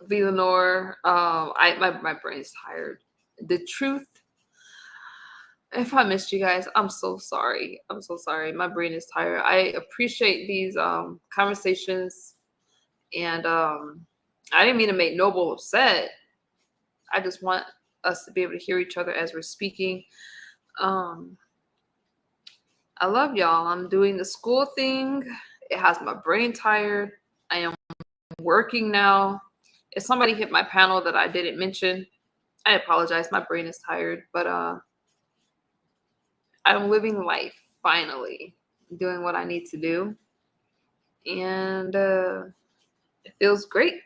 Villanor. My brain's tired. The truth. If I missed you guys, I'm so sorry. I'm so sorry. My brain is tired. I appreciate these conversations, and I didn't mean to make Noble upset. I just want us to be able to hear each other as we're speaking. I love y'all. I'm doing the school thing. It has my brain tired. I am working now. If somebody hit my panel that I didn't mention, I apologize. My brain is tired, but I'm living life finally, doing what I need to do, and it feels great.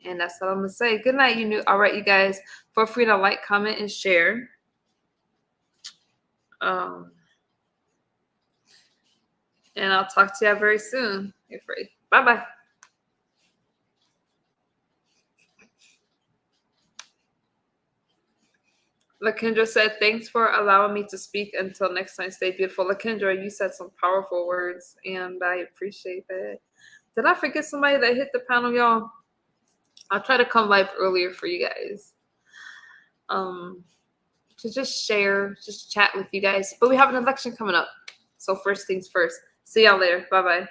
And that's all I'm gonna say. Good night, you new. All right, you guys. Feel free to like, comment, and share. And I'll talk to you very soon. You're free. Bye bye. Lakendra said, thanks for allowing me to speak. Until next time, stay beautiful. Lakendra, you said some powerful words, and I appreciate that. Did I forget somebody that hit the panel, y'all? I'll try to come live earlier for you guys. To just share, just chat with you guys. But we have an election coming up. So first things first. See y'all later. Bye-bye.